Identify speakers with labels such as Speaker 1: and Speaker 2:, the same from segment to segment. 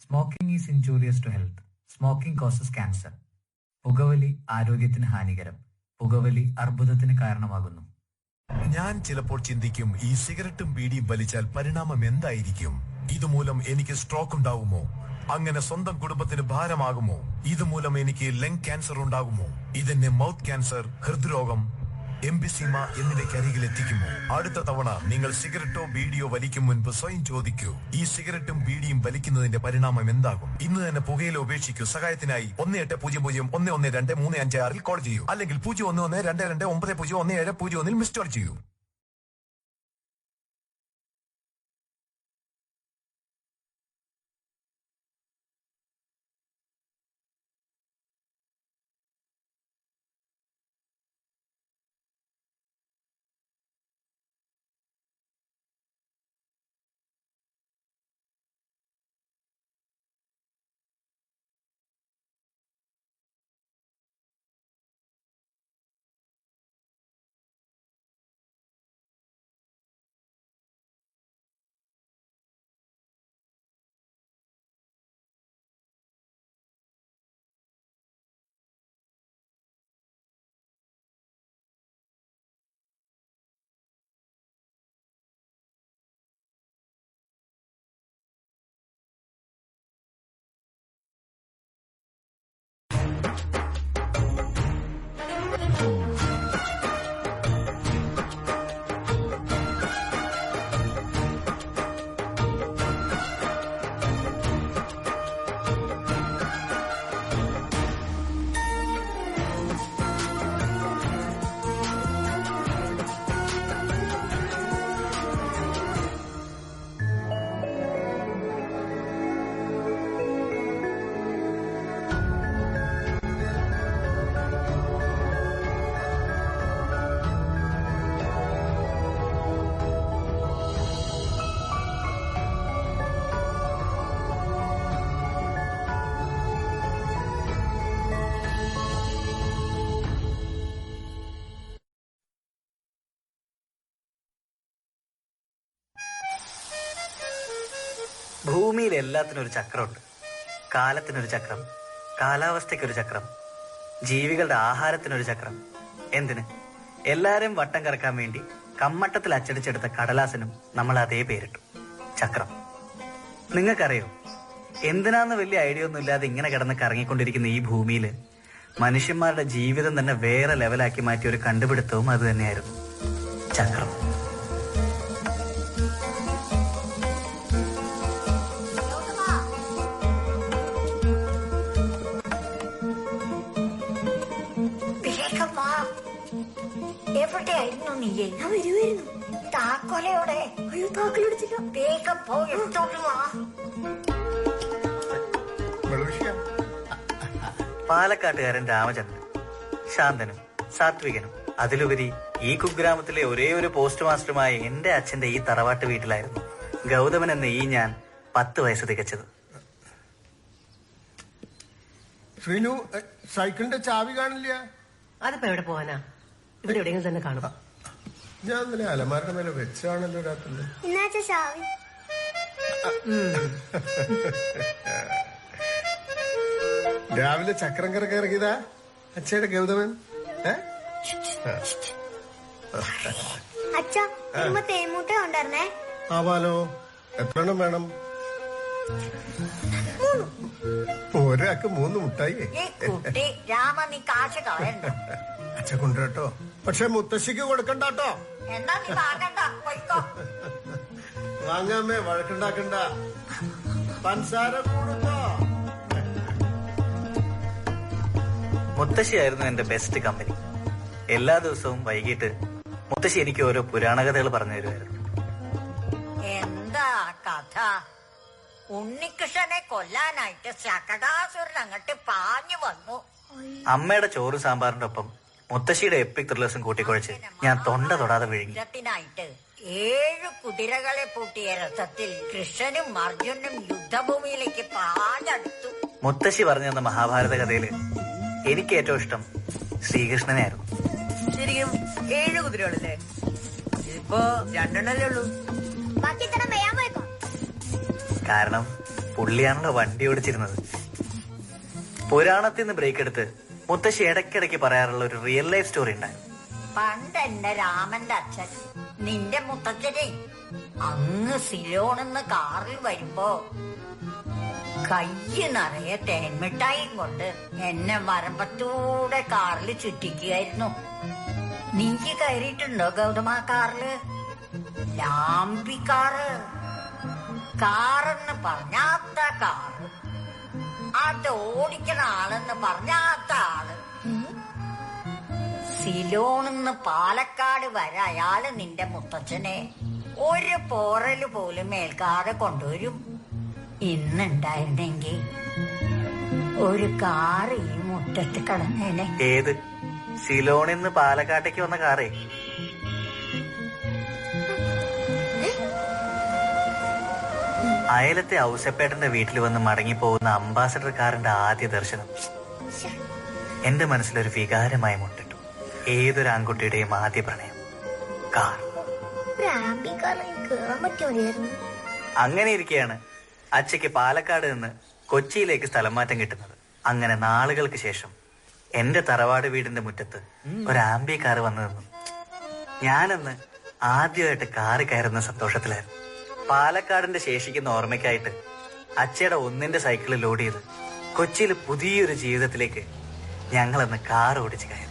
Speaker 1: Smoking is injurious to health. Smoking causes cancer. പുകവലി ആരോഗ്യത്തിന് ഹാനികരം. പുകവലി അർബുദത്തിന് കാരണമാകുന്നു.
Speaker 2: ഞാൻ ചിലപ്പോൾ ചിന്തിക്കും, ഈ സിഗരറ്റും ബീഡിയും വലിച്ചാൽ പരിണാമം എന്തായിരിക്കും? ഇതുമൂലം എനിക്ക് സ്ട്രോക്ക് ഉണ്ടാകുമോ? അങ്ങനെ സ്വന്തം കുടുംബത്തിന് ഭാരമാകുമോ? ഇതുമൂലം എനിക്ക് ലങ് ക്യാൻസർ ഉണ്ടാകുമോ? ഇതെന്നെ മൗത്ത് ക്യാൻസർ, ഹൃദ്രോഗം, എംബിസിമ എന്നിവയ്ക്ക് അരികിൽ എത്തിക്കുമോ? അടുത്ത തവണ നിങ്ങൾ സിഗരറ്റോ ബീഡിയോ വലിക്കും മുൻപ് സ്വയം ചോദിക്കൂ, ഈ സിഗരറ്റും ബീഡിയും വലിക്കുന്നതിന്റെ പരിണാമം എന്താകും? ഇന്ന് തന്നെ പുകയില ഉപേക്ഷിക്കൂ. സഹായത്തിനായി 1800-112-356 കോൾ ചെയ്യൂ, അല്ലെങ്കിൽ 011229011701 മിസ് കോൾ ചെയ്യൂ.
Speaker 3: ഭൂമിയിൽ എല്ലാത്തിനും ഒരു ചക്രമുണ്ട്. കാലത്തിനൊരു ചക്രം, കാലാവസ്ഥയ്ക്കൊരു ചക്രം, ജീവികളുടെ ആഹാരത്തിനൊരു ചക്രം. എന്തിന്? എല്ലാരും വട്ടം കറക്കാൻ വേണ്ടി കമ്മട്ടത്തിൽ അച്ചടിച്ചെടുത്ത കടലാസിനും നമ്മൾ അതേ പേരിട്ടു, ചക്രം. നിങ്ങൾക്കറിയോ, എന്തിനാന്ന് വലിയ ഐഡിയ ഒന്നും ഇല്ലാതെ ഇങ്ങനെ കിടന്ന് കറങ്ങിക്കൊണ്ടിരിക്കുന്ന ഈ ഭൂമിയിൽ മനുഷ്യന്മാരുടെ ജീവിതം തന്നെ വേറെ ലെവലാക്കി മാറ്റിയ ഒരു കണ്ടുപിടുത്തവും അത് തന്നെയായിരുന്നു, ചക്രം.
Speaker 4: എവിടെയായിരുന്നു നീയേ? ഞാൻ വരുമായിരുന്നു. താക്കോലയോടെ? അയ്യോ, താക്കോലെടുത്തില്ല. വേഗം പോയി എടുത്തോണ്ട് വാ.
Speaker 3: പാലക്കാട്ടുകാരൻ രാമചന്ദ്രൻ ശാന്തനും സാത്വികനും, അതിലുപരി ഈ കുഗ്രാമത്തിലെ ഒരേ ഒരു പോസ്റ്റ് മാസ്റ്ററുമായ എന്റെ അച്ഛന്റെ ഈ തറവാട്ട് വീട്ടിലായിരുന്നു ഗൗതമൻ എന്ന ഈ ഞാൻ 10 വയസ്സ് തികച്ചത്.
Speaker 5: ശ്രീനു, സൈക്കിളിന്റെ ചാവി കാണില്ല.
Speaker 6: അതിപ്പോ എവിടെ പോവാനാ? ഇവിടെ എവിടെയെങ്കിലും തന്നെ കാണും.
Speaker 5: ഞാൻ ഇന്നലെ അലമാരുടെ മേലെ വെച്ചാണല്ലോ രാത്രി. രാവിലെ ചക്രം കറക്കി ഇറങ്ങിയതാ അച്ഛയുടെ ഗൗതമൻ.
Speaker 4: തേമൂട്ട ഉണ്ടായിരുന്നേ.
Speaker 5: ആവാലോ. എത്ര എണ്ണം വേണം? ഒരാൾക്ക് 3 മുട്ടായി.
Speaker 4: രാമ, നീ കാശ് കളയണ്ട.
Speaker 5: അച്ഛ കൊണ്ടുവരട്ടോ, പക്ഷെ മുത്തശ്ശിക്ക് കൊടുക്കണ്ടോ.
Speaker 4: എന്നാ നീ വാങ്ങണ്ട, പോയിക്കോ.
Speaker 5: വാങ്ങാമേ, വഴക്കുണ്ടാക്കണ്ട. പഞ്ചസാര കൊടുത്തോ.
Speaker 3: മുത്തശ്ശിയായിരുന്നു എന്റെ ബെസ്റ്റ് കമ്പനി. എല്ലാ ദിവസവും വൈകിട്ട് മുത്തശ്ശി എനിക്ക് ഓരോ പുരാണ കഥകൾ പറഞ്ഞു തരുമായിരുന്നു.
Speaker 4: എന്താ കഥ? ഉണ്ണികൃഷ്ണനെ കൊല്ലാനായിട്ട് ശകടാസുരൻ അങ്ങോട്ട് പാഞ്ഞു വന്നു.
Speaker 3: അമ്മയുടെ ചോറ് സാമ്പാറിന്റെ ഒപ്പം മുത്തശ്ശിയുടെ എപ്പിക് ത്രില്ലേഴ്സും കൂട്ടിക്കുഴച്ച് ഞാൻ തൊണ്ട തൊടാതെ വിഴുങ്ങി.
Speaker 4: 7 കുതിരകളെ പൂട്ടിയ രഥത്തിൽ കൃഷ്ണനും അർജുനും യുദ്ധഭൂമിയിലേക്ക് പാഞ്ഞടുത്തു.
Speaker 3: മുത്തശ്ശി പറഞ്ഞു തന്ന മഹാഭാരത കഥയില് എനിക്ക് ഏറ്റവും ഇഷ്ടം ശ്രീകൃഷ്ണനായിരുന്നു.
Speaker 6: ശരിക്കും 7 കുതിരകളല്ലേ? ഇതിപ്പോ 2 എണ്ണല്ലേ ഉള്ളൂ.
Speaker 3: കാരണം പുള്ളിയാണല്ലോ വണ്ടി ഓടിച്ചിരുന്നത്. പുരാണത്തിൽ നിന്ന് ബ്രേക്ക് എടുത്ത് മുത്തശ്ശി ഇടയ്ക്കിടയ്ക്ക് പറയാറുള്ള ഒരു റിയൽ ലൈഫ് സ്റ്റോറി ഉണ്ടായിരുന്നു.
Speaker 4: പണ്ട് എന്റെ രാമന്റെ അച്ഛൻ നിന്റെ മുത്തച്ഛനെ അങ്ങ് സിലോണെന്ന് കാറിൽ വരുമ്പോ കയ്യ് നിറയെ തേൻമിഠായും കൊണ്ട് എന്നെ വരമ്പത്തൂടെ കാറിൽ ചുറ്റിക്കുകയായിരുന്നു. നീ കയറിയിട്ടുണ്ടോ ഗൗതമ കാറില്? ലാംബി കാറെന്ന് പറഞ്ഞാത്ത കാറ്, അത് ഓടിക്കണ ആളെന്ന് പറഞ്ഞാത്ത ആള്. സിലോണെന്ന് പാലക്കാട് വരെ അയാള് നിന്റെ മുത്തച്ഛനെ ഒരു പോറല് പോലും ഏൽക്കാതെ കൊണ്ടുവരും. ഇന്നുണ്ടായിരുന്നെങ്കിൽ ഒരു കാറ് ഈ മുറ്റത്ത് കിടന്നേനെ.
Speaker 3: ഏത് സിലോണിന്ന് പാലക്കാട്ടേക്ക് വന്ന കാറേ? അയലത്തെ ഔസപ്പേട്ടന്റെ വീട്ടിൽ വന്ന് മടങ്ങിപ്പോകുന്ന അംബാസഡർ കാറിന്റെ ആദ്യ ദർശനം എന്റെ മനസ്സിലൊരു വികാരമായി മുട്ടിട്ടു. ഏതൊരു ആൺകുട്ടിയുടെയും ആദ്യ പ്രണയം കാർ. അങ്ങനെ ഇരിക്കെയാണ് അച്ഛയ്ക്ക് പാലക്കാട് നിന്ന് കൊച്ചിയിലേക്ക് സ്ഥലം മാറ്റം കിട്ടുന്നത്. അങ്ങനെ നാളുകൾക്ക് ശേഷം എന്റെ തറവാട് വീടിന്റെ മുറ്റത്ത് ഒരു ആംബി കാർ വന്നു നിന്നു. ഞാനന്ന് ആദ്യമായിട്ട് കാറ് കയറുന്ന സന്തോഷത്തിലായിരുന്നു. പാലക്കാടിന്റെ ശേഷിക്കുന്ന ഓർമ്മയ്ക്കായിട്ട് അച്ഛയുടെ ഒന്നിന്റെ സൈക്കിളിൽ ലോഡ് ചെയ്ത് കൊച്ചിയിൽ പുതിയൊരു ജീവിതത്തിലേക്ക് ഞങ്ങളന്ന് കാർ ഓടിച്ച് കയറി.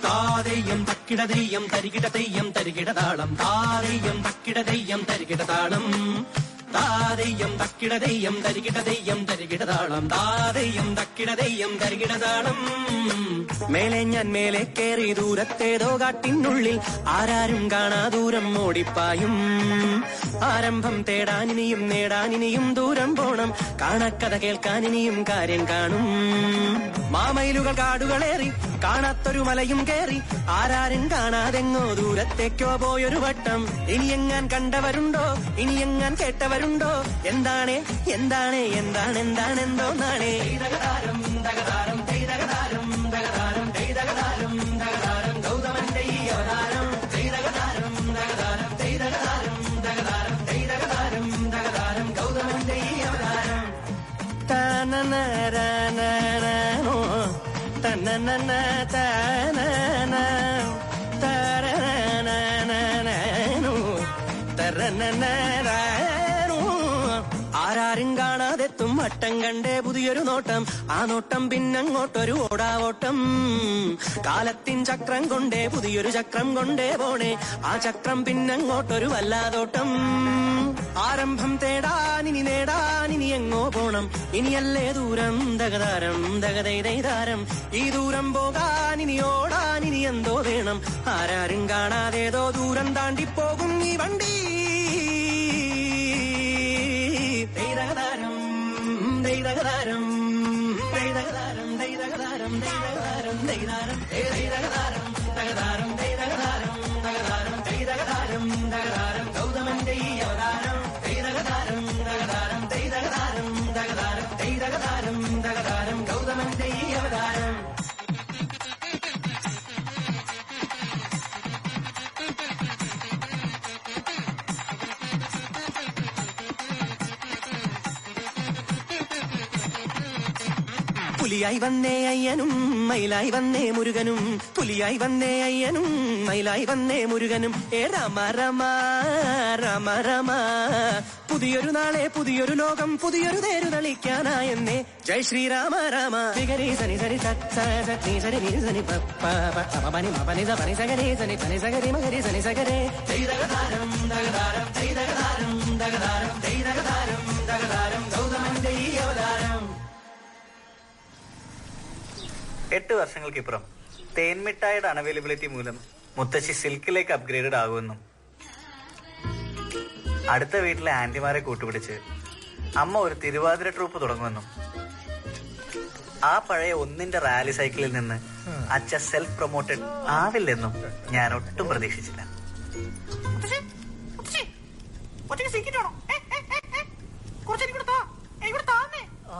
Speaker 7: താരയ്യം തക്കിട തെയ്യം തരികിട തെയ്യം തരികിട താളം, താരയ്യം തക്കിട തെയ്യം തരികിട താളം, താരയ്യം തക്കിട തെയ്യം തരികിട തെയ്യം തരികിട താളം, താരയ്യം തക്കിട തെയ്യം തരികിട താളം. മേലെ ഞാൻ മേലെ കേറി ദൂരത്തേതോ കാട്ടിനുള്ളിൽ ആരാരും കാണാ ദൂരം ഓടിപ്പായും. ആരംഭം തേടാനിനിയും നേടാനിനിയും ദൂരം പോണം, കാണക്കഥ കേൾക്കാനിനിയും കാര്യം കാണും. മാമയിലുകൾ കാടുകളേറി കാണാത്തൊരു മലയും കേറി ആരാരും കാണാതെങ്ങോ ദൂരത്തേക്കോ പോയൊരു വട്ടം. ഇനിയെങ്ങാൻ കണ്ടവരുണ്ടോ, ഇനിയെങ്ങാൻ കേട്ടവരുണ്ടോ? എന്താണ് എന്താണ് എന്താണ് എന്താണെന്തോന്നാണേ. തകതാരം തകതാരം തകതാരം തകതാരം തകതാരം തകതാരം ഗൗതമന്റെ ഈ അവതാരം. തകതാരം തകതാരം തകതാരം തകതാരം തകതാരം തകതാരം ഗൗതമന്റെ ഈ അവതാരം. തനനരനോ തനനന തനന തരനനനോ തരനനരോ. ആരാരും കാണാതെത്തും വട്ടം കണ്ടേ പുതിയൊരു നോട്ടം, ആ നോട്ടം പിന്നങ്ങോട്ടൊരു ഓടാവോട്ടം. കാലത്തിൻ ചക്രം കൊണ്ടേ പുതിയൊരു ചക്രം കൊണ്ടേ പോണേ, ആ ചക്രം പിന്നങ്ങോട്ടൊരു വല്ലാതോട്ടം. ആരംഭം തേടാനിനി നേടാനിനി എങ്ങോ പോണം, ഇനിയല്ലേ ദൂരം തകതാരം തകതൈതാരം. ഈ ദൂരം പോകാനിനി ഓടാനിനി എന്തോ വേണം, ആരാരും കാണാതേതോ ദൂരം താണ്ടിപ്പോകും ഈ വണ്ടി. ദൈതകതാരം ദൈതകതാരം ദൈതകതാരം ദൈതകതാരം ദൈതകതാരം ദൈതാരം ദൈതകതാരം തകതാരം ദൈതകതാരം തകതാരം ദൈതകതാരം തകതാരം ഗൗതമന്റെ ഈ അവതാരം. ദൈതകതാരം തകതാരം ദൈതകതാരം തകതാരം ദൈതകതാരം തകതാരം ഗൗതമന്റെ ഈ അവതാരം. പുലിയായി വന്നേ അയ്യനും മയിലായി വന്നേ മുരുകനും, പുലിയായി വന്നേ അയ്യനും മയിലായി വന്നേ മുരുകനും. ഏ രാമ രമ രാമ രമ, പുതിയൊരു നാളെ പുതിയൊരു ലോകം പുതിയൊരു തേരു തളിക്കാനായെന്നേ. ജയ് ശ്രീരാമ രാമ. സരി സനി സരി സനി സരി നീ സനി പനി മപനി സനി സഗരി സനി പനി സഗരി മകരി സനി സഗരേ. ദൈതകതാരം തകതാരം ദൈതകതാരം തകതാരം ദൈതകതാരം തകതാരം ഗൗതമന്റെ ഈ അവതാരം.
Speaker 3: 8 വർഷങ്ങൾക്കിപ്പുറം തേൻമിഠായിയുടെ അൺഅവൈലബിലിറ്റി മൂലം മുത്തശ്ശി സിൽക്കിലേക്ക് അപ്ഗ്രേഡഡ് ആകുമെന്നും അടുത്ത വീട്ടിലെ ആന്റിമാരെ കൂട്ടുപിടിച്ച് അമ്മ ഒരു തിരുവാതിര ട്രൂപ്പ് തുടങ്ങുമെന്നും ആ പഴയ ഒന്നിന്റെ റാലി സൈക്കിളിൽ നിന്ന് അച്ഛ സെൽഫ് പ്രൊമോട്ടഡ് ആവില്ലെന്നും ഞാൻ ഒട്ടും പ്രതീക്ഷിച്ചില്ല.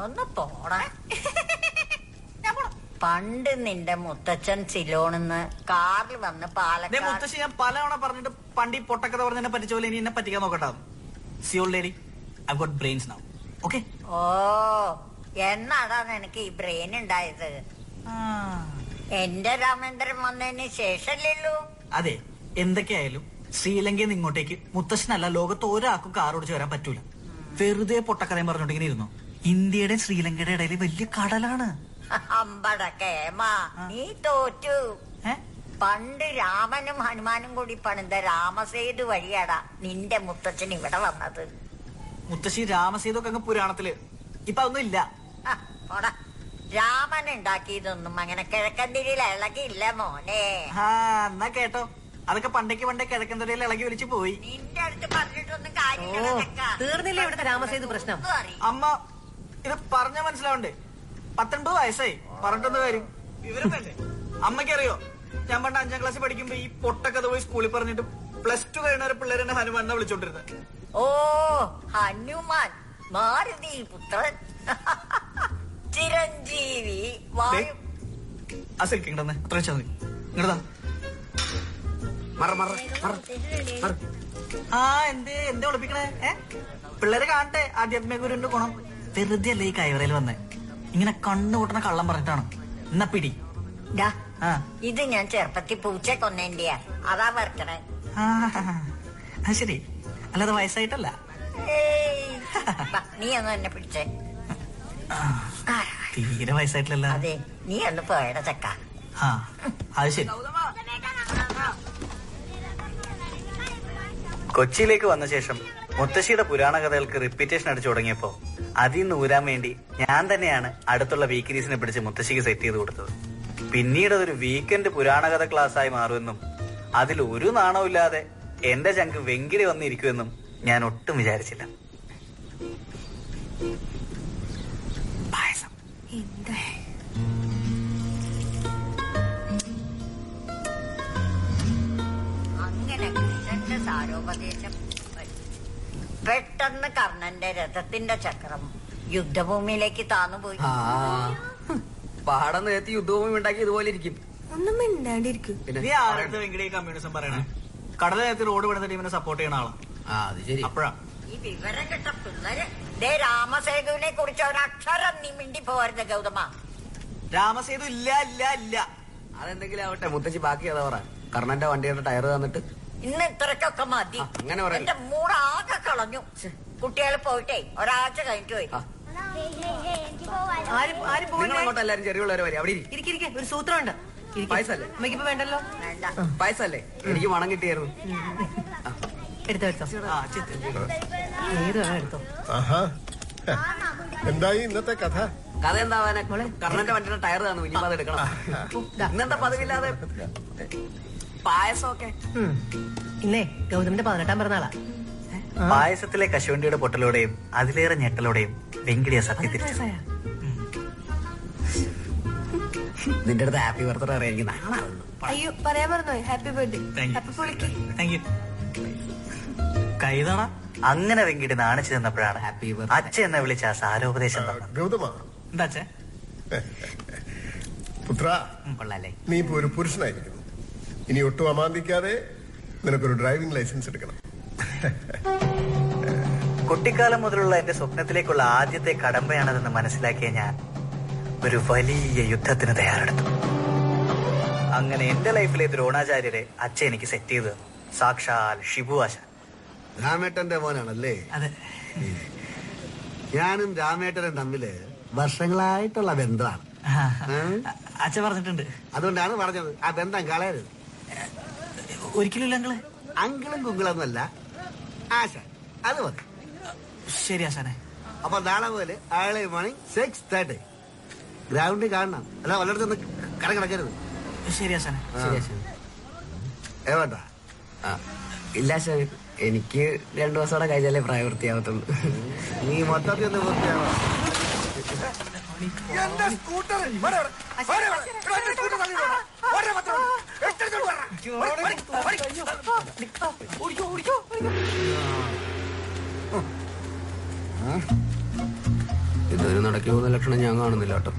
Speaker 4: ഒന്ന് പോടാ. പണ്ട് നിന്റെ മുത്തച്ഛൻ സിലോണിന്ന് കാറിൽ വന്ന് പാലക്കാട്.
Speaker 3: മുത്തശ്ശി, ഞാൻ പലതവണ പറഞ്ഞിട്ട് പണ്ട് ഈ പൊട്ടക്കഥ പറഞ്ഞെന്നെ പറ്റിച്ച പോലെ ഇനി എന്നെ പറ്റിക്കാൻ നോക്കട്ടാ. See old lady, I got brains now. Okay?
Speaker 4: ഓ, എന്നാടാ നിനക്ക് ഈ ബ്രെയിൻ ഉണ്ടായത്? എന്റെ രാമേന്ദ്രൻ വന്നതിന് ശേഷമല്ലേള്ളൂ.
Speaker 3: അതെ, എന്തൊക്കെയായാലും ശ്രീലങ്കയിൽ നിന്ന് ഇങ്ങോട്ടേക്ക് മുത്തശ്ശനല്ല ലോകത്ത് ഒരാൾക്കും കാർ ഓടിച്ച് വരാൻ പറ്റൂല. വെറുതെ പൊട്ടക്കഥയും പറഞ്ഞോണ്ടിങ്ങനെ ഇരുന്നു. ഇന്ത്യയുടെ ശ്രീലങ്കയുടെ ഇടയിൽ വലിയ കടലാണ്.
Speaker 4: അമ്പടക്കേമാ, നീ തോറ്റു. പണ്ട് രാമനും ഹനുമാനും കൂടി പണിത രാമസേതു വഴിയാടാ നിന്റെ മുത്തച്ഛൻ ഇവിടെ വന്നത്.
Speaker 3: മുത്തശ്ശി, രാമസേതു ഒക്കെ അങ്ങ് പുരാണത്തില്, ഇപ്പൊ അതൊന്നും ഇല്ല.
Speaker 4: രാമൻ ഉണ്ടാക്കിയതൊന്നും അങ്ങനെ കിഴക്കന്തിരിയിൽ ഇളകിയില്ല മോനെ.
Speaker 3: എന്നാ കേട്ടോ, അതൊക്കെ പണ്ടേക്ക് പണ്ടേ കിഴക്കന്തിരിയിൽ ഇളകി ഒലിച്ചു പോയി.
Speaker 4: നിന്റെ അടുത്ത് പറഞ്ഞിട്ടൊന്നും കാര്യമില്ല.
Speaker 6: തീർന്നില്ലേ ഇവിടുത്തെ രാമസേതു പ്രശ്നം?
Speaker 3: അമ്മ, ഇത് പറഞ്ഞ മനസ്സിലാവണ്ടേ? 19 വയസ്സായി, പറഞ്ഞിട്ടൊന്ന് വരും വിവരം വേണ്ടേ? അമ്മയ്ക്കറിയോ, ഞാൻ പണ്ട് 5ാം ക്ലാസ്സിൽ പഠിക്കുമ്പോ ഈ പൊട്ടക്കഥ പോയി സ്കൂളിൽ പറഞ്ഞിട്ട് +2 കഴിഞ്ഞ പിള്ളേരെ ഹനുമാനെ വിളിച്ചോണ്ടിരുന്നത്.
Speaker 4: ഓ, ഹനുമാൻ, മാരുതി പുത്രൻ, ചിരഞ്ജീവി, വായു.
Speaker 3: ആ സിൽക്കിങ്ങടെ അത്ര വെച്ചാൽ മതി. ഇങ്ങടാ. എന്തേ ഒളിപ്പിക്കണേ? പിള്ളേര് കാണട്ടെ ആധ്യാത്മിക ഗുരുവിന്റെ ഗുണം. വെറുതെ അല്ലേ ഈ കൈവറയിൽ വന്നേ. ഇങ്ങനെ കണ്ണു കൂട്ടണ കള്ളം പറഞ്ഞിട്ടാണ്. എന്നാ പിടി.
Speaker 4: ഇത് ഞാൻ ചെറുപ്പത്തിൽ പൂച്ച കൊന്നേന്റെയാ, അതാ വരക്കണേ.
Speaker 3: ശരി, അല്ലാതെ വയസ്സായിട്ടല്ല.
Speaker 4: നീ ഒന്ന് എന്നെ പിടിച്ചേ.
Speaker 3: തീരെ വയസ്സായിട്ടില്ലല്ലോ.
Speaker 4: അതെ, നീ ഒന്ന് പോയട ചക്ക.
Speaker 3: അത് ശരി. കൊച്ചിയിലേക്ക് വന്ന ശേഷം മുത്തശ്ശിയുടെ പുരാണ കഥകൾക്ക് റിപ്പീറ്റേഷൻ അടിച്ചു തുടങ്ങിയപ്പോ അതിൽ നിന്ന് ഊരാൻ വേണ്ടി ഞാൻ തന്നെയാണ് അടുത്തുള്ള വീക്കിലീസിനെ പിടിച്ച് മുത്തശ്ശിക്ക് സെറ്റ് ചെയ്ത് കൊടുത്തത്. പിന്നീട് അതൊരു വീക്കെൻഡ് പുരാണകഥ ക്ലാസ് ആയി മാറുമെന്നും അതിൽ ഒരു നാണവുമില്ലാതെ എന്റെ ചങ്ക് വെങ്കിടി വന്നിരിക്കുമെന്നും ഞാൻ ഒട്ടും വിചാരിച്ചില്ല. പായസം
Speaker 4: അങ്ങനെ കൃഷ്ണന്റെ സാരോപദേശം പെട്ടെന്ന് കർണന്റെ രഥത്തിന്റെ ചക്രം യുദ്ധഭൂമിയിലേക്ക് താന്നുപോയി.
Speaker 8: പാടം നേരത്തെ യുദ്ധഭൂമി ഉണ്ടാക്കി ഇതുപോലെ ഇരിക്കും.
Speaker 6: ഒന്നും മിണ്ടാണ്ടിരിക്കും.
Speaker 3: നീ ആരുടെ വെങ്കിടി കമ്മ്യൂണിസം പറയണേ? കടൽ നേരത്തെ റോഡ് വിടുന്ന ടീമിനെ സപ്പോർട്ട് ചെയ്യണ ആളാ.
Speaker 8: അത് ശരി.
Speaker 3: അപ്പഴാ
Speaker 4: ഈ വിവരം കിട്ട പിള്ളേര് രാമസേതുവിനെ കുറിച്ച് ഒരക്ഷരം നീ മിണ്ടി പോരുത് ഗൗതമ.
Speaker 3: രാമസേതു ഇല്ല ഇല്ല ഇല്ല.
Speaker 8: അതെന്തെങ്കിലും ആവട്ടെ, മുത്തശ്ശി ബാക്കി അതാ പറ. കർണന്റെ വണ്ടിയുടെ ടയർ തന്നിട്ട്
Speaker 4: ഇന്ന് ഇത്രക്കൊക്കെ മതി.
Speaker 8: അങ്ങനെ പറയാം.
Speaker 4: എന്റെ മൂടാകെ കളഞ്ഞു. കുട്ടികള് പോയിട്ടേ ഒരാഴ്ച കഴിഞ്ഞിട്ട് പോയി.
Speaker 8: അങ്ങോട്ട് എല്ലാരും ചെറിയുള്ളവരെ വരെ അവിടെ
Speaker 6: ഇരിക്കെ, ഒരു സൂത്രമുണ്ട്.
Speaker 8: പായസല്ലേ?
Speaker 6: അമ്മയ്ക്കിപ്പോ വേണ്ടല്ലോ.
Speaker 8: പായസല്ലേ? എനിക്ക് മണം കിട്ടിയായിരുന്നു.
Speaker 6: എടുത്തോ ഏത് എടുത്തോ.
Speaker 5: എന്തായി ഇന്നത്തെ കഥ?
Speaker 8: കഥ എന്താവാനെ? കർണന്റെ വണ്ടിയുടെ ടയർ തന്നു, ഇനിയിപ്പോ അത് എടുക്കണം. ഇന്നത്തെ പതിവില്ലാതെ പായസമൊക്കെ.
Speaker 6: ഇന്നേ ഗൗതമിന്റെ 18ാം പിറന്നാളാ.
Speaker 3: പായസത്തിലെ കശുവണ്ടിയുടെ പൊട്ടലോടെയും അതിലേറെ ഞെട്ടലോടെയും വെങ്കിടിയ സത്യത്തിൽ
Speaker 8: നിന്റെ അടുത്ത് ഹാപ്പി ബർത്ത്ഡേ അറിയാമെങ്കിൽ നാളാവുന്നു.
Speaker 6: അയ്യോ, പറയാൻ പറഞ്ഞോ. Happy birthday.
Speaker 3: കൈതട. അങ്ങനെ വെങ്കിടി നാണിച്ചു നിന്നപ്പോഴാണ് അച്ഛൻ എന്നെ വിളിച്ച ആ സാരോപദേശം തന്നത്.
Speaker 5: ഗൗതമ,
Speaker 3: എന്താ അച്ഛൻ?
Speaker 5: പുത്ര,
Speaker 3: കൊള്ളാല്ലേ?
Speaker 5: നീ ഇപ്പൊ ഒരു പുരുഷനായിരിക്കുന്നു. ഇനി ഒട്ടും അമാന്തിക്കാതെ നിനക്കൊരു ഡ്രൈവിംഗ് ലൈസൻസ് എടുക്കണം.
Speaker 3: കുട്ടിക്കാലം മുതലുള്ള എന്റെ സ്വപ്നത്തിലേക്കുള്ള ആദ്യത്തെ കടമ്പയാണതെന്ന് മനസ്സിലാക്കിയ ഞാൻ ഒരു വലിയ യുദ്ധത്തിന് തയ്യാറെടുത്തു. അങ്ങനെ എന്റെ ലൈഫിലെ ദ്രോണാചാര്യരെ അച്ഛൻ എനിക്ക് സെറ്റ് ചെയ്തു തന്നു. സാക്ഷാൽ ഷിബു ആശാൻ.
Speaker 9: രാമേട്ടന്റെ മോനാണല്ലേ?
Speaker 3: അതെ.
Speaker 9: ഞാനും രാമേട്ടനും തമ്മില് വർഷങ്ങളായിട്ടുള്ള ബന്ധമാണ്.
Speaker 3: അച്ഛൻ പറഞ്ഞിട്ടുണ്ട്.
Speaker 9: അതുകൊണ്ടാണ് പറഞ്ഞത് ആ ബന്ധം കളയരുത്.
Speaker 3: ഒരിക്കലും അങ്കിള്.
Speaker 9: അങ്കിളും കുങ്കിളൊന്നുമല്ല, ആശാൻ. അത് മതി.
Speaker 3: ശരി ആശാനെ.
Speaker 9: അപ്പൊ നാളെ പോലെ ആളെ മോർണിംഗ് 6:30 ഗ്രൗണ്ടിൽ കാണണം. അല്ല വല്ലയിടത്തൊന്ന് കിടക്കരുത്.
Speaker 3: ശരി ആശാനെ.
Speaker 9: ഏവേണ്ട?
Speaker 8: ഇല്ല ആശാൻ, എനിക്ക് 2 ദിവസം കൂടെ കഴിഞ്ഞാലേ പ്രായവൃത്തിയാവത്തുള്ളൂ.
Speaker 9: നീ മൊത്തത്തിൽ ഒന്ന് പൂർത്തിയാവാ.
Speaker 8: ഇതൊരു നടക്കി പോകുന്ന ലക്ഷണം ഞാൻ കാണുന്നില്ല കേട്ടോ.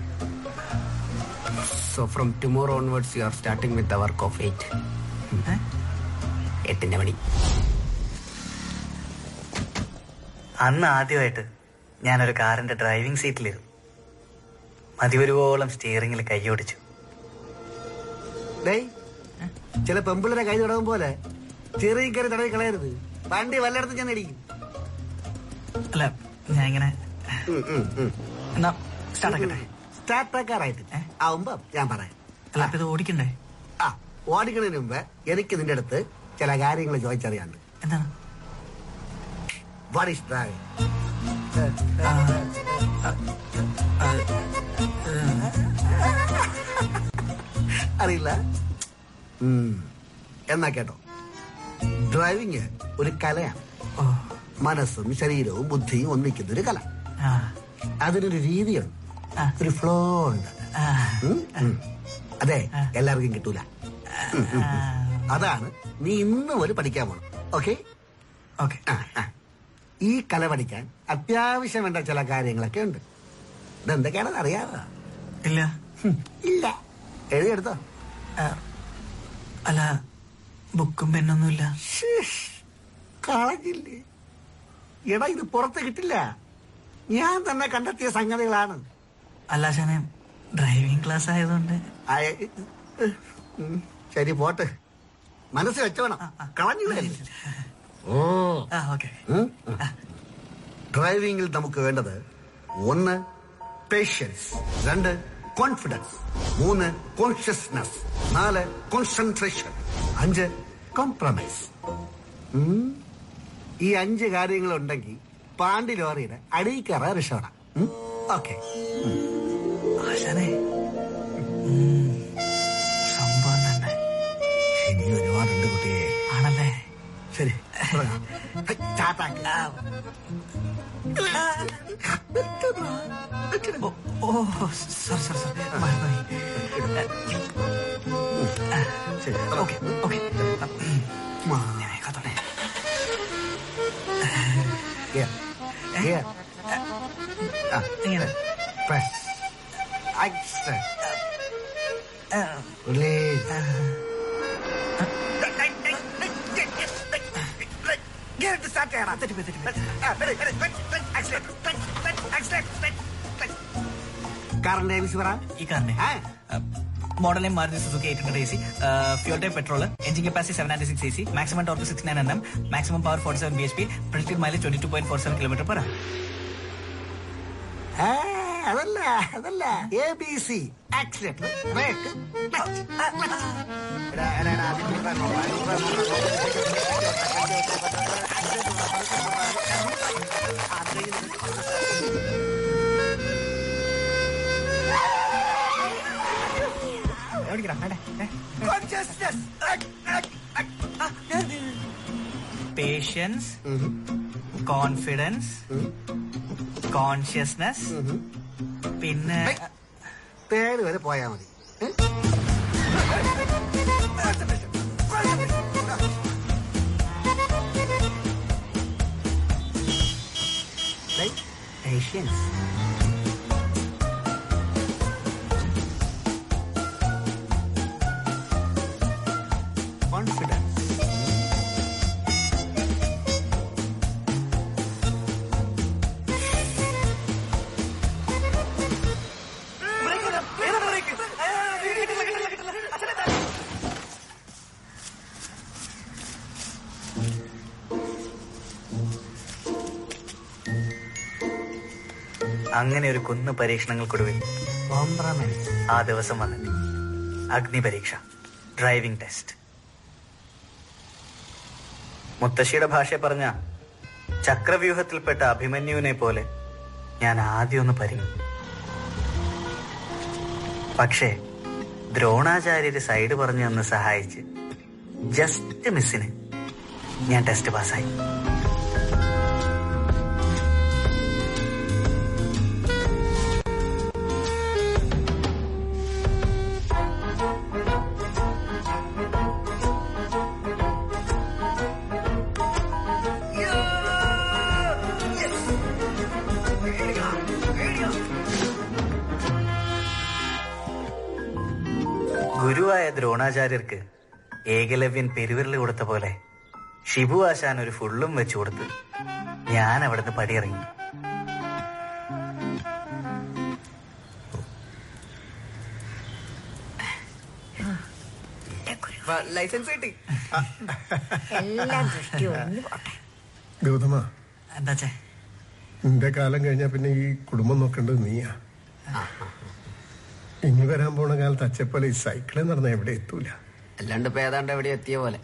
Speaker 9: So from tomorrow onwards you are starting with the work of 8. 8 മണി.
Speaker 3: അന്ന് ആദ്യമായിട്ട് ഞാനൊരു കാറിന്റെ ഡ്രൈവിംഗ് സീറ്റിലിരുന്നു. മതിവരുവോളം സ്റ്റിയറിംഗിൽ കൈയോടിച്ചു.
Speaker 9: ചില പെമ്പിള്ളരെ കൈ തുടങ്ങും പോലെ ചെറിയ കയറി തടവി കളയരുത്. വണ്ടി വല്ലയിടത്തും ഞാൻ ഇടിക്കും.
Speaker 3: അല്ല ഞാൻ ഇങ്ങനെ
Speaker 9: സ്റ്റാർട്ടാക്കാറായിട്ട് ആവുമ്പോ ഞാൻ പറയാം.
Speaker 3: അല്ല ഇത് ഓടിക്കണ്ടേ?
Speaker 9: ഓടിക്കുന്നതിന് മുമ്പ് എനിക്ക് നിന്റെ അടുത്ത് ചില കാര്യങ്ങൾ ചോദിച്ചറിയാണ്ട്.
Speaker 3: എന്താണ്?
Speaker 9: What is driving? അറിയില്ല? എന്നാ കേട്ടോ, ഡ്രൈവിംഗ് ഒരു കലയാണ്. മനസ്സും ശരീരവും ബുദ്ധിയും ഒന്നിക്കുന്ന ഒരു കല. അതിനൊരു രീതിയുണ്ട്, ഒരു ഫ്ലോ ഉണ്ട്. അതെ, എല്ലാവർക്കും കിട്ടൂല. അതാണ് നീ ഇന്ന് പോലെ പഠിക്കാൻ പോണം. ഓക്കെ? ഈ കല പഠിക്കാൻ അത്യാവശ്യം വേണ്ട ചില കാര്യങ്ങളൊക്കെ ഉണ്ട്. ഇതെന്തൊക്കെയാണെന്ന് അറിയാമോ?
Speaker 3: ഇല്ല.
Speaker 9: ഇല്ല, എഴുതിയെടുത്തോ.
Speaker 3: അല്ല ബുക്കും പെണ്ണൊന്നുമില്ല.
Speaker 9: കളഞ്ഞില്ലേ? എടാ, ഇത് പുറത്ത് കിട്ടില്ല. ഞാൻ തന്നെ കണ്ടെത്തിയ സംഗതികളാണ്.
Speaker 3: അല്ല ശാനെ, ഡ്രൈവിംഗ് ക്ലാസ് ആയതുകൊണ്ട്.
Speaker 9: ശരി, പോട്ട്. മനസ്സ് വെച്ചോണം, കളഞ്ഞില്ലേ? ഡ്രൈവിംഗിൽ നമുക്ക് വേണ്ടത് 1 patience, 2 confidence, 3 consciousness, 4 concentration, 5 compromise. ഈ 5 കാര്യങ്ങളുണ്ടെങ്കിൽ പാണ്ടി ലോറിയുടെ അടിയിൽ കയറാൻ രക്ഷപ്പെടാം. ഓക്കെ?
Speaker 3: സംഭവം തന്നെ
Speaker 9: ഇനി ഒരുപാടുണ്ട് കുട്ടിയെ.
Speaker 3: ആണല്ലേ?
Speaker 9: ശരി, കാറിന്റെ
Speaker 3: ഈ കാറിന്റെ model name Maruti Suzuki 800 AC, fuel type petrol, engine capacity 796 AC, maximum torque 69 Nm, maximum power 47 bhp, projected mileage 22.47 km/h.
Speaker 9: അതല്ല ABC, accelerator, brake,
Speaker 3: patience, confidence, consciousness, പിന്നെ
Speaker 9: പേര് വരെ പോയാ മതി. പേഷ്യൻസ്, കോൺഫിഡൻസ്,
Speaker 3: അങ്ങനെ ഒരു കുന്നു പരീക്ഷണങ്ങൾക്കൊടുവിൽ ആ ദിവസം വന്നെത്തി. അഗ്നി പരീക്ഷ, ഡ്രൈവിംഗ് ടെസ്റ്റ്. മുത്തശ്ശിയുടെ ഭാഷ പറഞ്ഞ ചക്രവ്യൂഹത്തിൽപ്പെട്ട അഭിമന്യുവിനെ പോലെ ഞാൻ ആദ്യം ഒന്ന് പരിങ്ങി. പക്ഷേ ദ്രോണാചാര്യര് സൈഡ് പറഞ്ഞു തന്ന് സഹായിച്ച് ജസ്റ്റ് മിസ്സിന് ഞാൻ ടെസ്റ്റ് പാസ്സായി. ഗുരുവായ ദ്രോണാചാര്യർക്ക് ഏകലവ്യൻ പെരുവിരൽ കൊടുത്ത പോലെ ഷിബു ആശാൻ ഒരു ഫുള്ളും വെച്ചു കൊടുത്ത് ഞാൻ അവിടുന്ന് പടിയിറങ്ങി.
Speaker 8: ലൈസൻസ് കിട്ടി.
Speaker 4: എല്ലാം ദൃഷ്ടി ഒഴിഞ്ഞു പോട്ടെ.
Speaker 5: ഗൗതമ,
Speaker 3: എന്താ
Speaker 5: നിന്റെ കാലം കഴിഞ്ഞാ പിന്നെ ഈ കുടുംബം നോക്കേണ്ടത് നീയാ. ഇനി വരാൻ പോണ കാലത്ത് അച്ഛപ്പോലെ ഈ സൈക്കിളിൽ നടന്ന എവിടെ എത്തൂല.
Speaker 8: അല്ലാണ്ട് ഇപ്പൊ ഏതാണ്ട് എവിടെ എത്തിയ പോലെ.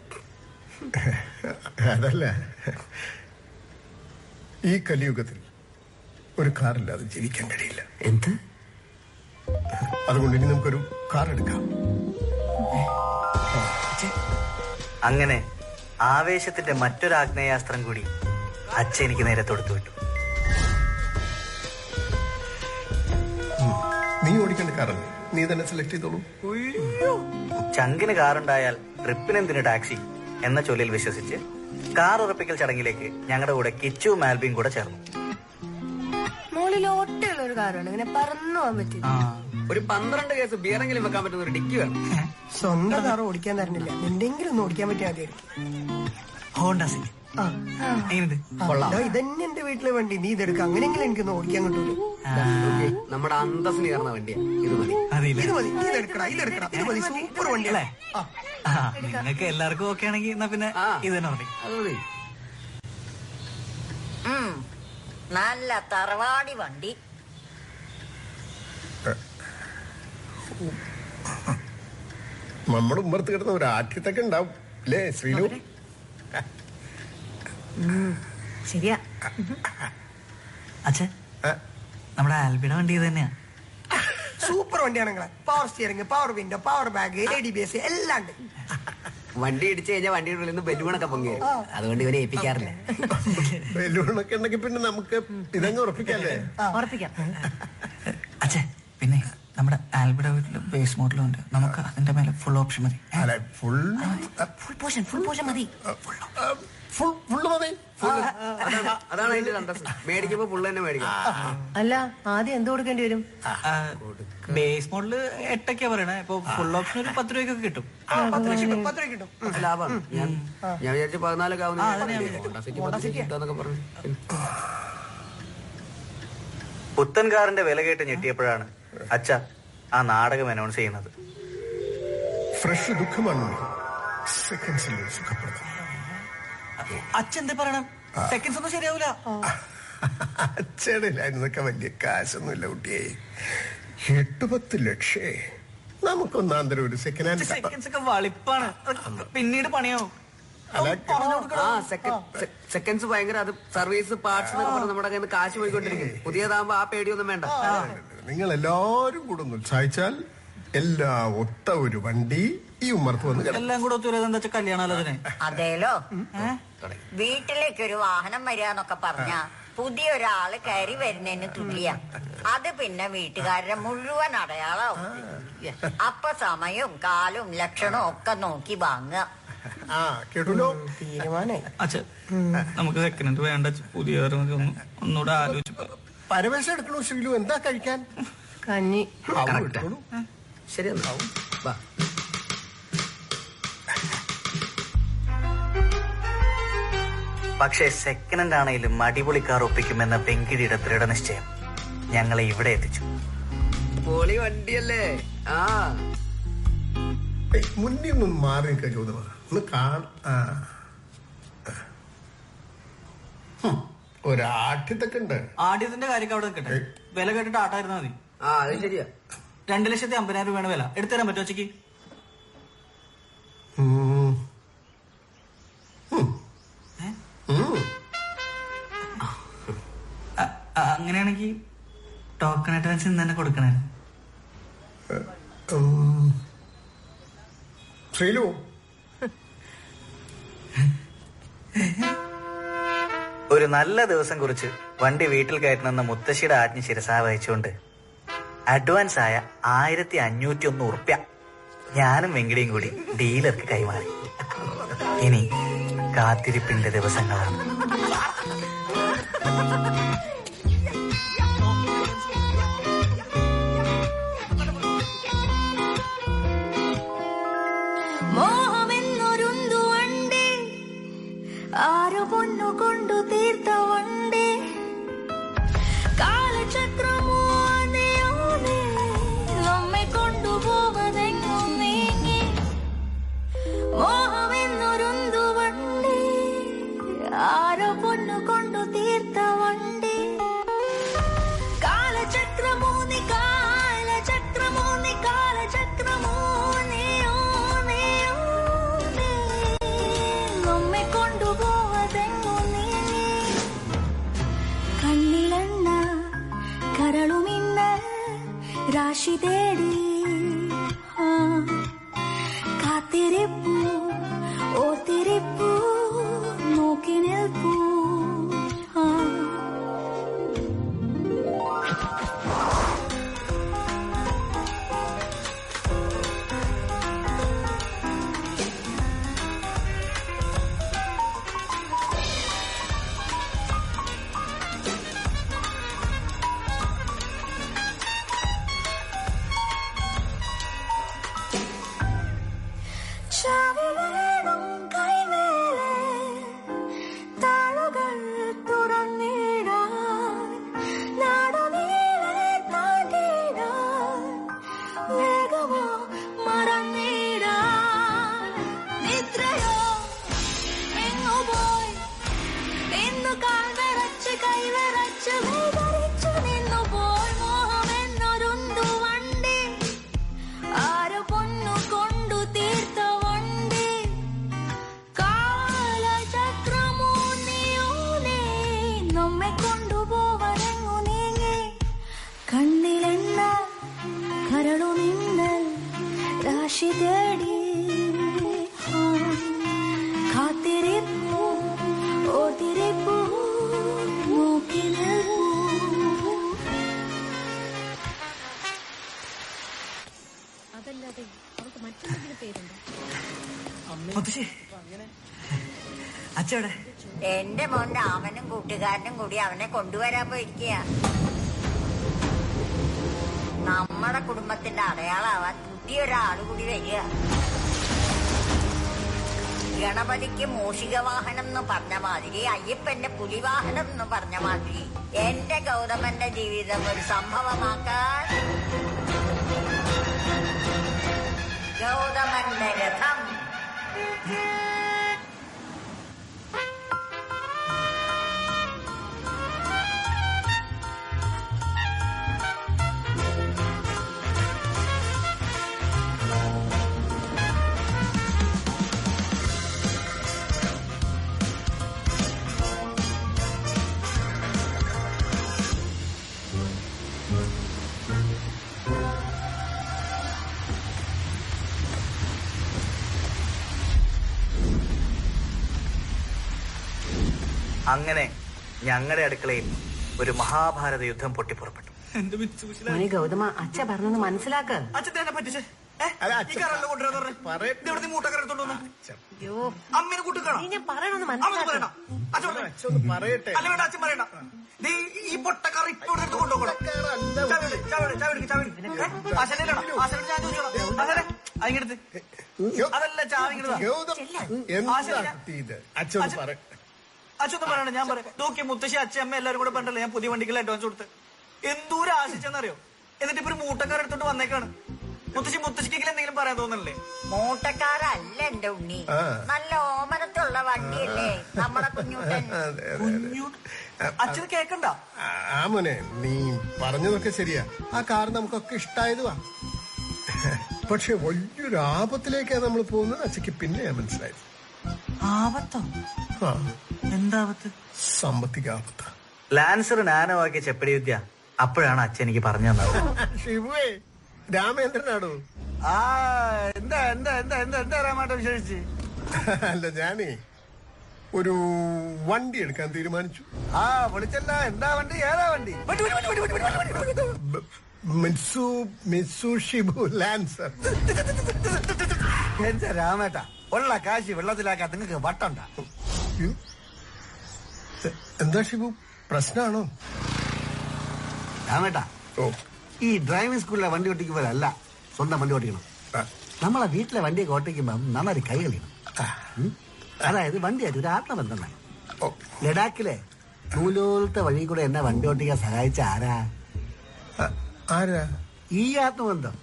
Speaker 5: അതല്ല, ഈ കലിയുഗത്തിൽ ഒരു കാറില്ലാതെ ജീവിക്കാൻ കഴിയില്ല.
Speaker 8: എന്ത്?
Speaker 5: അതുകൊണ്ട് ഇനി നമുക്കൊരു കാർ എടുക്കാം.
Speaker 3: അങ്ങനെ ആവേശത്തിന്റെ മറ്റൊരു ആഗ്നേയാസ്ത്രം കൂടി അച്ഛൻ എനിക്ക് നേരെ തൊടുത്തു വിട്ടു.
Speaker 5: നീ ഓടിക്കേണ്ട കാറല്ലേ, നീ തന്നെ സെലക്ട് ചെയ്തോളൂ.
Speaker 3: ചങ്കിന് കാറുണ്ടായാൽ ട്രിപ്പിനെന്തിന് ടാക്സി എന്ന ചൊല്ലിൽ വിശ്വസിച്ച് കാർ ഉറപ്പിക്കൽ ചടങ്ങിലേക്ക് ഞങ്ങളുടെ കൂടെ കിച്ചു മാൽബിയും കൂടെ ചേർന്നു.
Speaker 6: മോളിൽ ഒട്ടയുള്ള ഒരു കാറാണ്, ഇങ്ങനെ പറന്നു പോകാൻ പറ്റില്ല.
Speaker 8: ഒരു 12 കേസ് ബിയറെങ്കിലും വെക്കാൻ പറ്റുന്ന ഒരു ഡിക്കി വേണം.
Speaker 10: സ്വന്തം കാർ ഓടിക്കാൻ തരണില്ല, എന്തെങ്കിലും ഒന്ന് ഓടിക്കാൻ പറ്റിയ മതിയായിരിക്കും.
Speaker 3: ഹോണ്ട സിറ്റി
Speaker 10: ഇതന്നെ എന്റെ വീട്ടിലെ വണ്ടി, നീ ഇതെടുക്ക. അങ്ങനെയെങ്കിലും എനിക്കൊന്ന് ഓടിക്കാൻ കിട്ടൂല.
Speaker 8: നമ്മുടെ അന്തസ്സിന് കയറുന്ന വണ്ടിയാ. ഇത് മതി,
Speaker 10: ഇത് മതി, ഇതെടുക്കടാ, ഇതെടുക്കടാ, ഇത് മതി. സൂപ്പർ വണ്ടിയല്ലേ?
Speaker 3: നിങ്ങൾക്ക് എല്ലാവർക്കും ഓക്കെ ആണെങ്കിൽ എന്നാ പിന്നെ ഇത് തന്നെ മതി.
Speaker 8: അത് മതി.
Speaker 4: നല്ല തറവാടി വണ്ടി.
Speaker 5: നമ്മുടെ ഉമ്മർത്ത് കിടന്ന ഒരു ആഠ്യത്തൊക്കെ ഉണ്ടാവും അല്ലേ ശ്രീലു?
Speaker 6: ശരിയാ.
Speaker 3: അച്ഛൻ, നമ്മുടെ ആൽബിയുടെ വണ്ടി ഇത് തന്നെയാ.
Speaker 10: സൂപ്പർ വണ്ടിയാണെങ്കിലേ. Power steering, power window, power bag, ABS എല്ലാം ഉണ്ട്.
Speaker 8: വണ്ടി ഇടിച്ചു കഴിഞ്ഞാൽ വണ്ടിയുടെ ഉള്ളിൽ നിന്ന് ബലൂണൊക്കെ പൊങ്ങി വരും. അതുകൊണ്ട് ഇവനെ ഏൽപ്പിക്കാറില്ല.
Speaker 5: ബലൂണൊക്കെ ഉണ്ടെങ്കിൽ പിന്നെ നമുക്ക് ഇതങ്ങ് ഉറപ്പിക്കാല്ലേ?
Speaker 6: ഉറപ്പിക്കാം.
Speaker 3: അച്ഛേ, പിന്നെ നമ്മുടെ ആൽബിയുടെ വീട്ടില് ബേസ് മോഡലും ഉണ്ട്. നമുക്ക് അതിന്റെ മേലെ ഫുൾ ഓപ്ഷൻ മതി.
Speaker 5: ഫുൾ
Speaker 6: പോർഷൻ മതി.
Speaker 5: ഫുള്ള് മതി.
Speaker 8: അതാണ് അതിന്റെ അന്തസ്. മേടിക്കുമ്പോ ഫുള്ള് തന്നെ മേടിക്കാം.
Speaker 6: അല്ല, ആദ്യം എന്ത് കൊടുക്കേണ്ടി വരും?
Speaker 3: ബേസ് മോഡല് 8 പറയണേ. ഇപ്പൊ ഫുൾ ഓപ്ഷൻ ഒരു 10 രൂപയ്ക്കൊക്കെ കിട്ടും.
Speaker 10: 10 രൂപ കിട്ടും.
Speaker 8: ലാഭമാണ്. ഞാൻ വിചാരിച്ചു 14 കിട്ടുമെന്നൊക്കെ പറഞ്ഞു.
Speaker 3: പുത്തൻ കാറിന്റെ വില കേട്ട് ഞെട്ടിയപ്പോഴാണ് അച്ഛ ആ നാടകം അനൗൺസ് ചെയ്യുന്നത്.
Speaker 5: ഫ്രഷ് ദുഃഖമാണ് സെക്കൻഡ്സിൽ സുഖപ്പെടുന്നത്.
Speaker 3: അച്ഛൻ പറയണം, സെക്കൻഡ്സ് ഒന്നും ശരിയാവൂല.
Speaker 5: അച്ഛയുടെ അതിനൊക്കെ വലിയ കാശൊന്നുമില്ല കുട്ടിയെ. 8-10 ലക്ഷേ. നമുക്കൊന്നാന്തരം ഒരു സെക്കൻഡ് ഹാൻഡ്
Speaker 3: സെക്കൻഡ്സ് ഒക്കെ വളിപ്പാണ്. പിന്നീട് പണിയാവും.
Speaker 8: സെക്കൻഡ്സ് ഭയങ്കര. അത് സർവീസ് പാർട്സ് എന്നൊക്കെ പറഞ്ഞ് നമ്മുടെ കയ്യിൽ നിന്ന് കാശ് പോയിക്കൊണ്ടിരിക്കും. പുതിയതാകുമ്പോ ആ പേടിയൊന്നും വേണ്ട.
Speaker 5: നിങ്ങൾ എല്ലാവരും കൂടെ ഒന്ന് ഉത്സാഹിച്ചാൽ എല്ലാം ഒത്ത ഒരു വണ്ടി ഈ ഉമ്മർത്ത് വന്ന്
Speaker 3: എല്ലാം കൂടെ ഒത്തുവരാ കല്യാണാലോചന.
Speaker 4: അതേലോ, വീട്ടിലേക്കൊരു വാഹനം വരികയെന്നൊക്കെ പറഞ്ഞ പുതിയൊരാള് കയറി വരുന്നതിന് തുല്യ. അത് പിന്നെ വീട്ടുകാരുടെ മുഴുവൻ അടയാളാവും. അപ്പൊ സമയവും കാലും ലക്ഷണവും ഒക്കെ നോക്കി വാങ്ങുക.
Speaker 5: കേട്ടല്ലോ,
Speaker 10: തീരുമാനായി.
Speaker 3: അച്ഛൻ, നമുക്ക് സെക്കൻഡ് വേണ്ട, പുതിയ ഒന്നുകൂടെ ആലോചിച്ചു.
Speaker 5: പരവേശം എടുക്കണോ ശ്രീലു? എന്താ കഴിക്കാൻ?
Speaker 6: കഞ്ഞി.
Speaker 8: ശരി,
Speaker 3: പക്ഷേ സെക്കൻഡ് ഹാൻഡ് ആണെങ്കിലും അടിപൊളി കാർ ഒപ്പിക്കുമെന്ന വെങ്കിടിയുടെ ദൃഢനിശ്ചയം ഞങ്ങളെ ഇവിടെ എത്തിച്ചു.
Speaker 8: പൊളി വണ്ടിയല്ലേ?
Speaker 5: മുന്നിൽ നിന്നും മാറി നിൽക്കാൻ ചോദ്യമാണ്. ഒരാഠ്യത്തൊക്കെ ഉണ്ട്.
Speaker 3: ആദ്യത്തിന്റെ കാര്യം അവിടെ നിൽക്കട്ടെ. വില കേട്ടിട്ട് ആട്ടായിരുന്നാ മതി.
Speaker 8: അത് ശരിയാ.
Speaker 3: 2,50,000 രൂപയാണ് വില. എടുത്തുതരാൻ പറ്റുമോ ഉച്ചക്ക്? അങ്ങനെയാണെങ്കിൽ ടോക്കൺ അഡ്വാൻസ് ഇന്ന് തന്നെ കൊടുക്കണേ.
Speaker 5: ശ്രീലു,
Speaker 3: ഒരു നല്ല ദിവസം കുറിച്ച് വണ്ടി വീട്ടിൽ കയറ്റണമെന്ന മുത്തശ്ശിയുടെ ആജ്ഞ ശിരസാ വഹിച്ചുകൊണ്ട് അഡ്വാൻസ് ആയ 1,501 ഉറുപ്യ ഞാനും വെങ്കിടിയും കൂടി ഡീലർക്ക് കൈമാറി. ഇനി കാത്തിരിപ്പിന്റെ ദിവസങ്ങളാണ്.
Speaker 11: രാശി തേടി കാത്തിരിപ്പൂ ഓർത്തിരിപ്പൂ നോക്കി നിൽപ്പൂ
Speaker 4: എന്റെ മോന്റെ അവനും കൂട്ടുകാരനും കൂടി അവനെ കൊണ്ടുവരാൻ പോയിരിക്കുക. നമ്മുടെ കുടുംബത്തിന്റെ അടയാളാവാൻ പുതിയൊരാള് കൂടി വരിക. ഗണപതിക്ക് മൂഷികവാഹനം എന്ന് പറഞ്ഞ മാതിരി, അയ്യപ്പന്റെ പുലിവാഹനം എന്ന് പറഞ്ഞ മാതിരി എന്റെ ഗൗതമന്റെ ജീവിതം ഒരു സംഭവമാക്കാൻ ഗൗതമന്റെ രഥം.
Speaker 3: അങ്ങനെ ഞങ്ങളുടെ അടുക്കളയിൽ ഒരു മഹാഭാരത യുദ്ധം പൊട്ടിപ്പുറപ്പെട്ടു.
Speaker 8: ഗൗതമ അച്ഛ പറഞ്ഞൊന്ന് മനസ്സിലാക്ക.
Speaker 3: ഈ പൊട്ടക്കാർ ഇപ്പോഴെടുത്ത് കൊണ്ടുപോകണം. അതല്ല അച്ഛനൊന്നും പറയണ്ട, ഞാൻ പറയാം. നോക്കി മുത്തശ്ശി അച്ഛൻ അമ്മ എല്ലാവരും കൂടെ പറഞ്ഞല്ലേ ഞാൻ പുതിയ വണ്ടിക്കുള്ള അഡ്വാൻസ് കൊടുത്ത്. എന്തോരം ആശിച്ചെന്നറിയോ? എന്നിട്ട് ഇപ്പൊ ഒരു മൂട്ടക്കാരെടുത്തോണ്ട് വന്നേക്കാണ്. മുത്തശ്ശിക്കെങ്കിലും എന്തെങ്കിലും പറയാൻ തോന്നല്ലേ?
Speaker 4: മൂട്ടക്കാരല്ല എന്റെ ഉണ്ണി, നല്ല ഓമനത്തുള്ള വണ്ടിയല്ലേ നമ്മുടെ കുഞ്ഞൂട്ടൻ.
Speaker 3: അച്ഛന് കേക്കണ്ട.
Speaker 5: മോനെ, നീ പറഞ്ഞതൊക്കെ ശരിയാ. ആ കാർ നമുക്കൊക്കെ ഇഷ്ടായതുവാ. പക്ഷെ വലിയൊരു ആപത്തിലേക്കാണ് നമ്മൾ പോകുന്നത്. അച്ഛക്ക് പിന്നെ മനസ്സിലായത്.
Speaker 3: ആപത്തോ? എന്താപത്ത്?
Speaker 5: സാമ്പത്തിക ആപത്ത്.
Speaker 3: ലാൻസർ നാനോവാക്കിയ ചെപ്പടി വിദ്യ അപ്പോഴാണ് അച്ഛൻ എനിക്ക് പറഞ്ഞു തന്നത്.
Speaker 5: ശിവേ, രാമേന്ദ്രനാടോ?
Speaker 9: എന്താ എന്താ എന്താ എന്താ എന്താ രാമാട്ട വിശേഷിച്ച്?
Speaker 5: അല്ല, ഞാനേ ഒരു വണ്ടി എടുക്കാൻ തീരുമാനിച്ചു.
Speaker 9: വിളിച്ചല്ല. എന്താ വണ്ടി? ഏതാ വണ്ടി?
Speaker 5: Mitsubishi Lancer.
Speaker 9: എന്താ രാമേട്ട, ഉള്ള കാശി വെള്ളത്തിലാക്കാൻ നിങ്ങൾക്ക് വട്ടണ്ട.
Speaker 5: എന്താ ഷിബു, പ്രശ്നമാണോ?
Speaker 9: രാമേട്ട, ഈ ഡ്രൈവിംഗ് സ്കൂളിലെ വണ്ടി ഓട്ടിക്കുമ്പോഴല്ല സ്വന്തം വണ്ടി ഓട്ടിക്കണം. നമ്മളെ വീട്ടിലെ വണ്ടിയൊക്കെ ഓട്ടിക്കുമ്പോ നന്നായി കൈ കളിക്കണം. അതായത് വണ്ടിയായിട്ട് ഒരു ആത്മബന്ധം വേണം. ലഡാക്കിലെ നൂലോലത്തെ വഴി കൂടെ എന്നെ വണ്ടി ഓട്ടിക്കാൻ സഹായിച്ച ആരാ? ഈ ആത്മബന്ധം.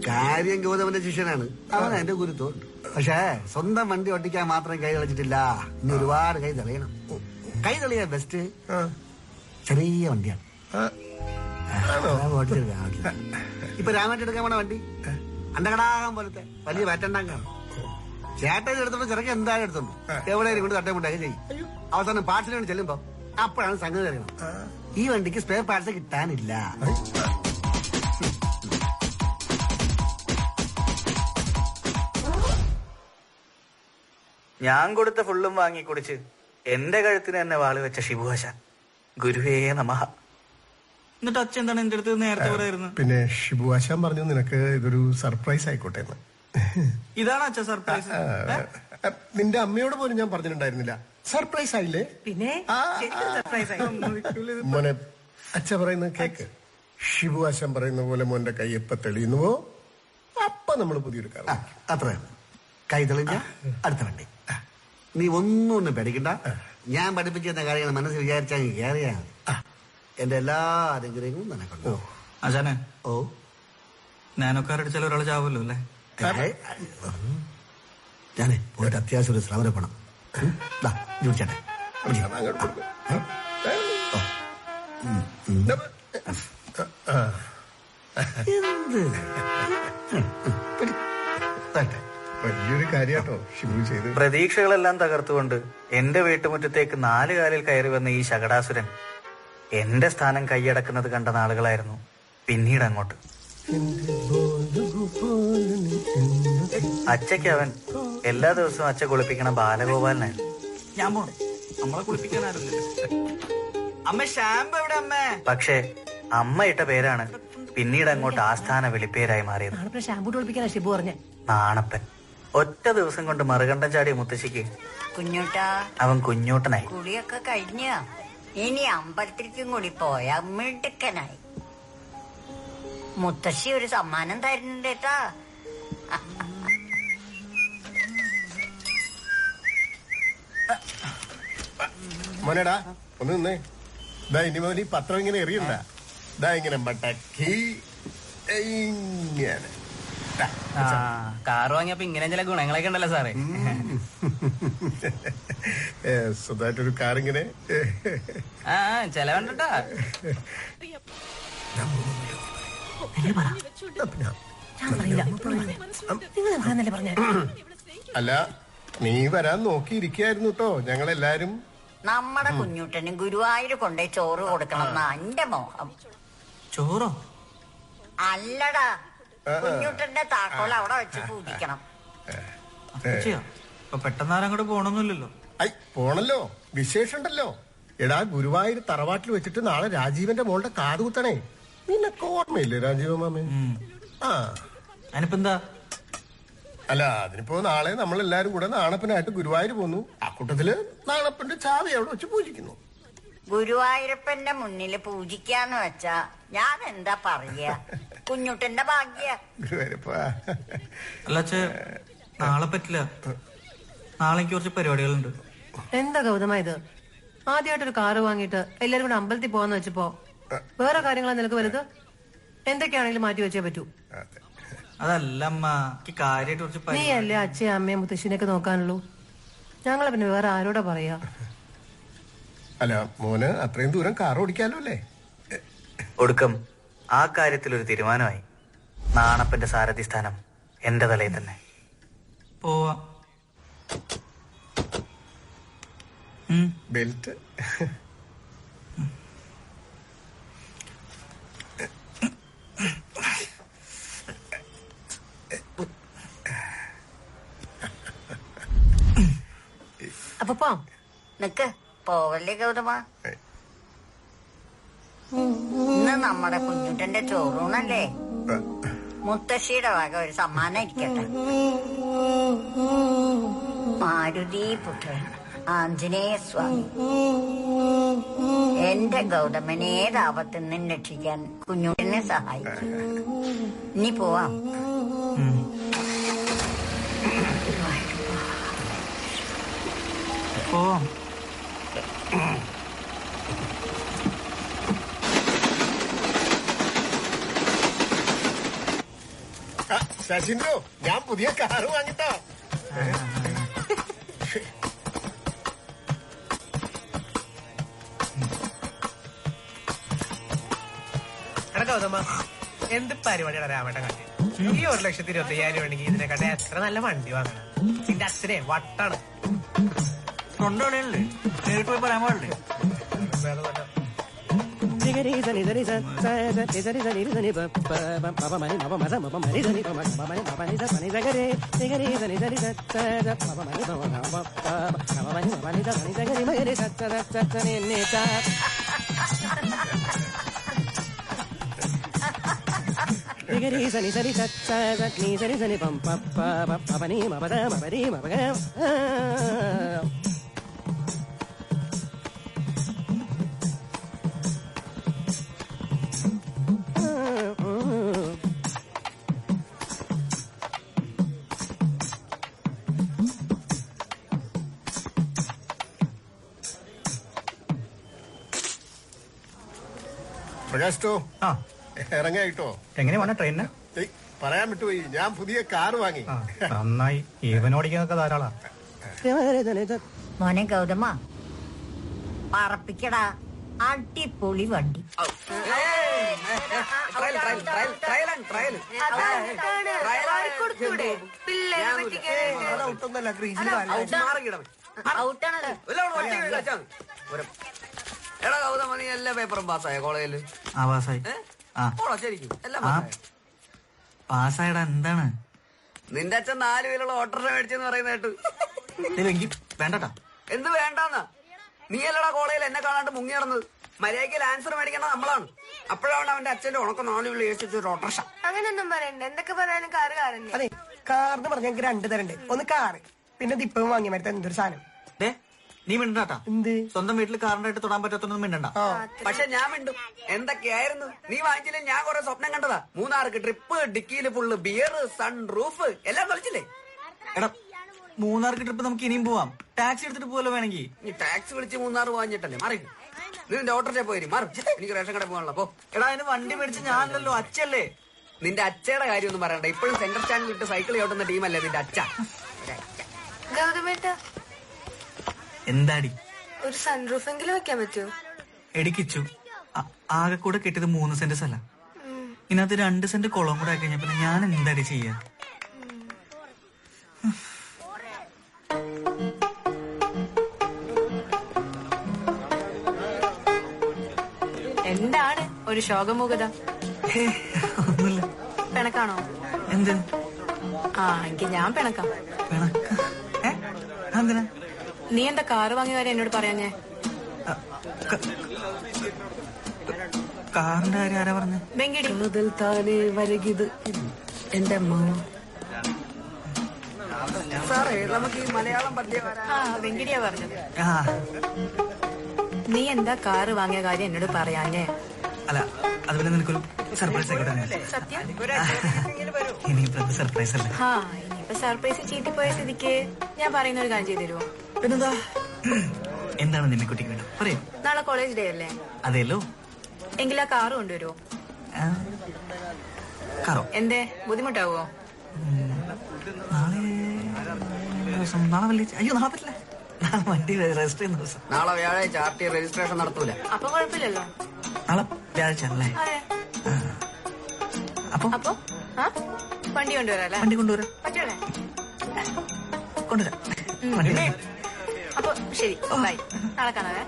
Speaker 9: കാര്യം ഗൗതമന്റെ ശിഷ്യനാണ്, അവൻ എന്റെ ഗുരുത്വം. പക്ഷേ സ്വന്തം വണ്ടി ഓട്ടിക്കാൻ മാത്രം കൈ കളിച്ചിട്ടില്ല, ഇനി ഒരുപാട് കൈ തെളിയണം. കൈ തെളിയാൻ ബെസ്റ്റ് ചെറിയ വണ്ടിയാണ്. ഇപ്പൊ രാമേട്ട എടുക്കാൻ പോണ വണ്ടി അണ്ടകടാകാൻ പോലത്തെ വലിയ വേറ്റണ്ടാകാണ്. ചേട്ടൻ എടുത്തോണ്ട് ചെറുക്കൻ എന്തായാലും എടുത്തോണ്ട് എവിടെയും കൊണ്ട് തട്ടമുണ്ടാക്കി ചെയ്യും. അവസാനം പാർട്സിന് വേണ്ടി ചെല്ലുമ്പോ അപ്പോഴാണ് സംഗതി അറിയണം. ഈ വണ്ടിക്ക് സ്പെയർ പാർട്സ് കിട്ടാനില്ല.
Speaker 3: ഞാൻ കൊടുത്ത ഫുള്ളും വാങ്ങി കുടിച്ച് എന്റെ കഴുത്തിന് തന്നെ വാള് വെച്ച ഷിബുഹാശാൻ. ഗുരുവേ നമഃ. എന്നിട്ട് അച്ഛൻ എന്താണ് എന്റെ അടുത്ത് നേരത്തെ പറയായിരുന്നു?
Speaker 5: പിന്നെ ഷിബുഹാശാൻ പറഞ്ഞു നിനക്ക് ഇതൊരു സർപ്രൈസ് ആയിക്കോട്ടെ എന്ന്.
Speaker 3: ഇതാണ് അച്ഛൻ സർപ്രൈസ്?
Speaker 5: നിന്റെ അമ്മയോട് പോലും ഞാൻ പറഞ്ഞിട്ടുണ്ടായിരുന്നില്ല. സർപ്രൈസ് ആയില്ലേ?
Speaker 10: പിന്നെ
Speaker 5: മോനെ അച്ഛ പറയുന്നത് കേക്ക്. ഷിബുഹാശാൻ പറയുന്ന പോലെ മോന്റെ കൈ എപ്പ തെളിയുന്നുവോ അപ്പൊ നമ്മൾ പുതിയൊരു കാർ.
Speaker 9: അത്ര കൈ തെളിഞ്ഞ അടുത്ത വണ്ടി. നീ ഒന്നും പേടിക്കണ്ട. ഞാൻ പഠിപ്പിച്ചിരുന്ന കാര്യങ്ങൾ മനസ്സിൽ വിചാരിച്ചാൽ കയറിയാ എന്റെ എല്ലാ അനുഗ്രഹങ്ങളും നിനക്കുണ്ടോ?
Speaker 3: ആശാനെ,
Speaker 9: ഓ
Speaker 3: നാനോക്കാരടിച്ചാൽ ഒരാൾ ചാവല്ലോ അല്ലേ?
Speaker 9: ഞാനേ പോയിട്ട് അത്യാവശ്യം ഒരു ശ്രമം പണം ചേട്ടൻ
Speaker 5: വലിയൊരു കാര്യാട്ടോ ഷിബു ചെയ്ത്.
Speaker 3: പ്രതീക്ഷകളെല്ലാം തകർത്തുകൊണ്ട് എന്റെ വീട്ടുമുറ്റത്തേക്ക് 4 കാലിൽ കയറി വന്ന ഈ ശകടാസുരൻ എന്റെ സ്ഥാനം കൈയടക്കുന്നത് കണ്ട നാളുകളായിരുന്നു പിന്നീട് അങ്ങോട്ട്. അച്ഛയ്ക്ക് അവൻ എല്ലാ ദിവസവും അച്ഛ കുളിപ്പിക്കണ ബാലഗോപാലനായിരുന്നു. ഞാൻ പോണു, നമ്മളെ കുളിപ്പിക്കാനായിരുന്നില്ല. അമ്മ ഷാമ്പു എവിടെ അമ്മ? പക്ഷേ അമ്മ ഇട്ട പേരാണ് പിന്നീട് അങ്ങോട്ട് ആസ്ഥാന വിളിപ്പേരായി മാറിയത്. നാണപ്പൻ. ഒറ്റ ദിവസം കൊണ്ട് മറുകണ്ഠം ചാടിയ മുത്തശ്ശിക്ക്
Speaker 4: കുഞ്ഞൂട്ടാ
Speaker 3: അവൻ കുഞ്ഞൂട്ടനായി.
Speaker 4: കുളിയൊക്കെ കഴിഞ്ഞ ഇനി അമ്പലത്തിലേക്കും കൂടി പോയാ മിടുക്കനായി. മുത്തശ്ശി ഒരു സമ്മാനം തരുന്നുണ്ടേട്ടാ.
Speaker 5: മോനേടാ ഒന്ന് നിന്നേ. ഇതാ ഇനി മോൻ ഈ പത്രം ഇങ്ങനെ എറിയണ്ട. ഇതാ ഇങ്ങനെ മടക്കി ഇങ്ങനെ.
Speaker 12: കാറ് വാങ്ങിയപ്പോ ഇങ്ങനെ ചില ഗുണങ്ങളൊക്കെ ഉണ്ടല്ലോ സാറേ.
Speaker 5: സ്വന്തമായിട്ടൊരു കാറിങ്ങനെ
Speaker 12: ചെലവുണ്ടാ.
Speaker 5: അല്ല നീ വരാൻ നോക്കിയിരിക്കായിരുന്നു കേട്ടോ. ഞങ്ങളെല്ലാരും
Speaker 4: നമ്മുടെ കുഞ്ഞുട്ടന് ഗുരുവായൂർ കൊണ്ടേ ചോറ് കൊടുക്കണം എന്നാ എന്റെ മോഹം.
Speaker 3: ചോറോ?
Speaker 4: അല്ലടാ, കുഞ്ഞുട്ടന്റെ താക്കോൽ അവിടെ വെച്ച് പൂജിക്കണം.
Speaker 3: പെട്ടെന്നാരും അങ്ങോട്ട് പോണൊന്നുമില്ലല്ലോ.
Speaker 5: പോണല്ലോ, വിശേഷമുണ്ടല്ലോ. എടാ ഗുരുവായൂർ തറവാട്ടിൽ വെച്ചിട്ട് നാളെ രാജീവന്റെ മോളുടെ കാതുകുത്തണേ. നിനക്ക് ഓർമ്മയില്ലേ രാജീവ മാമൻ?
Speaker 3: അതിനിപ്പോ എന്താ?
Speaker 5: അല്ല അതിനിപ്പോ നാളെ നമ്മളെല്ലാരും കൂടെ നാണപ്പനായിട്ട് ഗുരുവായൂർ പോന്നു. ആ കൂട്ടത്തില് നാണപ്പന്റെ ചാവി അവിടെ വെച്ച് പൂജിക്കുന്നു.
Speaker 4: ഗുരുവായൂരപ്പന്റെ മുന്നില് പൂജിക്കാന്ന് വെച്ചാ ഞാൻ എന്താ പറയാ? കുഞ്ഞുട്ടന്റെ ഭാഗ്യ.
Speaker 5: ഗുരുവായൂരപ്പ
Speaker 3: അല്ല നാളെ പറ്റില്ല. നാളെ എനിക്ക് കുറച്ച് പരിപാടികളുണ്ട്.
Speaker 13: എന്താ ഗൗതമ ഇത്? ആദ്യമായിട്ടൊരു കാറ് വാങ്ങിയിട്ട് എല്ലാരും കൂടെ അമ്പലത്തിൽ പോവാന്ന് വെച്ചപ്പോ വേറെ കാര്യങ്ങളാ നിനക്ക് വലുത്? എന്തൊക്കെയാണെങ്കിലും മാറ്റി വെച്ചേ പറ്റൂ.
Speaker 3: അതല്ല അമ്മ, കാര്യമായിട്ട് കുറച്ച്
Speaker 13: നീ അല്ലേ അച്ഛയും അമ്മയും മുത്തശ്ശിനെയൊക്കെ നോക്കാനുള്ളൂ. ഞങ്ങളെ പിന്നെ വേറെ ആരോടാ പറയാ?
Speaker 5: അല്ല മോന് അത്രയും ദൂരം കാർ ഓടിക്കാലോ അല്ലേ?
Speaker 3: ഒടുക്കം ആ കാര്യത്തിൽ ഒരു തീരുമാനമായി. നാണപ്പന്റെ സാരഥി സ്ഥാനം എന്റെ തലയിൽ തന്നെ. പോവാ.
Speaker 5: ബെൽറ്റ്
Speaker 4: അപ്പൊ നിക്ക് പോവല്ലേ ഗൗതമ. ഇന്ന് നമ്മുടെ കുഞ്ഞുട്ടന്റെ ചോറൂണല്ലേ? മുത്തശ്ശിയുടെ വക ഒരു സമ്മാനം ഇരിക്കട്ടെ. മാരുതി പുത്രൻ ആഞ്ജനേയ സ്വാമി. എന്റെ ഗൗതമനെ ഏതാപത്തിൽ നിന്നും രക്ഷിക്കാൻ കുഞ്ഞുട്ടനെ സഹായിക്കും. ഇനി പോവാം.
Speaker 3: പോവാം.
Speaker 5: ശശിന്ദ്രു, ഞാൻ പുതിയ കാറ് വാങ്ങിട്ടോ.
Speaker 14: ഗൗതമ, എന്ത് പരിപാടിയാണ് രാമേട്ടൻ കാട്ടി? ഈ 1,25,000 വേണമെങ്കിൽ ഇതിനെക്കാട്ടെ എത്ര നല്ല വണ്ടി വാങ്ങണം. നിന്റെ അച്ഛനെ വട്ടാണ്.
Speaker 3: കൊണ്ടുപോകണല്ലേ? നേരിട്ട് പോയി പറയാൻ പാടില്ലേ?
Speaker 5: പ്രകാശോ ഇറങ്ങായിട്ടോ.
Speaker 15: എങ്ങനെ വേണം ട്രെയിനിന്?
Speaker 5: പറയാൻ വിട്ടുപോയി, ഞാൻ പുതിയ കാർ വാങ്ങി.
Speaker 15: നന്നായി, ഈവൻ ഓടിക്കാനൊക്കെ ധാരാളാ.
Speaker 4: മോനെ ഗൗതമ, പറപ്പിക്കടാ, അടിപൊളി വണ്ടി.
Speaker 8: എടാ ഗൗതമ, നീ എല്ലാ പേപ്പറും പാസ്സായ കോളേജില്? ശരിക്കും എല്ലാം
Speaker 3: പാസ്സായടാ. എന്താണ്
Speaker 8: നിന്റെ അച്ഛൻ 4 വീലുള്ള ഓട്ടോറിക്ഷ മേടിച്ചെന്ന് പറയുന്ന കേട്ടു.
Speaker 3: വേണ്ടട്ടാ.
Speaker 8: എന്ത് വേണ്ടാന്നാ? നീ അല്ലടാ കോളേജിൽ എന്നെ കാണാണ്ട് മുങ്ങി നടന്നത്. മര്യാദയ്ക്ക് ആൻസർ മേടിക്കേണ്ട നമ്മളാണ്. അപ്പോഴാണ് അവന്റെ അച്ഛന്റെ ഉണക്കം 4 വീല് ഏൽപ്പിച്ചൊരു ഓട്ടോറിക്ഷ.
Speaker 6: അങ്ങനെയൊന്നും പറയണ്ട, എന്തൊക്കെ പറയാനും കാറ് കാറന്നെ.
Speaker 10: അതെ, കാറിന് പറഞ്ഞ ഞങ്ങൾക്ക് 2 തരണ്ട്. ഒന്ന് കാറ്, പിന്നെ ദിപ്പം വാങ്ങിയ മരത്തെ എന്തൊരു സാധനം.
Speaker 3: നീ മിണ്ടാട്ടാ. സ്വന്തം വീട്ടിൽ കാറിനായിട്ട് തൊടാൻ പറ്റാത്തൊന്നും മിണ്ടണ്ട.
Speaker 8: പക്ഷെ ഞാൻ മിണ്ടും. എന്തൊക്കെയായിരുന്നു നീ വാങ്ങിച്ചില്ലേ? ഞാൻ കുറെ സ്വപ്നം കണ്ടതാ. 3 ട്രിപ്പ്, ഡിക്കിയില് ഫുള്ള് ബിയർ, സൺ റൂഫ് എല്ലാം കളിച്ചില്ലേ?
Speaker 3: എടാ, 3 ട്രിപ്പ് നമുക്ക് ഇനിയും പോവാം. ടാക്സി എടുത്തിട്ട് പോവല്ലോ വേണമെങ്കിൽ.
Speaker 8: നീ ടാക്സി വിളിച്ച് 3 വാങ്ങിയിട്ടല്ലേ? മാറി നീ നിന്റെ ഓട്ടോറിക്ഷ പോയി മാറും. എനിക്ക് റേഷൻ കട പോകാനുള്ള പോ.
Speaker 3: എടാ, അതിന് വണ്ടി മേടിച്ച് ഞാനല്ലോ, അച്ഛല്ലേ.
Speaker 8: നിന്റെ അച്ഛയുടെ കാര്യമൊന്നും പറയണ്ട. ഇപ്പോഴും സെന്റർ സ്റ്റാൻഡിൽ വിട്ട് സൈക്കിൾ ചവിട്ടുന്ന ടീമല്ലേ നിന്റെ അച്ഛ.
Speaker 6: ഗൗതമേട്ട,
Speaker 3: എന്താടി?
Speaker 6: ഒരു സൺറൂഫ് എങ്കിലും വെക്കാൻ പറ്റുമോ?
Speaker 3: എടിക്കിച്ചു, ആകെ കൂടെ കിട്ടിയത് 3 സെന്റ് സ്ഥലം. ഇതിനകത്ത് 2 സെന്റ് കുളം കൂടെ ആക്കി കഴിഞ്ഞാ പിന്നെ ഞാൻ എന്താടി ചെയ്യാ?
Speaker 13: എന്താണ് ഒരു ശോകമുഖത?
Speaker 3: ഒന്നുമില്ല.
Speaker 13: പിണക്കാണോ?
Speaker 3: എന്ത്?
Speaker 13: എങ്കിൽ ഞാൻ പിണക്കാം. നീ എന്താ കാറ് വാങ്ങിയ കാര്യം എന്നോട് പറയാഞ്ഞേ?
Speaker 3: കാറിന്റെ കാര്യം ആരാ പറഞ്ഞ?
Speaker 8: മുതൽ താനേ വരകിത് എന്റെ അമ്മ. സാറേ, നമുക്ക് ഈ മലയാളം പദ്യം
Speaker 13: വെങ്കിടിയാ പറഞ്ഞത്. നീ എന്താ കാറ് വാങ്ങിയ കാര്യം എന്നോട് പറയാഞ്ഞേ?
Speaker 3: അല്ല, അത് പിന്നെ നിനക്കൊരു സർപ്രൈസ് ആയിക്കോട്ടെ.
Speaker 13: സത്യം?
Speaker 3: ഇനിയിപ്പോ സർപ്രൈസ് അല്ല.
Speaker 13: ഇനിയിപ്പോ സർപ്രൈസ് ചീറ്റിപ്പോയ സ്ഥിതിക്ക് ഞാൻ പറയുന്ന ഒരു കാര്യം ചെയ്തു തരുമോ?
Speaker 3: പിന്നെന്താ? എന്താണ് നിന്നെ കുട്ടിക്ക് വേണ്ടത്? പറയൂ.
Speaker 13: നാളെ കോളേജ് ഡേ അല്ലേ?
Speaker 3: അതെല്ലോ.
Speaker 13: എങ്കിലാ കാറ് കൊണ്ടുവരുമോ?
Speaker 3: കാറോ?
Speaker 13: എന്തേ, ബുദ്ധിമുട്ടാവോ?
Speaker 3: നാളെ വല്ല? അയ്യോ, നാളെ പറ്റില്ല. നാളെ വണ്ടി രജിസ്റ്റർ ചെയ്യുന്ന ദിവസം.
Speaker 8: നാളെ വ്യാഴാഴ്ച RT രജിസ്ട്രേഷൻ നടത്തൂല.
Speaker 13: അപ്പൊ കുഴപ്പമില്ലല്ലോ.
Speaker 3: നാളെ വ്യാഴാഴ്ച അല്ലേ? അപ്പൊ
Speaker 13: വണ്ടി കൊണ്ടുവരാല്ലേ?
Speaker 3: വണ്ടി കൊണ്ടുവരാം.
Speaker 13: പറ്റൂലേ?
Speaker 3: കൊണ്ടുവരാം.
Speaker 13: അപ്പൊ ശരി, ബൈ. നാളെ കാണാവേ.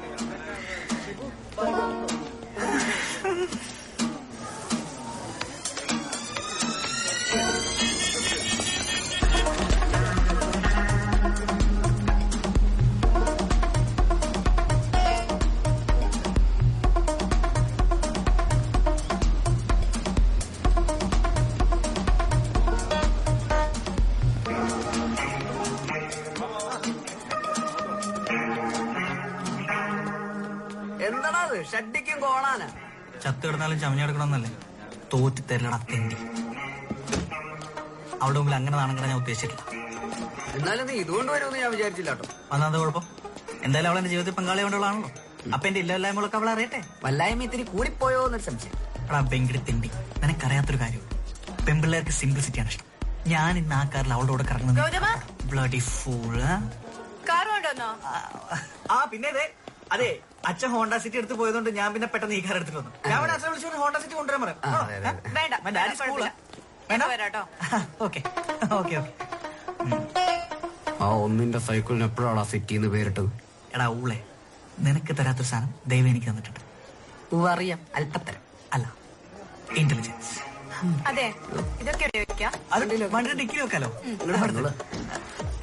Speaker 8: എന്താണത്? ഷഡ്ഡിക്കും കോണാനാ?
Speaker 3: ചത്ത് കിടന്നാലും ചമഞ്ഞെടുക്കണമെന്നല്ലേ? തോറ്റി തരലട തെണ്ടി. അവളുടെ മുമ്പിൽ അങ്ങനെ നാണം കിടാൻ ഞാൻ ഉദ്ദേശിച്ചിട്ടില്ല.
Speaker 8: എന്നാലും നീ ഇതുകൊണ്ട് വരുമെന്ന് ഞാൻ വിചാരിച്ചില്ല കേട്ടോ.
Speaker 3: അതെന്താ കുഴപ്പം? എന്തായാലും അവളെന്റെ ജീവിതത്തിൽ പങ്കാളി കൊണ്ടുള്ളതാണല്ലോ. അപ്പൊ എന്റെ ഇല്ലായ്മകളൊക്കെ അവൾ അറിയട്ടെ.
Speaker 8: വല്ലായ്മ ഇത്തിരി കൂടിപ്പോയോ എന്നൊരു സംശയം.
Speaker 3: എടാ വെങ്കിടി തെണ്ടി, നിനക്കറിയാത്തൊരു കാര്യം, പെമ്പിള്ളേർക്ക് സിംപ്ലിസിറ്റിയാണ് ഇഷ്ടം. ഞാൻ ഇന്ന് ആ കാറിൽ അവളുടെ കൂടെ കറങ്ങുന്നത്. Bloody fool.
Speaker 13: കാർ കൊണ്ടുവന്നോ?
Speaker 3: പിന്നെ അതെ, അച്ഛൻ ഹോണ്ട സിറ്റി എടുത്ത് പോയതുകൊണ്ട് ഞാൻ പിന്നെ പെട്ടെന്ന് ഈ കാർ എടുത്തിട്ട് വന്നു. ഞാൻ അച്ഛനെ വിളിച്ചു ഹോണ്ട സിറ്റി കൊണ്ടുവരാൻ പറയാം. ഓക്കെ.
Speaker 8: ആ ഒന്നിന്റെ സൈക്കിളിന് എപ്പോഴാണ് സിറ്റിന്ന് പേരിട്ടത്?
Speaker 3: എടാ ഊളെ, നിനക്ക് തരാത്തൊരു സാധനം ദൈവം എനിക്ക് തന്നിട്ടുണ്ട്.
Speaker 8: അറിയാം, അല്പത്തരം.
Speaker 3: അല്ല, ഇന്റലിജൻസ്.
Speaker 6: അതെ, ഇതൊക്കെ ഉപയോഗിക്കാം.
Speaker 3: വണ്ടിയുടെ ഡിക്കി വെക്കാലോ.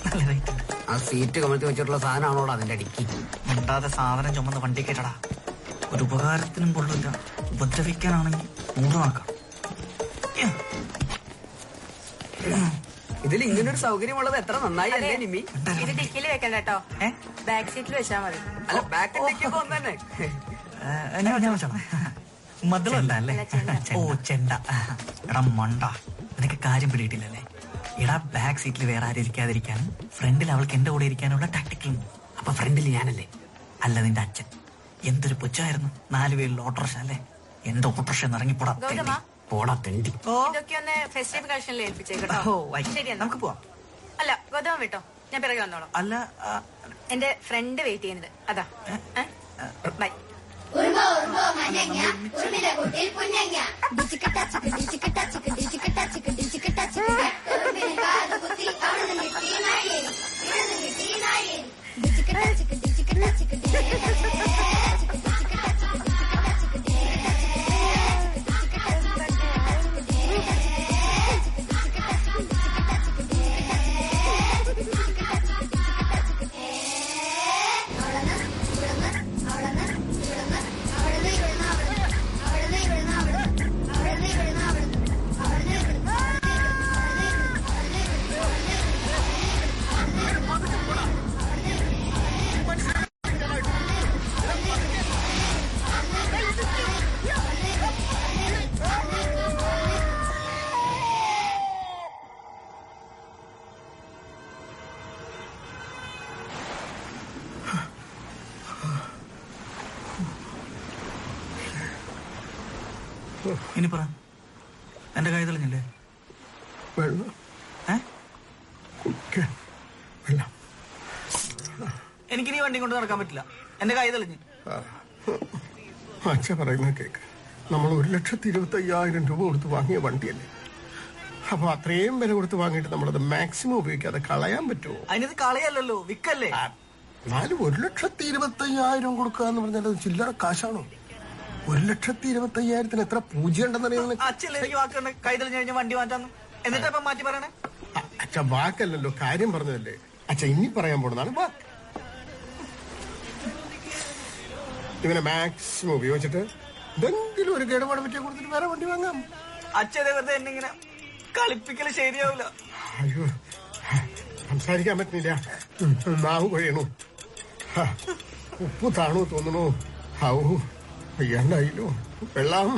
Speaker 3: നല്ല റേറ്റ്.
Speaker 9: ആ സീറ്റ് കമഴ്ത്തി വെച്ചിട്ടുള്ള സാധനമാണോടാ അതിന്റെ ഡിക്കി?
Speaker 3: മിണ്ടാതെ സാധനം ചുമന്ന് വണ്ടി കേട്ടടാ. ഒരു ഉപകാരത്തിനും കൊള്ളില്ല. ഉപദ്രവിക്കാനാണെങ്കിൽ 100 ആക്കാം.
Speaker 8: ഇതിൽ ഇങ്ങനൊരു സൗകര്യമുള്ളത് എത്ര നന്നായി അല്ലേ നിമ്മി?
Speaker 6: ഇത് ഡിക്കിയിൽ വെക്കണ്ട കേട്ടോ, ബാക്ക് സീറ്റിൽ വെച്ചാ മതി.
Speaker 8: അല്ല, ബാക്ക് ഡിക്കിയൊക്കെ ഒന്ന് തന്നെ.
Speaker 3: മധുരല്ല അല്ലേ? ഓ, ചെണ്ട. എടാ മണ്ട, നിനക്ക് കാര്യം പിടിയിട്ടില്ലല്ലേ? എടാ, ബാക്ക് സീറ്റിൽ വേറെ ആരും ഇരിക്കാതിരിക്കാനും ഫ്രണ്ടിൽ അവൾക്ക് എന്റെ കൂടെ ഇരിക്കാനുള്ള ടാക്ടിക്കലും.
Speaker 8: അപ്പൊ ഫ്രണ്ടിൽ ഞാനല്ലേ?
Speaker 3: അല്ല, നിന്റെ അച്ഛൻ. എന്തൊരു പുച്ഛമായിരുന്നു. 4 പേരിൽ ഓട്ടോറിക്ഷ അല്ലേ? എന്റെ ഓട്ടോറിക്ഷ ഇറങ്ങിപ്പോടാ.
Speaker 9: പോടാ തെണ്ടി.
Speaker 6: ഇതൊക്കെ ഒന്ന് ഫെസ്റ്റിവൽ കളക്ഷനിൽ ഏൽപ്പിച്ചേക്കട്ടോ. ശരി, നമുക്ക്
Speaker 3: പോവാം.
Speaker 6: അല്ല, ഗോതമ്പ് വിട്ടോ, ഞാൻ പിറകെ വന്നോളാം.
Speaker 3: അല്ല,
Speaker 6: എന്റെ ഫ്രണ്ട് വെയിറ്റ് ചെയ്യുന്നത് അതാ. ബൈ.
Speaker 3: ഇനി പറ, എന്റെ കൈ തെളിഞ്ഞില്ലേ? എനിക്കിനി വണ്ടി കൊണ്ട് നടക്കാൻ പറ്റില്ല. എന്റെ കൈ തെളിഞ്ഞ്.
Speaker 5: അച്ഛ പറയുന്ന കേക്ക്. നമ്മൾ 1,25,000 രൂപ കൊടുത്ത് വാങ്ങിയ വണ്ടിയല്ലേ? അപ്പൊ അത്രയും വില കൊടുത്ത് വാങ്ങിയിട്ട് നമ്മളത് മാക്സിമം ഉപയോഗിക്കാതെ കളയാൻ പറ്റുമോ?
Speaker 3: അതിനത് കളയല്ലോ, വിക്കല്ലേ?
Speaker 5: എന്നാലും 1,25,000 കൊടുക്കുക എന്ന് പറഞ്ഞാൽ അത് ചില്ലറ കാശാണോ? 1,25,000 എത്ര പൂജ്യം ഉണ്ടെന്നറിയാം.
Speaker 3: അച്ഛല്ലേ എനിക്ക് വാക്കുണ്ട്, കൈ തെളിഞ്ഞ് കഴിഞ്ഞാൽ വണ്ടി മാറ്റാന്ന്. എന്നിട്ടപ്പം മാറ്റി പറയണേ?
Speaker 5: അച്ഛ വാക്കല്ലല്ലോ, കാര്യം പറഞ്ഞതല്ലേ. അച്ഛ ഇനി പറയാൻ പോണതാണ് വാക്ക്. ഇവനെ മാക്സിമം ഉപയോഗിച്ചിട്ട് എന്തെങ്കിലും ഒരു കേടുപാട് പറ്റിയ കൊടുത്തിട്ട് വേറെ വണ്ടി വാങ്ങാം.
Speaker 3: അച്ഛനെ വെറുതെ എന്നെ ഇങ്ങനെ കളിപ്പിക്കല് ശരിയാവില്ല.
Speaker 5: അയ്യോ, സംസാരിക്കാൻ പറ്റുന്നില്ല. നാവ് കൊഴയണു, ഉപ്പ് താണു തോന്നണു. ഔ, വയ്യാണ്ടായില്ലോ. വെള്ളം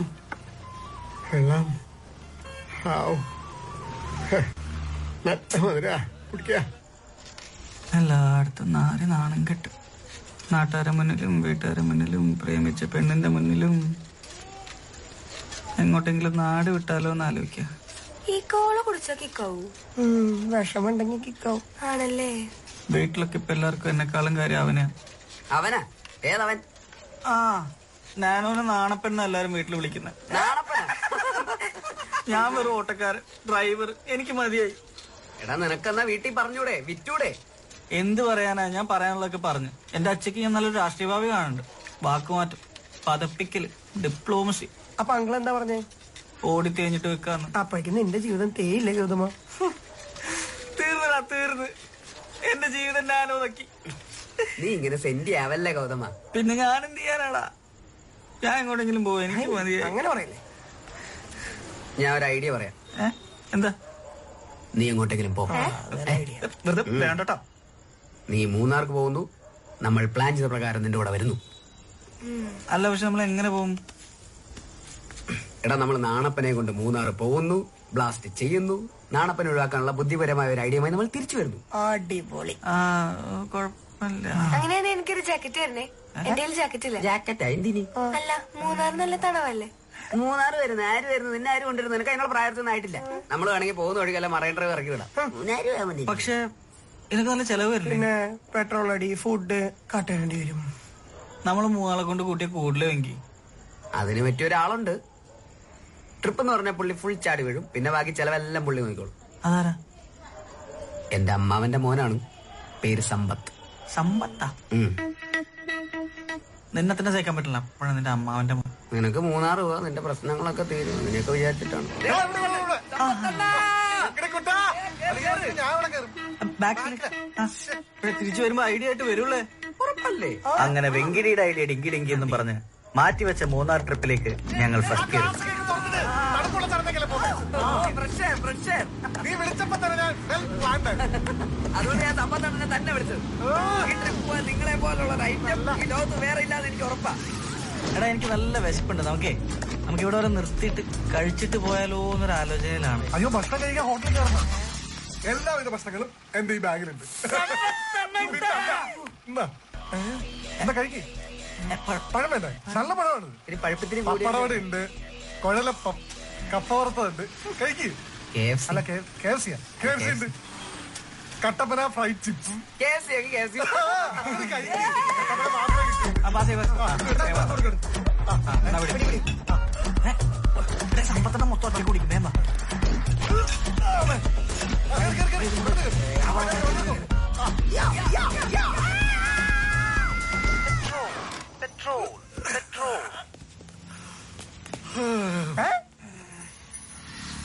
Speaker 5: വെള്ളം. ഔ, മധുര കുടിക്ക.
Speaker 3: എല്ലായിടത്തും നാണം കെട്ട്. നാട്ടുകാരെ മുന്നിലും വീട്ടുകാരെ മുന്നിലും പ്രേമിച്ച പെണ്ണിന്റെ മുന്നിലും. എങ്ങോട്ടെങ്കിലും നാട് വിട്ടാലോ എന്ന് ആലോചിക്ക.
Speaker 6: ഈ കോള കുടിച്ചാ കിക്കാവൂ?
Speaker 10: വിഷമുണ്ടെങ്കിൽ കിക്കാവും.
Speaker 6: ആണല്ലേ?
Speaker 3: വീട്ടിലൊക്കെ ഇപ്പൊ എല്ലാവർക്കും എന്നെക്കാളും കാര്യം അവനാ.
Speaker 8: അവനാ? ഏതവൻ?
Speaker 3: ആ, ഞാനോനെ നാണപ്പെണ്ണ എല്ലാരും വീട്ടിൽ വിളിക്കുന്നത്. ഞാൻ വെറും ഓട്ടക്കാരൻ, ഡ്രൈവർ. എനിക്ക് മതിയായി.
Speaker 8: എടാ, നിനക്കെന്നാ വീട്ടിൽ പറഞ്ഞൂടെ, വിറ്റൂടെ?
Speaker 3: എന്ത് പറയാനാ, ഞാൻ പറയാനുള്ളതൊക്കെ പറഞ്ഞു. എന്റെ അച്ഛക്ക് ഞാൻ നല്ലൊരു രാഷ്ട്രീയ ഭാവി കാണുന്നുണ്ട്. വാക്കുമാറ്റം, പതപ്പിക്കല്, ഡിപ്ലോമസി.
Speaker 10: അപ്പൊ അങ്കിൾ എന്താ പറഞ്ഞേ?
Speaker 3: ഓടി തേഞ്ഞിട്ട് വെക്കാന്ന്.
Speaker 10: അപ്പോഴേക്കും നിന്റെ ജീവിതം തേയില്ല ഗൗതമ.
Speaker 3: തീർന്നടാ, തീർന്ന്. എന്റെ ജീവിതം ഞാനോ നോക്കി.
Speaker 8: നീ ഇങ്ങനെ സെന്റ് ആവല്ലേ ഗൗതമ.
Speaker 3: പിന്നെ ഞാൻ എന്ത് ചെയ്യാനാടാ? ഞാൻ എങ്ങോട്ടെങ്കിലും പോവാ, എനിക്ക് മതിയായി.
Speaker 10: അങ്ങനെ പറയല്ലേ.
Speaker 8: ഞാൻ ഒരു ഐഡിയ പറയാം.
Speaker 3: എന്താ?
Speaker 9: നീ എങ്ങോട്ടെങ്കിലും പോ.
Speaker 3: വെറുതെ വേണ്ടട്ടോ.
Speaker 9: നീ മൂന്നാർക്ക് പോകുന്നു, നമ്മൾ പ്ലാൻ ചെയ്ത പ്രകാരം നിന്റെ കൂടെ വരുന്നു.
Speaker 3: അല്ല, പക്ഷെ നമ്മൾ എങ്ങനെ പോകും?
Speaker 9: എടാ, നമ്മൾ നാണപ്പനെ കൊണ്ട് മൂന്നാർ പോകുന്നു, ബ്ലാസ്റ്റ് ചെയ്യുന്നു. നാണപ്പനെ ഒഴിവാക്കാനുള്ള ബുദ്ധിപരമായ ഒരു ഐഡിയയുമായി നമ്മൾ തിരിച്ചു വരുന്നു.
Speaker 10: അടിപൊളി.
Speaker 3: കുഴപ്പമില്ല.
Speaker 6: അങ്ങനെയാണ് എനിക്കൊരു ജാക്കറ്റ് തരണേ. എന്റെ ജാക്കറ്റ് ഇല്ല.
Speaker 9: ജാക്കറ്റാ എന്തിനി?
Speaker 6: അല്ല, മൂന്നാർ നല്ല തണവല്ലേ?
Speaker 8: മൂന്നാറ് വരുന്നു. ആര് വരുന്നു? നിന്നെ ആര് കൊണ്ടുവരുന്നു? നിനക്ക് അതിനുള്ള പ്രായത്തൊന്നും ആയിട്ടില്ല. നമ്മൾ വേണമെങ്കിൽ പോകുന്ന വഴിക്കല്ല മറൈൻ ഡ്രൈവ് ഇറക്കി വിടാം.
Speaker 3: പക്ഷെ എനിക്ക് നല്ല ചെലവ് വരില്ലേ?
Speaker 10: പിന്നെ പെട്രോൾ അടി, ഫുഡ് കാട്ടേണ്ടി വരും.
Speaker 3: നമ്മൾ 3 ആളെ കൊണ്ട് കൂട്ടിയ കൂടുതലെങ്കിൽ
Speaker 9: അതിന് പറ്റിയ ഒരാളുണ്ട്. ട്രിപ്പ് എന്ന് പറഞ്ഞാൽ പുള്ളി ഫുൾ ചാടി വീഴും. പിന്നെ ബാക്കി ചെലവെല്ലാം പുള്ളി നോക്കിക്കോളും.
Speaker 3: അതാരാ?
Speaker 9: എന്റെ അമ്മാവന്റെ മോനാണ്. പേര് സമ്പത്ത്.
Speaker 3: സമ്പത്താ? നിന്നെ തന്നെ സഹിക്കാൻ പറ്റില്ല. അപ്പോഴാണ് നിന്റെ അമ്മാവന്റെ മോൻ.
Speaker 8: നിനക്ക് 3 പോവാ, നിന്റെ പ്രശ്നങ്ങളൊക്കെ തീരും. നിനക്ക് വിചാരിച്ചിട്ടാണ്.
Speaker 3: തിരിച്ചു വരുമ്പോ ഐഡിയ ആയിട്ട് വരുള്ളേ.
Speaker 8: ഉറപ്പല്ലേ?
Speaker 3: അങ്ങനെ വെങ്കിടിയുടെ ഐഡിയ ഡിങ്കി ഡിങ്കി എന്നും പറഞ്ഞ് മാറ്റിവെച്ച 3 ട്രിപ്പിലേക്ക് ഞങ്ങൾ ഫസ്റ്റ് ഇയർ.
Speaker 8: അതുകൊണ്ട് ഞാൻ തമ്പത്തണ്ണനെ തന്നെ വിളിച്ചത്. ഈ ട്രിപ്പ് നിങ്ങളെ പോലുള്ള ഈ ലോകത്ത് വേറെ ഇല്ലാതെ എനിക്ക് ഉറപ്പാ.
Speaker 3: എടാ എനിക്ക് നല്ല വിശപ്പുണ്ട്. നമുക്ക് ഇവിടെ വരെ നിർത്തിയിട്ട് കഴിച്ചിട്ട് പോയാലോ എന്നൊരു ആലോചനയിലാണ്.
Speaker 16: അയ്യോ, ഭക്ഷണം കഴിക്കാൻ ഹോട്ടലിൽ കയറണം. എല്ലാവിധ ഭക്ഷണങ്ങളും എന്റെ ഈ ബാഗിലുണ്ട്. എന്താ കഴിക്കേ? പഴം വേണ്ടേ? നല്ല പഴമാണ്. പപ്പടവട ഉണ്ട്, കുഴലപ്പം, കപ്പ വറുത്തതുണ്ട്. കഴിക്കേ? അല്ല, KFC ഉണ്ട്. Kattappana fried chips.
Speaker 3: സമ്പത്തന്നെ മൊത്തം ഒറ്റ കുടിക്കും. വേണ്ട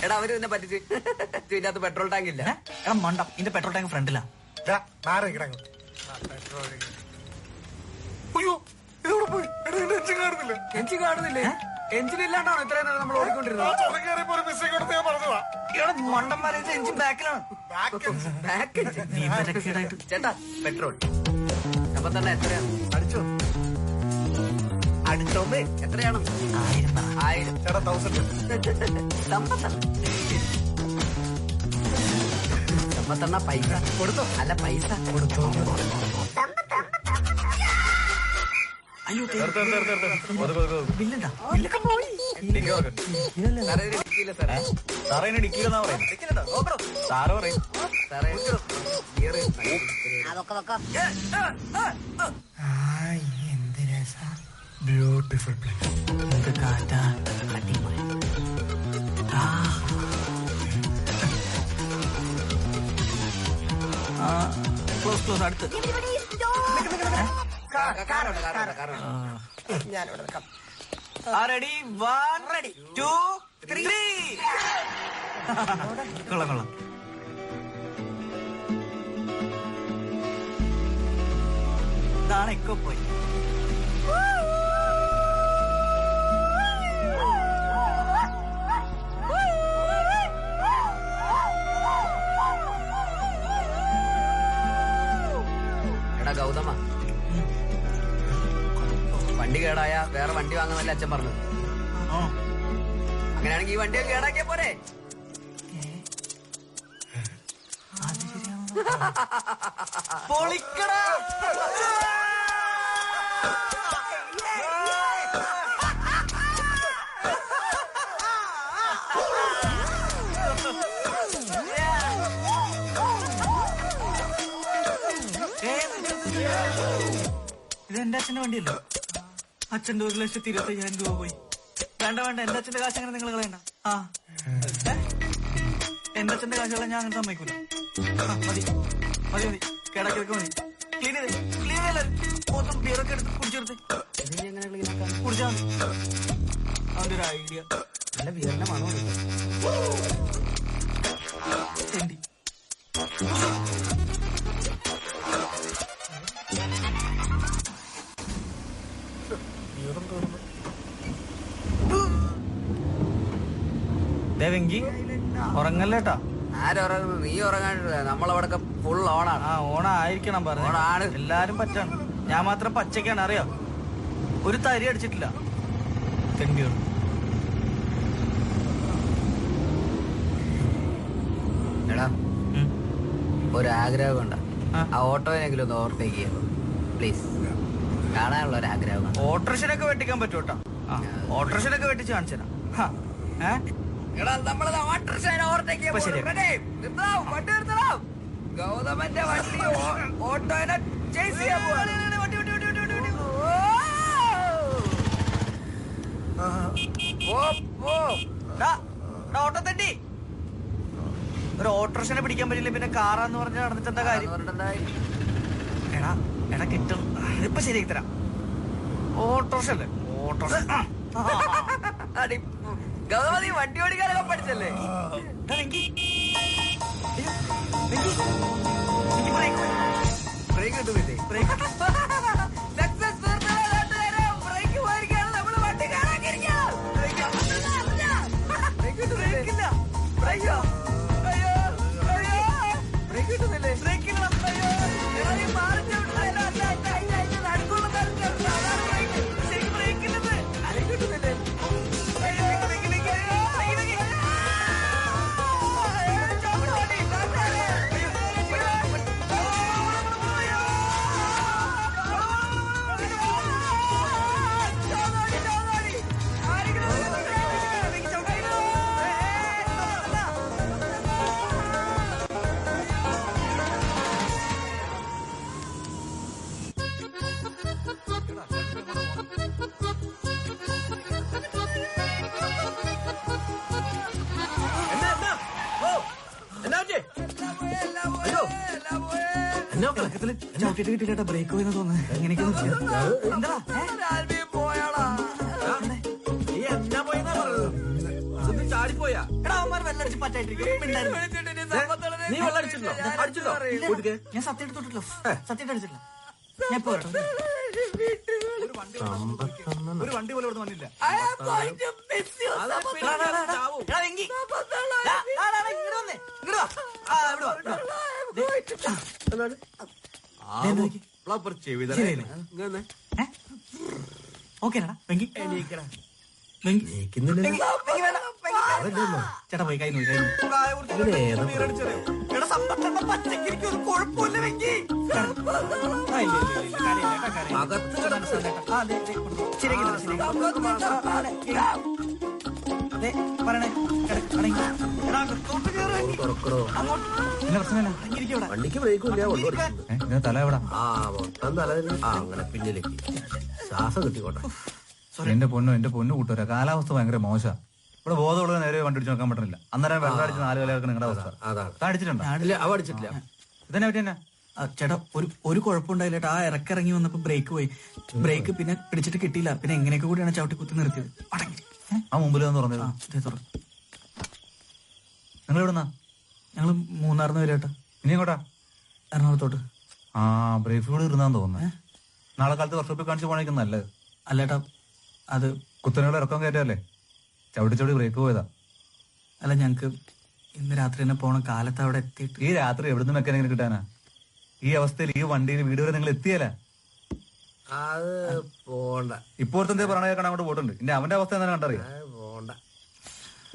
Speaker 8: എടാ അവര് നിന്നെ പറ്റിച്ച് ഇതിന്റെ അകത്ത് പെട്രോൾ ടാങ്ക് ഇല്ല.
Speaker 3: എടാ മണ്ട, ഇതിന്റെ പെട്രോൾ ടാങ്ക് ഫ്രണ്ടിലാ.
Speaker 8: എഞ്ചിൻ കാണുന്നില്ലേ? എഞ്ചിൻ ഇല്ലാണ്ടാണോ ഇത്രയും നേരം നമ്മൾ ഓടിക്കൊണ്ടിരുന്നത്?
Speaker 3: മണ്ടന്മാരെ എഞ്ചിൻ ബാക്കിലാണ്.
Speaker 8: ചേട്ടാ പെട്രോൾ അപ്പൊ തന്നെ എത്രയാണ്? അടിച്ചോ അടിച്ചോന്ന്. എത്രയാണ്? 1000.
Speaker 16: ചേട്ടാ 1000.
Speaker 8: സമ്പത്തണ്ണ പൈസ കൊടുത്തോ? അല്ല പൈസ കൊടുത്തോ?
Speaker 3: അയ്യോ ബില്ലുണ്ടാ? സാറേ ഡിക്കിയിലെന്നാ പറയുന്നത്. സാറ് പറയും.
Speaker 10: എന്ത് രസാ.
Speaker 16: Beautiful place.
Speaker 3: കാറ്റാ അടിപൊളി. ക്ലോസ് അടുത്ത്.
Speaker 10: ഞാനിവിടെ നിൽക്കാം.
Speaker 3: റെഡി? 1 2 3. കൊള്ളാം. ഇതാണ് എക്കോ പോയി.
Speaker 8: എടാ ഗൗതമ, വണ്ടി കേടായ വേറെ വണ്ടി വാങ്ങുന്നല്ലേ അച്ഛൻ പറഞ്ഞത്. അങ്ങനെയാണെങ്കിൽ ഈ വണ്ടിയൊക്കെ കേടാക്കിയ പോരെ?
Speaker 3: പൊളിക്കടാ. ഇത് എന്റെ അച്ഛന്റെ വണ്ടിയല്ലോ. അച്ഛന്റെ 1,25,000 രൂപ പോയി. വേണ്ട എന്റെ അച്ഛന്റെ കാശ് അങ്ങനെ നിങ്ങൾ കളയണ്ട. എന്റെ അച്ഛന്റെ കാശുള്ള ഞാൻ അങ്ങനെ സമ്മതിക്കൂല. മതി കേടാക്കിയൊക്കെ മതി. ക്ലീൻ ചെയ്തല്ലേ മൊത്തം ബിയറൊക്കെ എടുത്ത് കുടിച്ചെടുത്ത് കുടിച്ചാൽ മതി. അവന്റെ ഒരു ഐഡിയ.
Speaker 8: നല്ല ബിയറിന്റെ മണോ
Speaker 3: എന്റെ വെങ്കി ഉറങ്ങല്ലേട്ടാ.
Speaker 8: ആരുറങ്ങുന്നു? നീ ഉറങ്ങാണ്ടില്ല. നമ്മളവിടൊക്കെ ഫുൾ ഓണാണ്.
Speaker 3: ഓണായിരിക്കണം പറഞ്ഞു.
Speaker 8: ഓണാണ്.
Speaker 3: എല്ലാരും പറ്റാണ്. ഞാൻ മാത്രം പച്ചക്കാണ്. അറിയാം, ഒരു തരി അടിച്ചിട്ടില്ല. തെണ്ടിയോ
Speaker 8: എടാ, ഒരാഗ്രഹം കൊണ്ട ആ ഓട്ടോനെങ്കിലും ഒന്ന് ഓവർടേക്ക് ചെയ്യാം പ്ലീസ്. കാണാനുള്ള ഒരു ആഗ്രഹം.
Speaker 3: ഓട്ടോറിക്ഷനൊക്കെ വെട്ടിക്കാൻ പറ്റും കേട്ടോ. ഓട്ടോറിക്ഷനൊക്കെ വെട്ടിച്ച് കാണിച്ചു തരാം.
Speaker 8: ഗൗതമന്റെ വണ്ടി ഓട്ടോനെ ചേസ് ചെയ്യാൻ
Speaker 3: ഓട്ടോ തട്ടി. ഒരു ഓട്ടോറിക്ഷനെ പിടിക്കാൻ പറ്റില്ല, പിന്നെ കാറാന്ന് പറഞ്ഞ് നടന്നിട്ട് എന്താ കാര്യം? എടാ കിട്ടും. ഇപ്പൊ ശരിയാക്കി തരാം. ഓട്ടോറിക്ഷ അല്ലേ? ഓട്ടോറിക്ഷ
Speaker 8: ഗൗതമതി വണ്ടി ഓടിക്കാനൊക്കെ പഠിച്ചല്ലേ? ബ്രേക്ക് കിട്ടുന്നില്ലേ? ബ്രേക്ക് പോയിരിക്കാണ് നമ്മള് വണ്ടി കാണാൻ. ബ്രേക്ക് കിട്ടുന്നില്ല. അയ്യോ അയ്യോ അയ്യോ ബ്രേക്ക് കിട്ടുന്നില്ലേ? ബ്രേക്കില്ല. അയ്യോ മാറിഞ്ഞ നടക്കുള്ള അതാണ് ബ്രേക്ക്. ശരിക്കും ബ്രേക്കില്ലത്. ബ്രേക്ക് കിട്ടുന്നില്ലേ?
Speaker 3: ചവിട്ടിട്ട് കിട്ടില്ല. ബ്രേക്ക് പോയെന്ന് തോന്നുന്നു. എങ്ങനെയൊക്കെ
Speaker 8: ചാടിപ്പോയാ
Speaker 3: വെള്ളടിച്ച് പറ്റായിട്ടിരിക്കും.
Speaker 8: നീ വെള്ളം അടിച്ചിട്ടുണ്ടോ? അടിച്ചിട്ടോ?
Speaker 3: ഞാൻ സത്യം എടുത്തോട്ടില്ല. സത്യം അടിച്ചില്ല. ഞാൻ ഇപ്പൊ
Speaker 15: ഒരു വണ്ടി പോലും ഇവിടെ വന്നില്ല.
Speaker 3: ഓക്കേടാ വെങ്കി. ചേട്ടാ പോയി കൈ നോക്കി.
Speaker 8: കുഴപ്പമില്ല വെങ്കി.
Speaker 9: വണ്ടിക്ക് ബ്രേക്കും ഇല്ല.
Speaker 15: തല എവിടെ?
Speaker 9: മൊത്തം തല അങ്ങനെ പിന്നിലേക്ക് ശ്വാസം കിട്ടിക്കോട്ടെ.
Speaker 15: എന്റെ പൊന്നു കൂട്ടുകാരാ, കാലാവസ്ഥ ഭയങ്കര മോശം. ഇവിടെ ബോധമുള്ള നേരെ വണ്ടി അടിച്ച് നോക്കാൻ പറ്റുന്നില്ല. അന്നേരം വെള്ളം അടിച്ച് 4 വിലയൊക്കെ നിങ്ങളുടെ അവസ്ഥ. അടിച്ചിട്ടുണ്ടോ?
Speaker 3: അവ അടിച്ചിട്ടില്ല.
Speaker 15: ഇതന്നെ പറ്റിയെന്നെ
Speaker 3: ചേട്ടാ ഒരു കുഴപ്പമുണ്ടായില്ല. ആ ഇറക്കിറങ്ങി വന്നപ്പോ ബ്രേക്ക് പോയി. ബ്രേക്ക് പിന്നെ പിടിച്ചിട്ട് കിട്ടിയില്ല. പിന്നെ എങ്ങനെയൊക്കെ കൂടിയാണ് ചവിട്ടി കുത്തി നിർത്തിയത്.
Speaker 15: ആ മുമ്പിൽ വന്ന് പറഞ്ഞത്. നിങ്ങൾ എവിടുന്നാ?
Speaker 3: ഞങ്ങള് മൂന്നാറിന്ന് വരേട്ടാ.
Speaker 15: ഇനി എങ്ങോട്ടാ?
Speaker 3: എറണാകുളത്തോട്ട്.
Speaker 15: ആ ബ്രേക്ക് ഫ്ലൂഡ് ഇരുന്നാന്ന് തോന്നുന്നു. നാളെ കാലത്ത് വർക്ക്ഷോപ്പിൽ കാണിച്ച് പോകാൻ നല്ലത്.
Speaker 3: അല്ലേട്ടാ അത്
Speaker 15: കുത്തനുകൾ ഇറക്കം കയറ്റല്ലേ, ചവിട്ടി ബ്രേക്ക് പോയതാ.
Speaker 3: അല്ല ഞങ്ങക്ക് ഇന്ന് രാത്രി തന്നെ പോണം. കാലത്ത് അവിടെ എത്തിയിട്ട്.
Speaker 15: ഈ രാത്രി എവിടുന്ന് മെക്കാനിക്കിന് കിട്ടാനാ? ഈ അവസ്ഥയിൽ ഈ വണ്ടിയിൽ വീട് വരെ നിങ്ങൾ എത്തിയല്ല.
Speaker 9: അത് പോണ്ട.
Speaker 15: ഇപ്പോഴത്തെ പറഞ്ഞ കേൾക്കാൻ അങ്ങോട്ട് പോയിട്ടുണ്ട്. ഇനി അവന്റെ അവസ്ഥ എന്താ കണ്ടറിയാം.
Speaker 9: പോണ്ട.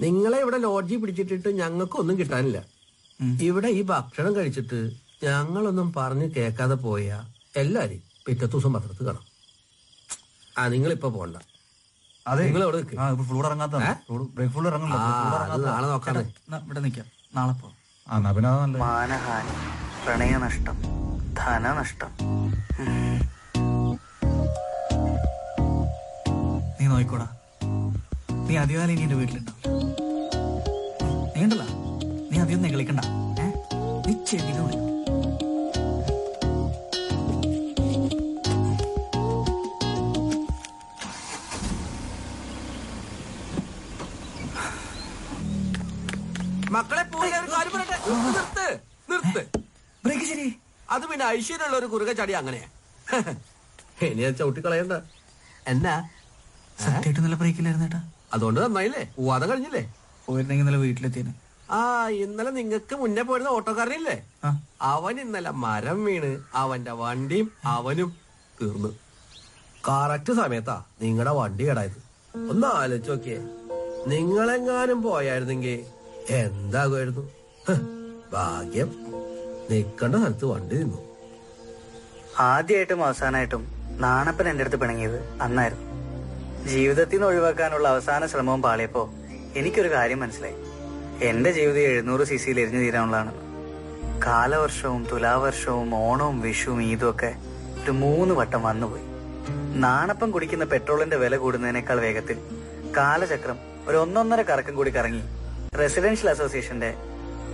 Speaker 9: നിങ്ങളെ ഇവിടെ ലോഡ്ജിൽ പിടിച്ചിട്ടിട്ട് ഞങ്ങൾക്കൊന്നും കിട്ടാനില്ല. ഇവിടെ ഈ ഭക്ഷണം കഴിച്ചിട്ട് ഞങ്ങളൊന്നും പറഞ്ഞു കേൾക്കാതെ പോയാ എല്ലാരും പിറ്റത്തെ ദിവസം പത്രത്തിൽ കാണാം. നിങ്ങളിപ്പോ പോണ്ട.
Speaker 15: അതെ,
Speaker 9: നിങ്ങൾ അവിടെ
Speaker 15: ഫ്ലൂഡ് ഇറങ്ങാത്ത ബ്രേക്ക് ഫ്ലൂഡ് ഇറങ്ങില്ല.
Speaker 9: നാളെ നോക്കാതെ
Speaker 3: ഇവിടെ നിക്കാം. നാളെ പോ. മാനഹാനി, പ്രണയനഷ്ടം, ധനനഷ്ടം. നീ നോയിക്കോടാ. നീ അധികകാലം ഇനി എന്റെ വീട്ടിലുണ്ടാവും. നീ ഉണ്ടല്ല, നീ അധികം നെകളിക്കണ്ട. നീ ചെവിന്ന് വിളിക്കും.
Speaker 8: മക്കളെ പോയി കാര്യം പറയട്ടെ. നിർത്ത്.
Speaker 3: ബ്രേക്ക് ശരി.
Speaker 8: അത് പിന്നെ ഐശ്വര്യമുള്ള ഒരു കുറുക ചടി അങ്ങനെയാ.
Speaker 9: ഇനി ഞാൻ ചവിട്ടിക്കളയണ്ട. എന്നാ
Speaker 3: സത്യമായിട്ട് നല്ല ബ്രേക്കില്ലായിരുന്നു ചേട്ടാ.
Speaker 9: അതുകൊണ്ട് നന്നായില്ലേ, പോവാതെ കഴിഞ്ഞില്ലേ.
Speaker 3: പോയിരുന്നെങ്കിൽ ഇന്നലെ വീട്ടിലെത്തിയേനെ.
Speaker 9: ഇന്നലെ നിങ്ങൾക്ക് മുന്നേ പോയിരുന്ന ഓട്ടോക്കാരനില്ലേ, അവൻ ഇന്നലെ മരം വീണ് അവന്റെ വണ്ടിയും അവനും തീർന്നു. കറക്റ്റ് സമയത്താ നിങ്ങളുടെ വണ്ടി കേടായത്. ഒന്ന് ആലോചിച്ച് നോക്കിയേ, നിങ്ങളെങ്ങാനും പോയായിരുന്നെങ്കിൽ എന്താകുമായിരുന്നു? ഭാഗ്യം, നിൽക്കേണ്ട സ്ഥലത്ത് വണ്ടി നിന്നു.
Speaker 3: ആദ്യമായിട്ടും അവസാനമായിട്ടും നാണപ്പൻ എന്റെ അടുത്ത് പിണങ്ങിയത് അന്നായിരുന്നു. ജീവിതത്തിൽ നിന്ന് ഒഴിവാക്കാനുള്ള അവസാന ശ്രമവും പാളിയപ്പോ എനിക്കൊരു കാര്യം മനസ്സിലായി. എന്റെ ജീവിതം 700 cc എരിഞ്ഞു തീരാനുള്ളതാണെന്ന്. കാലവർഷവും തുലാവർഷവും ഓണവും വിഷുവും ഈദും ഒക്കെ ഒരു 3 വട്ടം വന്നുപോയി. നാണപ്പം കുടിക്കുന്ന പെട്രോളിന്റെ വില കൂടുന്നതിനേക്കാൾ വേഗത്തിൽ കാലചക്രം ഒരു 1.5 കറക്കം കൂടി കറങ്ങി റെസിഡൻഷ്യൽ അസോസിയേഷന്റെ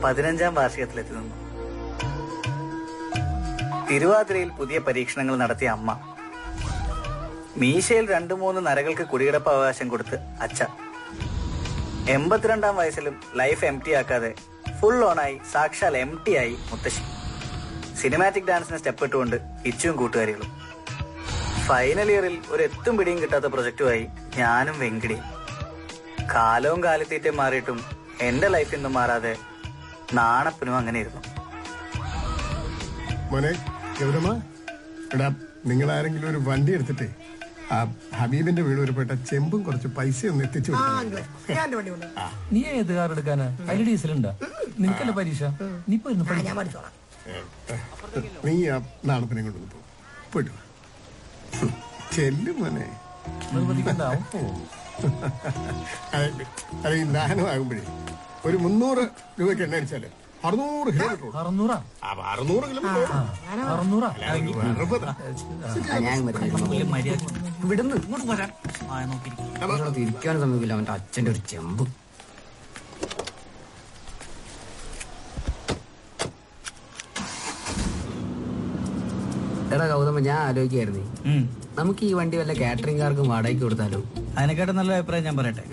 Speaker 3: 15ാം വാർഷികത്തിലെത്തി നിന്നു. തിരുവാതിരയിൽ പുതിയ പരീക്ഷണങ്ങൾ നടത്തിയ അമ്മ മീശയിൽ 2-3 നരകൾക്ക് കുടികിടപ്പ് അവകാശം കൊടുത്ത് അച്ഛ. 82-ാം വയസ്സിലും ലൈഫ് എം ടി ആക്കാതെ ഫുൾ ഓണായി സാക്ഷാൽ എം ടി ആയി മുത്തശ്ശി. സിനിമാറ്റിക് ഡാൻസിന് സ്റ്റെപ്പ് ഇട്ടുകൊണ്ട് ഇച്ചും കൂട്ടുകാരികളും. ഫൈനൽ ഇയറിൽ ഒരു എത്തും പിടിയും കിട്ടാത്ത പ്രൊജക്റ്റുമായി ഞാനും വെങ്കിടിയും. കാലവും കാലത്തീറ്റയും മാറിയിട്ടും എന്റെ ലൈഫിൽ നിന്നും മാറാതെ നാണപ്പനും അങ്ങനെ ഇരുന്നു.
Speaker 5: മോനെ ഗൗതമ, എടാ നിങ്ങൾ ആരെങ്കിലും ഒരു വണ്ടി എടുത്തിട്ടേ ആ ഹബീബിന്റെ വീട് ഒരുപ്പെട്ട ചെമ്പും കുറച്ച് പൈസ ഒന്ന് എത്തിച്ചു
Speaker 15: നീ ഏത് കാർ എടുക്കാനാ? അതിൽ ഡീസൽ ഉണ്ടാ? നിനക്കല്ലേ പരീക്ഷ? നീ പോയിരുന്നു.
Speaker 5: നീ ആ നാണപ്പനെ കൊണ്ടൊന്ന് പോയിട്ട് ചെല്ലും മോനെ. അത് ഈ ദാനം ആകുമ്പോഴേ ഒരു 300 രൂപയ്ക്ക് എണ്ണ അടിച്ചാല് 600 കിലോമീറ്റർ. 600 കിലോമീറ്റർ.
Speaker 8: ഇവിടുന്ന് ഇങ്ങോട്ട് പോരാൻ തിരിക്കാനും സമയമില്ല. അവന്റെ അച്ഛന്റെ ഒരു ചെമ്പ്. എടാ ഗൗതമ, ഞാൻ ആലോചിക്കായിരുന്നേ, നമുക്ക് ഈ വണ്ടി വല്ല കാറ്ററിംഗുകാർക്കും വാടകയ്ക്ക് കൊടുത്താലോ?
Speaker 3: അതിനെക്കാട്ടും നല്ല അഭിപ്രായം ഞാൻ പറയട്ടെ.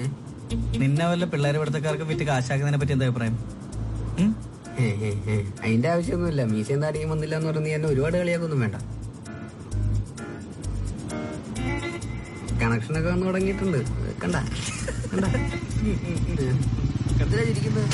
Speaker 3: നിന്നെ വല്ല പിള്ളേരെ പഠിത്തക്കാർക്ക് വിറ്റ് കാശാക്കുന്നതിനെ പറ്റി എന്താ അഭിപ്രായം?
Speaker 8: അതിന്റെ ആവശ്യമൊന്നുമില്ല. മീശയും താടിയും വന്നില്ല എന്ന് പറഞ്ഞ് എന്നെ ഒരുപാട് കളിയാക്കൊന്നും വേണ്ട. കണക്ഷനൊക്കെ വന്ന് തുടങ്ങിയിട്ടുണ്ട്. കണ്ട ചിരിക്കുന്നത്.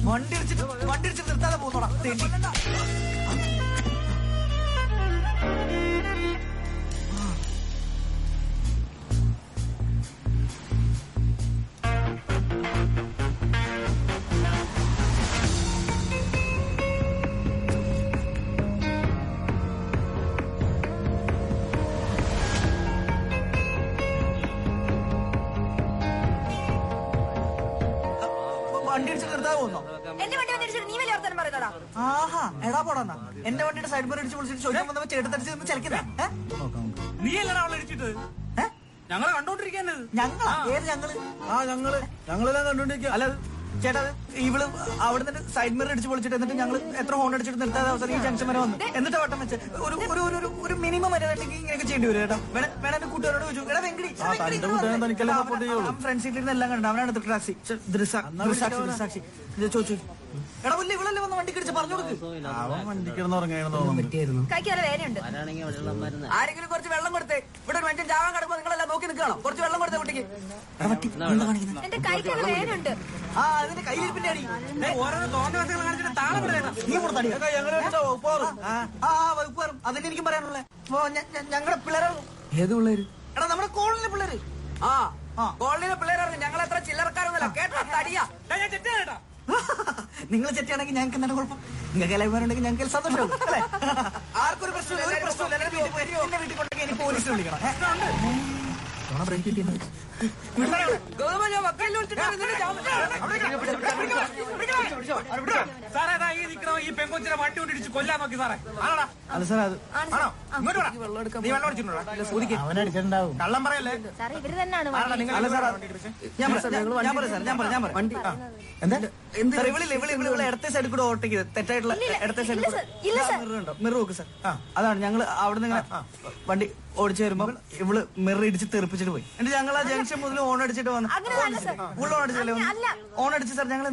Speaker 3: വണ്ടി നിർത്താതെ പോകുന്നോടാ. വണ്ടി അടിച്ച് നിർത്താതെ പോകുന്നോ? ആഹാ, എടാ പോടാ. എന്റെ വണ്ടിയുടെ സൈഡ് മിറർ അടിച്ച് വിളിച്ചിട്ട് ചോദിക്കാൻ വന്നപ്പോ ചേട്ടത്തടിച്ച് ചലിക്കുന്ന
Speaker 14: നീ അല്ലടാ അവളെ അടിച്ചിട്ട്. ഞങ്ങളെ കണ്ടോണ്ടിരിക്കുന്നത്.
Speaker 3: ഞങ്ങളാ? ഏത് ഞങ്ങള്? ഞങ്ങളെല്ലാം കണ്ടോണ്ടിരിക്കുക. അല്ല ചേട്ടാ, ഇവള് അവിടെ നിന്ന് സൈഡ് മിറർ അടിച്ച് പൊളിച്ചിട്ട് എന്നിട്ട് ഞങ്ങൾ എത്ര ഹോൺ അടിച്ചിട്ട് നിർത്താതെ അവസാനം ഈ ജംഗ്ഷൻ വരെ വന്നു. എന്നിട്ട് വട്ടം വെച്ച് ഒരു മിനിമം വരെ ഇങ്ങനെയൊക്കെ ചെയ്യേണ്ടി വരും കേട്ടോ. വേണം എന്റെ കൂട്ടുകാരോട് ചോദിച്ചു. എടാ വെങ്കടി, ഫ്രണ്ട് സീറ്റിൽ നിന്ന് എല്ലാം കണ്ടു. അവനാണ് ദൃക്സാക്ഷി. ദൃക്സാക്ഷി ചോദിച്ചു. എടാ പുല്ല്, ഇവളല്ലേ വന്ന് വണ്ടി കിടിച്ച് പറഞ്ഞു കൊടുക്ക്. അവൻ വണ്ടി കിടന്നുറങ്ങായിരുന്നു. ആരെങ്കിലും കുറച്ച് വെള്ളം കൊടുത്തേ. ഇവിടെ ഒരു മനുഷ്യൻ ജാവാൻ കിടക്കുമ്പോ നിങ്ങളെല്ലാം നോക്കി നിൽക്കണം. കുറച്ച് വെള്ളം കൊടുത്തേ കുട്ടിക്ക്. ആ, അതിന്റെ കയ്യിലിരിപ്പിന്റെ അടി.
Speaker 14: ഓരോരോ തോന്നൽ കാണിച്ചിട്ട് താളം വിടേണ്ട.
Speaker 3: നീ കൊടുത്തടി. വകുപ്പാറും അതിന് എനിക്കും പറയാനുള്ളേ. ഞങ്ങളുടെ പിള്ളേരെ.
Speaker 8: ഏത് പിള്ളേര്?
Speaker 3: എടാ നമ്മുടെ കോളനിയിലെ പിള്ളേര്.
Speaker 8: കോളനിയിലെ പിള്ളേരാണ്. ഞങ്ങൾ എത്ര ചില്ലറക്കാരൊന്നുമല്ല കേട്ടോ. തടിയാ.
Speaker 3: നിങ്ങൾ ചെറ്റിയാണെങ്കിൽ ഞങ്ങൾക്ക് എന്താണ് കുഴപ്പം? നിങ്ങൾക്ക് എല്ലാവരുണ്ടെങ്കിൽ ഞങ്ങൾക്ക് സന്തോഷം. അല്ലേ? ആർക്കൊരു പ്രശ്നമില്ല. ഒരു പ്രശ്നമില്ല. എന്റെ വീട്ടിൽ കൊണ്ടെങ്കിൽ എനിക്ക് പോലീസിനെ വിളിക്കണം.
Speaker 14: ഈ പെങ്കൊച്ചിനെ വണ്ടി കൊണ്ടിടിച്ച് കൊല്ലാൻ നോക്കി സാറേ.
Speaker 3: അല്ല സാർ, അത്
Speaker 15: അവനടിച്ചിട്ടുണ്ടാവും.
Speaker 3: കള്ളം പറയല്ലേ? അല്ല സാർ, ഞാൻ ഇവളെ ഇടത്തെ സൈഡിൽ കൂടെ ഓവർടേക്ക് ചെയ്ത് തെറ്റായിട്ടുള്ള ഇടത്തെ സൈഡിൽ കൂടെ മിറർ നോക്ക് സാർ. അതാണ് ഞങ്ങൾ അവിടെ നിന്ന് വണ്ടി ഓടിച്ചു വരുമ്പോ ഇവള് മിറർ ഇടിച്ച് തെറിപ്പിച്ചിട്ട് പോയി. എന്നിട്ട് ഞങ്ങൾ ആ ജംഗ്ഷൻ മുതൽ ഓൺ അടിച്ചിട്ട് വന്നു. ഫുൾ ഓൺ അടിച്ചല്ലേ? ഓൺ അടിച്ച് സാർ ഞങ്ങൾ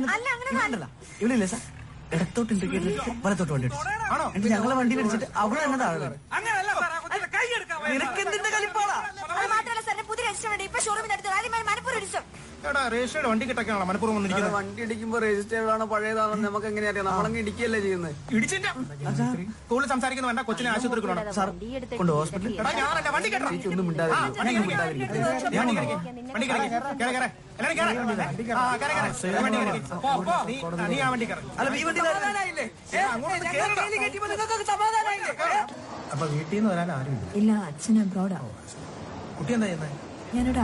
Speaker 3: ഇവിടില്ലേ സാർ, ഇടത്തോട്ട് ഇൻഡിക്കേറ്റർ വലത്തോട്ട് വണ്ടി അടിച്ചു. എന്നിട്ട് ഞങ്ങളെ വണ്ടി അടിച്ചിട്ട് അവിടെ തന്നെ താഴെ വീണു. നിനക്ക് എന്തിന്റെ കളിപ്പാടാ?
Speaker 6: പുതിയ രജിസ്റ്റർ ഇപ്പൊ ഷോറൂമിൽ
Speaker 5: എടാ
Speaker 14: രജിസ്റ്റേർഡ് വണ്ടി കിട്ടൊക്കെയാണോ മനഃപൂർവ്വം വന്നിരിക്കുന്നത്?
Speaker 8: വണ്ടി ഇടിക്കുമ്പോ രജിസ്റ്റേർഡ് ആണോ പഴയതാണെന്ന് നമുക്ക് എങ്ങനെ അറിയാം? നമ്മളങ്ങ് ഇടിക്കുകയല്ലേ ചെയ്യുന്നത്.
Speaker 14: ഇടിച്ചിട്ട് കൂടുതൽ സംസാരിക്കുന്ന വേണ്ട, കൊച്ചിനെ ആശുപത്രി കൊണ്ട് ഹോസ്പിറ്റലിൽ. ഞാനല്ല വണ്ടി കേട്ടോ.
Speaker 8: ഒന്നും
Speaker 14: നീ ആ വണ്ടി അപ്പൊ വീട്ടിൽ നിന്ന് വരാൻ ആരും
Speaker 11: ഇല്ല, അച്ഛൻ അബ്രോഡാ.
Speaker 14: കുട്ടി എന്താ ചെയ്യുന്നത്?
Speaker 11: ഞാനിവിടെ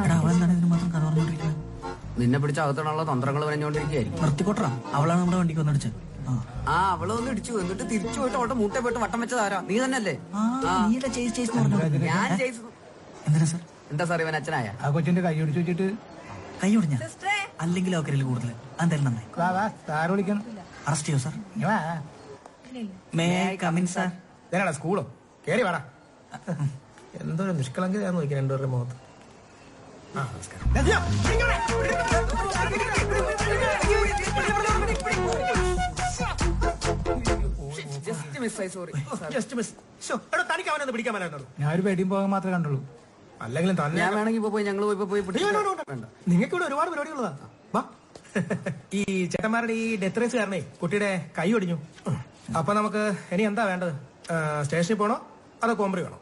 Speaker 8: നിന്നെ പിടിച്ച അകത്തോടുള്ള തന്ത്രങ്ങൾ പറഞ്ഞുകൊണ്ടിരിക്കുകയായിരിക്കും.
Speaker 12: നിർത്തിക്കോട്ടാ, അവളാണ് നമ്മുടെ വണ്ടിക്ക് വന്നിടിച്ചത്.
Speaker 8: അവളെ ഒന്ന് ഇടിച്ചു, എന്നിട്ട് തിരിച്ചു പോയിട്ട് അവളുടെ മൂട്ട പോയിട്ട് വട്ടം വെച്ചതാരാ? നീ തന്നെയല്ലേ? ഞാൻ
Speaker 12: എന്തിനാ സാർ?
Speaker 8: എന്താ സാർ ഇവൻ അച്ഛനായ?
Speaker 14: ആ കൊച്ചിന്റെ കൈ ഒടിച്ചു വെച്ചിട്ട്
Speaker 12: കൈ ഒടിഞ്ഞ അല്ലെങ്കിൽ അവക്കരയിൽ കൂടുതൽ എന്തായാലും നന്നായി.
Speaker 14: സാറ് വിളിക്കണം.
Speaker 12: അറസ്റ്റ് ചെയ്യോ sir? May I come in sir?
Speaker 14: ഇതാണോ സ്കൂളോ? കേറി വേടാ. എന്തോരം നിഷ്കളങ്കതയാന്ന് നോക്കി രണ്ടുപേരുടെ മുഖത്ത്. തനിക്ക് അവനൊന്ന് പിടിക്കാൻ പറ്റായിരുന്നു. ഞാനൊരു പേടിയും പോകാൻ മാത്രമേ കണ്ടുള്ളൂ. അല്ലെങ്കിലും തന്നെ
Speaker 8: ഞാൻ വേണമെങ്കിൽ പോയി ഞങ്ങൾ പോയി
Speaker 14: നിങ്ങൾക്ക് ഇവിടെ ഒരുപാട് പരിപാടികളാ. വാ. ഈ ചേട്ടന്മാരുടെ ഈ ഡെത്ത് റേസ് കാരണേ കുട്ടിയുടെ കൈ ഒടിഞ്ഞു. അപ്പൊ നമുക്ക് ഇനി എന്താ വേണ്ടത്? സ്റ്റേഷനിൽ പോണോ അതോ കോമ്പറി വേണോ?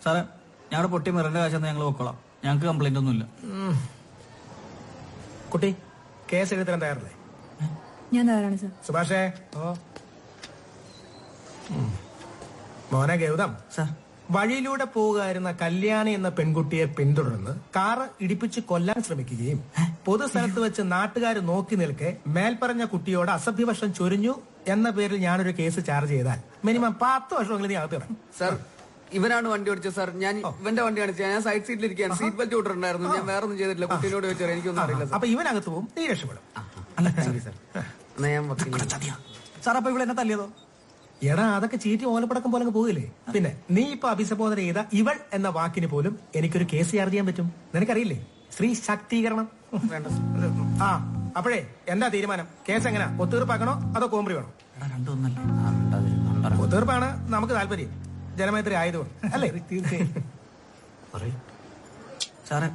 Speaker 12: സാറേ, ഞങ്ങളുടെ പൊട്ടി മിറന്റെ കാശെന്ന് ഞങ്ങൾ പൊക്കോളാം. ഞങ്ങൾക്ക് കംപ്ലൈന്റ് ഒന്നുമില്ല.
Speaker 14: കുട്ടി കേസ് എഴുതാൻ തയ്യാറല്ലേ?
Speaker 11: ഞാൻ തയ്യാറാണ് സാർ.
Speaker 14: സുഭാഷേ. മോനെ ഗൗതം, വഴിയിലൂടെ പോവുകയായിരുന്ന കല്യാണി എന്ന പെൺകുട്ടിയെ പിന്തുടർന്ന് കാറ് ഇടിപ്പിച്ച് കൊല്ലാൻ ശ്രമിക്കുകയും പൊതുസ്ഥലത്ത് വെച്ച് നാട്ടുകാർ നോക്കി നിൽക്കെ മേൽപ്പറഞ്ഞ കുട്ടിയോട് അസഭ്യവശം ചൊരിഞ്ഞു എന്ന പേരിൽ ഞാനൊരു കേസ് ചാർജ് ചെയ്താൽ മിനിമം 10 വർഷമെങ്കിലും നീ അകത്ത് കിടക്കും.
Speaker 8: സാർ, ഇവനാണ് വണ്ടി ഓടിച്ചത് സാർ. ഞാൻ ഇവന്റെ വണ്ടിയാണ്. ഞാൻ സൈഡ് സീറ്റിൽ ഇരിക്കുകയാണ്. സീറ്റ് ബെൽറ്റ് ഇട്ടിട്ടുണ്ടായിരുന്നു. ഞാൻ വേറെ ഒന്നും ചെയ്തിട്ടില്ല. കുട്ടീനോട് വെച്ചാൽ എനിക്കൊന്നും അറിയില്ല.
Speaker 14: അപ്പൊ ഇവനകത്ത് പോകും, നീ രക്ഷപ്പെടും.
Speaker 12: സാർ, അപ്പൊ ഇവിടെ എന്നെ തല്ലിയതോ?
Speaker 14: എടാ, അതൊക്കെ ചീറ്റി ഓലപ്പടക്കം പോലെ പോകില്ലേ. പിന്നെ നീ ഇപ്പൊ അഭിസംബോധന ചെയ്ത ഇവൾ എന്ന വാക്കിന് പോലും എനിക്കൊരു കേസ് ചാർജ് ചെയ്യാൻ പറ്റും. നിനക്കറിയില്ലേ? സ്ത്രീ ശാക്തീകരണം. ആ, അപ്പോഴേ എന്താ തീരുമാനം? കേസ് എങ്ങനെയാ? ഒത്തീർപ്പാക്കണോ അതോ കോമ്പറി വേണോ? ഒത്തീർപ്പാണ് നമുക്ക് താല്പര്യം, ജനമൈത്രി ആയതുകൊണ്ട് അല്ലേ? തീർച്ചയായും.
Speaker 12: സാറേ,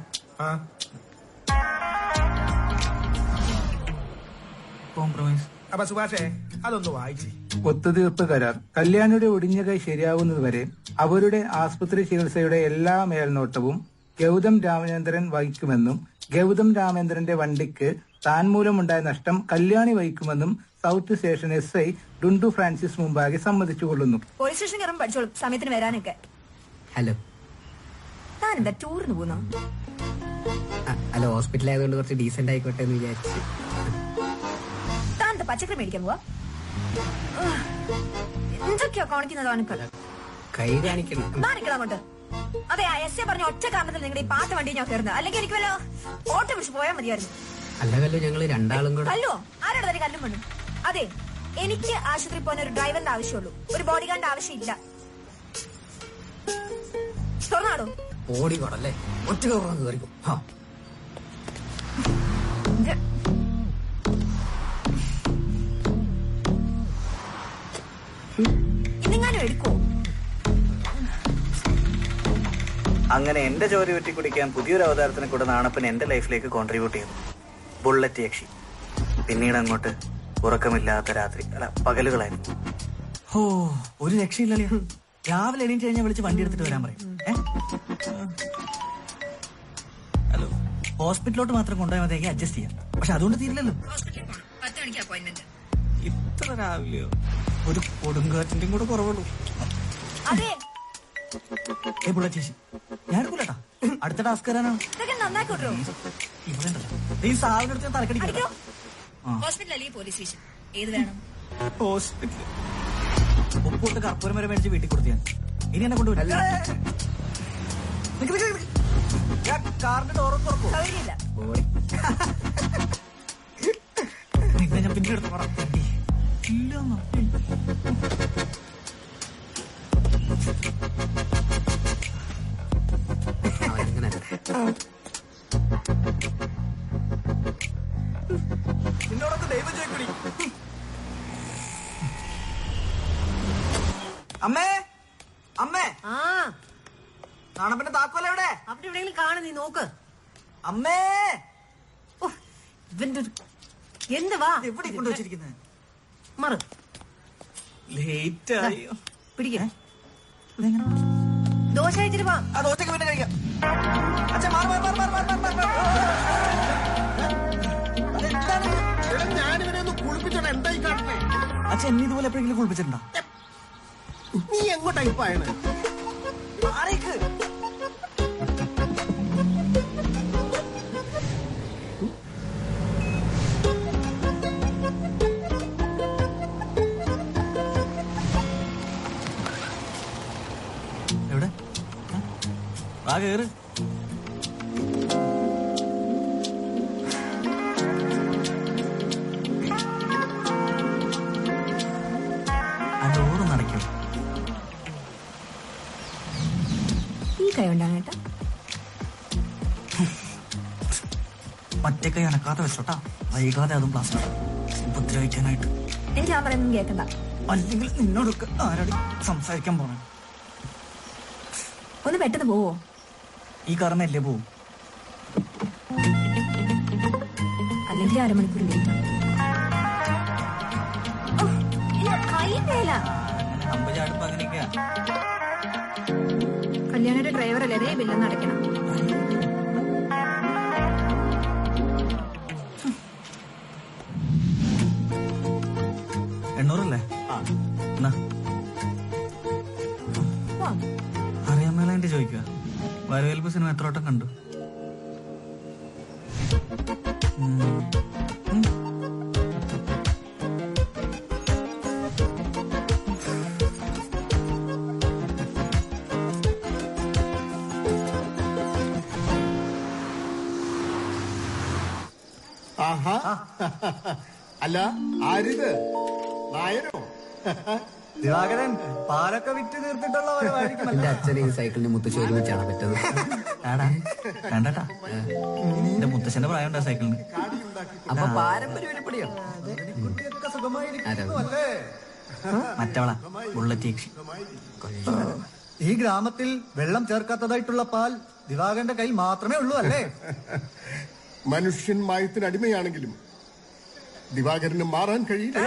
Speaker 12: കോംപ്രമൈസ്.
Speaker 14: അപ്പൊ സുഭാഷേ അതൊന്ന് വായിച്ചു.
Speaker 17: ഒത്തുതീർപ്പ് കരാർ. കല്യാണിയുടെ ഒടിഞ്ഞ കൈ ശരിയാവുന്നതുവരെ അവരുടെ ആസ്പത്രി ചികിത്സയുടെ എല്ലാ മേൽനോട്ടവും ഗൗതം രാമചന്ദ്രൻ വഹിക്കുമെന്നും ഗൗതം രാമചന്ദ്രന്റെ വണ്ടിക്ക് താൻ മൂലമുണ്ടായ നഷ്ടം കല്യാണി വഹിക്കുമെന്നും south station SI Dundu Francis മുമ്പാകെ സമ്മതിച്ചുകൊള്ളുന്നു.
Speaker 11: പോലീസ് സ്റ്റേഷൻ കയറും പഠിച്ചോളും സമയത്തിന് വരാനൊക്കെ.
Speaker 8: ഹലോ,
Speaker 11: താൻ എന്താ ടൂറിന് പോകുന്ന?
Speaker 8: അല്ല, ഹോസ്പിറ്റലായതുകൊണ്ട് കുറച്ച് ഡീസന്റ് ആയിക്കോട്ടെ എന്ന് വിചാരിച്ചു.
Speaker 11: താൻ എന്താ പച്ചക്കറി മേടിക്കാൻ പോവാ? എന്തൊക്കെയാ കാണിക്കുന്നത്? കാണിക്കല
Speaker 8: കൈ കാണിക്കണം.
Speaker 11: അങ്ങോട്ട്. അതെ, SI പറഞ്ഞ ഒറ്റ കാരണത്തിൽ നിങ്ങളുടെ ഈ പാത്ത വണ്ടി ഞാൻ കയറുന്നത്. അല്ലെങ്കിൽ എനിക്ക് വല്ല ഓട്ടോ പിടിച്ച് പോയാൽ മതിയായിരുന്നു.
Speaker 8: അല്ല കല്ലു, ഞങ്ങള് രണ്ടാളും കൂടെ.
Speaker 11: കല്ലോ? ആരോട് തന്നെ കല്ലും വേണം? അതെ, എനിക്ക് ആശുപത്രി പോകാൻ ഒരു ഡ്രൈവറിന്റെ ആവശ്യമുള്ളൂ, ഒരു ബോഡി ഗാർഡിന്റെ ആവശ്യമില്ല. തുറന്നാടോ?
Speaker 8: ഓടിക്കോടല്ലേ, ഒറ്റ കയറുന്നത് കയറിക്കും.
Speaker 11: ഇന്നെങ്ങാനും എടുക്കോ?
Speaker 3: അങ്ങനെ എന്റെ ചോര വെട്ടി കുടിക്കാൻ പുതിയൊരു അവതാരത്തിനെ കൂടെ നാണപ്പൻ എന്റെ ലൈഫിലേക്ക് കോൺട്രിബ്യൂട്ട് ചെയ്തു. ബുള്ളറ്റ് യക്ഷി. പിന്നീട് അങ്ങോട്ട് ഉറക്കമില്ലാത്ത രാത്രി, അല്ല പകലുകളായിരുന്നു.
Speaker 12: ഓ, ഒരു രക്ഷയില്ലല്ലോ. രാവിലെ എണീറ്റ് കഴിഞ്ഞാൽ വിളിച്ച് വണ്ടി എടുത്തിട്ട് വരാൻ പറയും. ഹലോ, ഹോസ്പിറ്റലിലോട്ട് മാത്രം കൊണ്ടുപോയാൽ മതിയെങ്കിൽ അഡ്ജസ്റ്റ് ചെയ്യാം. പക്ഷെ അതുകൊണ്ട് തീരില്ലല്ലോ.
Speaker 11: 10 മണിക്ക് അപ്പോയിന്റ്മെന്റ്.
Speaker 12: ഇത്ര രാവിലെയോ? ഒരു കൊടുങ്കാറ്റിന്റെയും കൂടെ കുറവുള്ളൂ.
Speaker 11: അതെ,
Speaker 12: ബുള്ളറ്റ് ചേച്ചി, ഞാൻ എടുക്കൂലട്ടാ. അടുത്ത ടാസ്ക് തരാനാണ്.
Speaker 11: നന്നായിക്കോട്ടോ.
Speaker 12: ഈ സാധനം എടുത്ത് തലക്കടിക്കോ?
Speaker 11: ഹോസ്പിറ്റൽ അല്ലെങ്കിൽ പോലീസ് സ്റ്റേഷൻ, ഏത് വേണം?
Speaker 12: ഹോസ്പിറ്റൽ. ഉപ്പോട്ട് കർപ്പൂരം വരെ മേടിച്ച് വീട്ടിൽ കൊടുത്തു ഞാൻ. ഇനി എന്നെ കൊണ്ടുവരും. കാറിന്റെ ഡോറ് തുറക്കൂ.
Speaker 11: സൗകര്യമില്ല.
Speaker 12: നിന്നെ ഞാൻ പിന്നെ എടുത്ത് പറയാം. ഇല്ലെന്നോ?
Speaker 14: നിന്നോടൊക്കെ ദൈവം ചോദിക്കണി.
Speaker 8: അമ്മേ, അമ്മേ. നാണപ്പന്റെ താക്കോല എവിടെ?
Speaker 13: അവിടെ എവിടെയെങ്കിലും കാണും, നീ നോക്ക്.
Speaker 8: അമ്മേ,
Speaker 11: എന്ത് വാ
Speaker 12: എവിടെ കൊണ്ടുവച്ചിരിക്കുന്നത്?
Speaker 13: മറു
Speaker 12: ലേറ്റ് ആയി.
Speaker 11: പിടിക്ക. ദോശ കഴിച്ചിട്ട് വാ.
Speaker 12: ആ ദോശക്ക് പിന്നെ കഴിക്കാം. അച്ഛൻ മാറി മാറി മാറി മാറി മാറി മാറി.
Speaker 5: ഞാനിവരെ ഒന്ന് കുളിപ്പിച്ചോട്ടെ. എന്തായി കാണുന്നേ?
Speaker 12: അച്ഛൻ എന്നെ ഇതുപോലെ എപ്പോഴെങ്കിലും കുളിപ്പിച്ചിട്ടുണ്ടോ?
Speaker 5: നീ എങ്ങോട്ടായി പോയാണ്?
Speaker 12: ആരേക്ക് എവിടെ? ആ കേറ്. ആ ഡോറ് നടക്കും.
Speaker 11: ഈ കൈ ഉണ്ടാകും കേട്ടോ.
Speaker 12: മറ്റേ കൈ അനക്കാതെ വെച്ചോട്ടാ. വൈകാതെ അതും പ്ലാസ്റ്റിക് ഉപദ്രവിക്കാനായിട്ട്.
Speaker 11: എനിക്ക് ഞാൻ പറയുന്നത് കേൾക്കണ്ട.
Speaker 12: അല്ലെങ്കിൽ നിന്നോടൊക്കെ ആരോട് സംസാരിക്കാൻ പോണേ?
Speaker 11: ഒന്ന് പെട്ടെന്ന് പോവോ?
Speaker 12: ഈ കാരണല്ലേ പോവും.
Speaker 11: അല്ലെങ്കിൽ അരമണിക്കൂർ ലേറ്റ്. കൈ വേല.
Speaker 12: അമ്പചാടുമ്പോ അങ്ങനെയൊക്കെയാ.
Speaker 11: കല്യാണിയുടെ ഡ്രൈവർ അല്ലേ? അതേ ബില്ലെന്ന് അടയ്ക്കണം.
Speaker 12: എണ്ണൂറല്ലേ? അറിയാൻ മേലായിട്ട് ചോദിക്കുക. വരവേൽപ്പ് സിനിമ എത്ര വട്ടം കണ്ടു?
Speaker 5: ആഹാ, അല്ല ആരിത്? നായരോ?
Speaker 12: ദിവാകരൻ പാലൊക്കെ വിറ്റ് തീർത്തിട്ടുള്ള
Speaker 8: എന്റെ അച്ഛനെ ഈ സൈക്കിളിന് മുത്തശ്ശി ഒരുമിച്ചാണ് പറ്റത്.
Speaker 12: കണ്ടട്ടാ, എന്റെ മുത്തശ്ശന്റെ പ്രായം ഉണ്ടാ സൈക്കിളിന്.
Speaker 8: അപ്പൊ പാരമ്പര്യ ഉരുപ്പടിയോ?
Speaker 12: മറ്റവളാ ബുള്ളറ്റ് യക്ഷി.
Speaker 18: ഈ ഗ്രാമത്തിൽ വെള്ളം ചേർക്കാത്തതായിട്ടുള്ള പാൽ ദിവാകരന്റെ കയ്യിൽ മാത്രമേ ഉള്ളൂ അല്ലേ?
Speaker 5: മനുഷ്യൻ മായത്തിന് അടിമയാണെങ്കിലും ദിവാകരന് മാറാൻ കഴിയില്ല.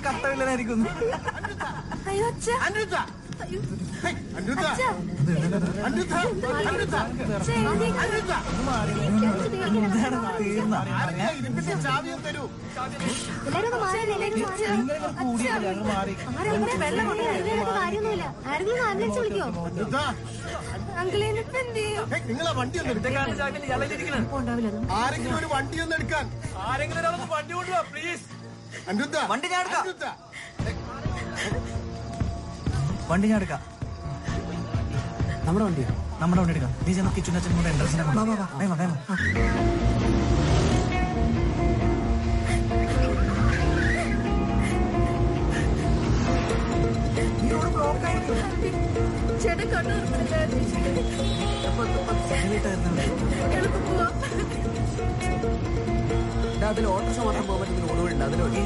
Speaker 12: കട്ടവില്ലനായിരിക്കുന്നു.
Speaker 11: അയ്യോ അച്ഛാ.
Speaker 5: നിങ്ങളെ വണ്ടി ഒന്ന് ആരെങ്കിലും ഒരു വണ്ടി ഒന്ന് എടുക്കാൻ.
Speaker 14: വണ്ടി കൊണ്ടുപോവാ പ്ലീസ്.
Speaker 12: വണ്ടി ഞാൻ എടുക്കാം. വണ്ടി ഞാൻ എടുക്കാം.
Speaker 8: നമ്മുടെ വണ്ടി
Speaker 12: എടുക്കാം. നീ ചെന്ന് കിച്ചൺ അച്ഛൻ കൂടെ എൻട്രൻസിനെ വേഗം.
Speaker 11: ചേട്ടൻ കണ്ണു
Speaker 8: അതിൽ ഓട്ടോറിക്ഷ മാത്രം പോകാൻ പറ്റുന്ന റോഡുകളുണ്ട്. അതിലോട്ട്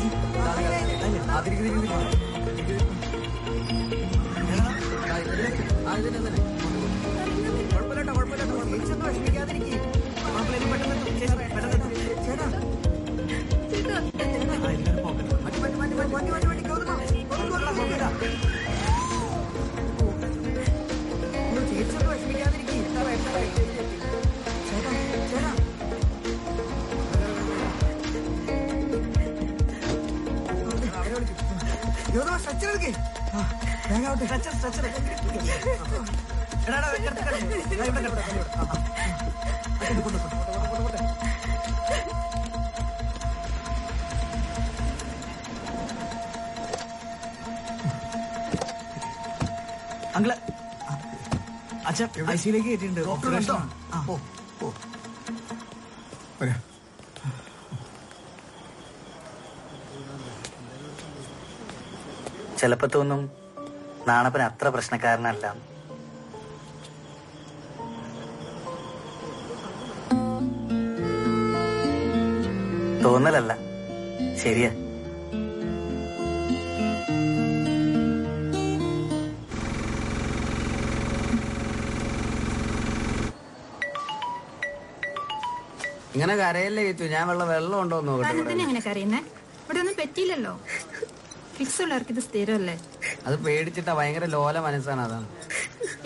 Speaker 12: അങ്കിള് അച്ഛൻ ഐസിയിലേക്ക് കയറ്റിയിട്ടുണ്ട്.
Speaker 3: ചിലപ്പോ തോന്നും നാണപ്പൻ അത്ര പ്രശ്നക്കാരനല്ല. തോന്നലല്ല, ശരിയാ.
Speaker 8: ഇങ്ങനെ കരയല്ലേ കിച്ചു, ഞാൻ വെള്ളം ഉണ്ടോ എന്ന് നോക്കട്ടെ.
Speaker 11: തന്നെ അങ്ങനെ കരയുന്നേ? ഇവിടെ ഒന്നും പറ്റിയില്ലല്ലോ. ഫിക്സ് ഉള്ളവർക്ക് ഇത് സ്ഥിരമല്ലേ?
Speaker 8: അത് പേടിച്ചിട്ടാ, ഭയങ്കര ലോല മനസ്സാണ്, അതാണ്.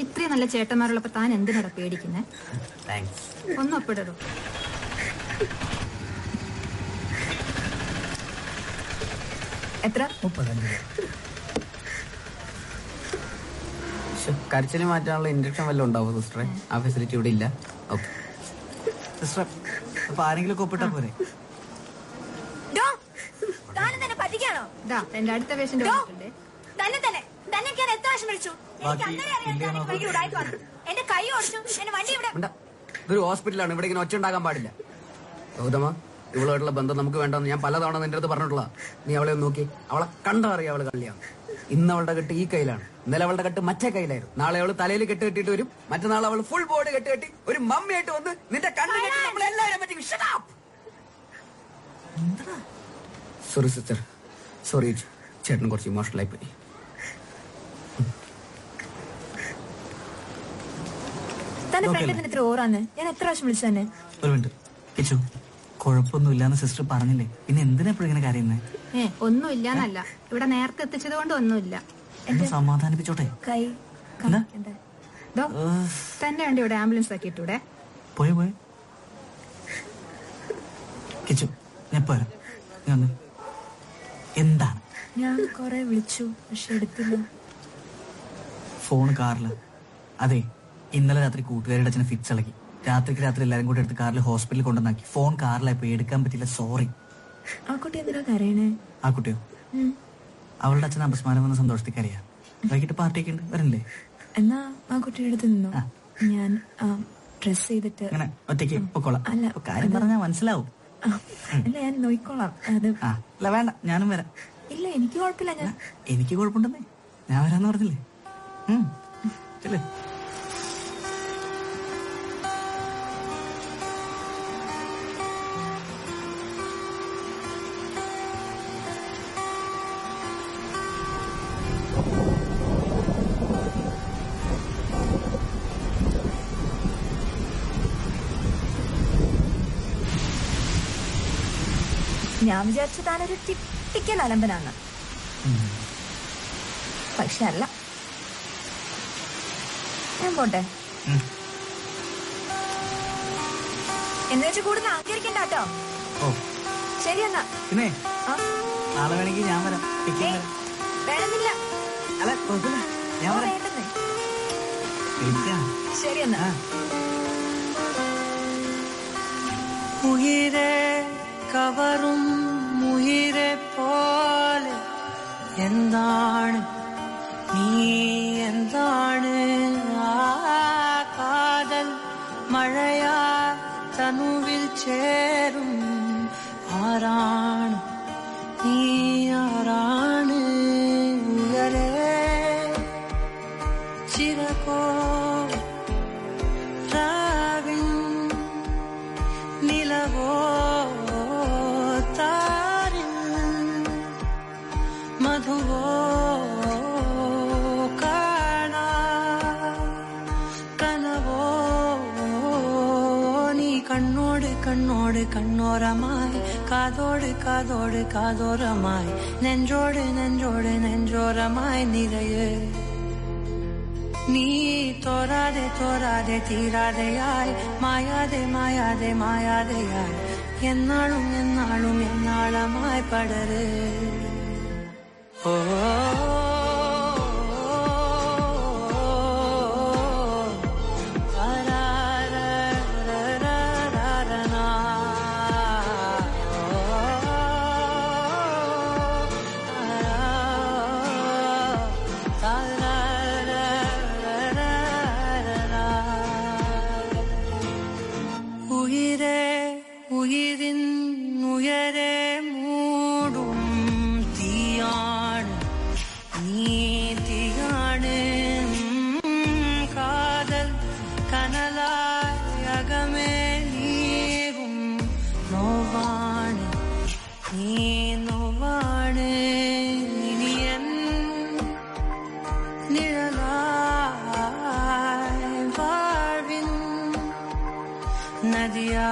Speaker 11: ഇത്രയും നല്ല ചേട്ടന്മാരുള്ളപ്പോ താൻ എന്തിനാ പേടിക്കുന്നേ?
Speaker 8: താങ്ക്സ്.
Speaker 11: ഒന്നും ഒപ്പിടൂ. എത്ര?
Speaker 3: 35.
Speaker 8: കരച്ചില് മാറ്റാനുള്ള ഇൻജക്ഷൻ വല്ലതും ഉണ്ടാവും സിസ്റ്ററെ? ആ ഫെസിലിറ്റി ഇവിടെ ഇല്ല. ഓക്കെ
Speaker 12: സിസ്റ്റർ, അപ്പൊ ആരെങ്കിലും ഒപ്പിട്ടാ പോരെ?
Speaker 11: പറ്റിക്കാണോ? എന്റെ അടുത്ത പേഷ്യന്റ് എന്റെ കൈ ഓടിച്ചു, എന്റെ വണ്ടി ഇവിടെ.
Speaker 8: ഇതൊരു ഹോസ്പിറ്റലാണ്, ഇവിടെ ഇങ്ങനെ ഒച്ച ഉണ്ടാക്കാൻ പാടില്ല. ഗൗതമ, ഇവളുമായിട്ടുള്ള ബന്ധം നമുക്ക് വേണ്ടെന്ന് ഞാൻ പലതവണ നിന്റെ അടുത്ത് പറഞ്ഞിട്ടുള്ള. നീ അവളെ ഒന്ന് നോക്കി, അവളെ കണ്ടറിയാം അവള് കള്ളിയാണ്. ഇന്ന് അവളുടെ കെട്ട് ഈ കയ്യിലാണ്, ഇന്നലെ അവളുടെ കെട്ട് മറ്റേ കയ്യിലായിരുന്നു. നാളെ അവള് തലയിൽ കെട്ട് കെട്ടിയിട്ട് വരും, മറ്റന്നാൾ അവൾ ഫുൾ ബോഡി കെട്ട് കെട്ടി ഒരു മമ്മിയായിട്ട് വന്ന് നിന്റെ കണ്ണിൽ നമ്മളെല്ലാവരും പറ്റി. സോറി സിസ്റ്റർ, സോറി, ചേട്ടൻ കുറച്ച് ഇമോഷണൽ ആയി പോയി.
Speaker 11: ഇത്ര ഓറാന്ന് ഞാൻ എത്ര പ്രാവശ്യം വിളിച്ചു തന്നെ.
Speaker 12: ഒരു മിനിറ്റ് കിച്ചു, കുഴപ്പമൊന്നുമില്ലാന്ന് സിസ്റ്റർ പറഞ്ഞില്ലേ, പിന്നെ എന്തിനാ എപ്പോഴും ഇങ്ങനെ കരയുന്നേ?
Speaker 11: ഒന്നുമില്ലാന്നല്ല, ഇവിടെ നേരത്തെ എത്തിച്ചത് കൊണ്ട് ഒന്നുമില്ല.
Speaker 12: എന്നെ സമാധാനിപ്പിച്ചോട്ടെ.
Speaker 11: കൈ തന്നെ വേണ്ടി ഇവിടെ ആംബുലൻസ് ആക്കിയിട്ടൂടെ?
Speaker 12: പോയി പോയി കിച്ചു, ഞാൻ പോരാ. നീ വന്ന്. എന്താണ്?
Speaker 11: ഞാൻ കൊറേ വിളിച്ചു, പക്ഷെ എടുത്തില്ല.
Speaker 12: ഫോൺ കാറില്. അതെ, ഇന്നലെ രാത്രി കൂട്ടുകാരുടെ അച്ഛനെ ഫിക്സ് ഇളക്കി. രാത്രി എല്ലാരും കൂടെ എടുത്ത് കാറിൽ ഹോസ്പിറ്റലിൽ കൊണ്ടുവന്നാക്കി. ഫോൺ കാറിലായി പോയി, എടുക്കാൻ പറ്റില്ല, സോറി.
Speaker 11: ആ കുട്ടി എന്തിനാ കരയണേ?
Speaker 12: ആ കുട്ടിയോ? അവളുടെ അച്ഛൻ അപസ്മാരം വന്ന സന്തോഷത്തിൽ കരയാ. വൈകിട്ട് പാർട്ടിയൊക്കെ ഉണ്ട്, വരണ്ടേ?
Speaker 11: എന്നാ ആ കുട്ടിയുടെ അടുത്ത് നിന്നോ, ഞാൻ ഡ്രസ് ചെയ്തിട്ട്
Speaker 12: അങ്ങനെ ഒറ്റയ്ക്ക് പൊക്കോളാം. കാര്യം പറഞ്ഞാൽ മനസ്സിലാവും.
Speaker 11: അല്ല, ഞാൻ നോക്കിക്കോളാം. അത്
Speaker 12: അല്ല, വേണ്ട, ഞാനും വരാം.
Speaker 11: ഇല്ല, എനിക്ക് കുഴപ്പമില്ല. ഞാൻ
Speaker 12: എനിക്ക് കുഴപ്പമുണ്ടെന്നേ, ഞാൻ വരാന്ന് പറഞ്ഞില്ലേ. ചെല്ലേ.
Speaker 11: ഞാൻ വിചാരിച്ചു താനൊരു ടിപ്പിക്കൽ അലമ്പനാണ്, പക്ഷെ അല്ല. ഞാൻ പോട്ടെ. എന്ന് വെച്ച് കൂടുതൽ അഹങ്കരിക്കണ്ട കേട്ടോ. ശരി എന്നാ.
Speaker 12: പിന്നെ നാളെ വേണമെങ്കിൽ ഞാൻ വരാം.
Speaker 11: വേണമെന്നില്ല.
Speaker 12: അല്ല, കുഴപ്പമില്ല, ഞാൻ വരാം.
Speaker 11: ശരി എന്നാ.
Speaker 19: ഉയിരെ കവറും ഉയിരെ പോലെ എന്താണ് നീ, എന്താണ് ആ കാതൽ മഴയാ തനുവിൽ ചേരും. ആരാണ് നീ, ആരാണ് ഉയരെ ചിരകോ രാവിൻ നിലവോ താരിൻ മധുവോ കാണാ കനവോ നീ കണ്ണോട് കണ്ണോട് കണ്ണോരമായി കാതോട് കാതോട് കാതോരമായി നെഞ്ചോട് നെഞ്ചോട് നെഞ്ചോരമായി നിറയെ നീ തോരാതെ തോരാതെ തീരാതെയായി മായാതെ മായാതെ മായാതെയായി എന്നാളും എന്നാളും എന്നാളമായി പടര്. ഓ ഉയിരിൻ ഉയരെ മൂടും തീയാണ് നീ, തീയാണ് കാതൽ കനലായി അകമേ നീറും നോവാണ് നീ, നോവാണ് ഇനിയൻ നിഴലായി വാഴ്വിൻ നദിയാ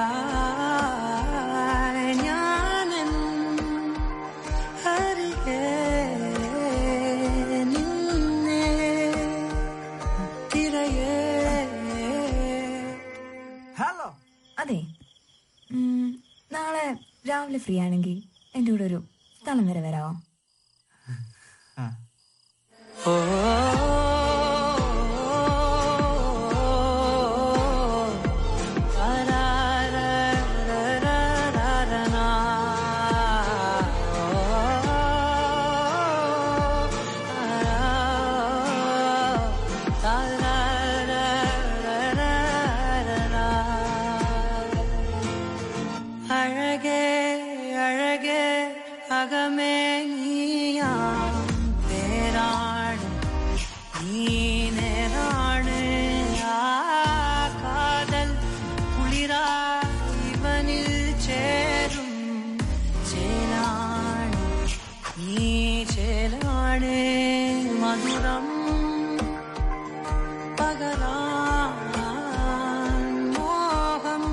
Speaker 11: രാവിലെ ഫ്രീ ആണെങ്കിൽ എന്റെ കൂടെ ഒരു സ്ഥലം വരെ വരാമോ?
Speaker 19: അഴകേ അഴകേ അകമേ നീയാം പേരാണ് നീ നേരാണ് ആ കാതൽ കുളിരാ ഇവനിൽ ചേരും ചേലാണ് നീ ചേലാണ് മധുരം പകരാൻ മോഹം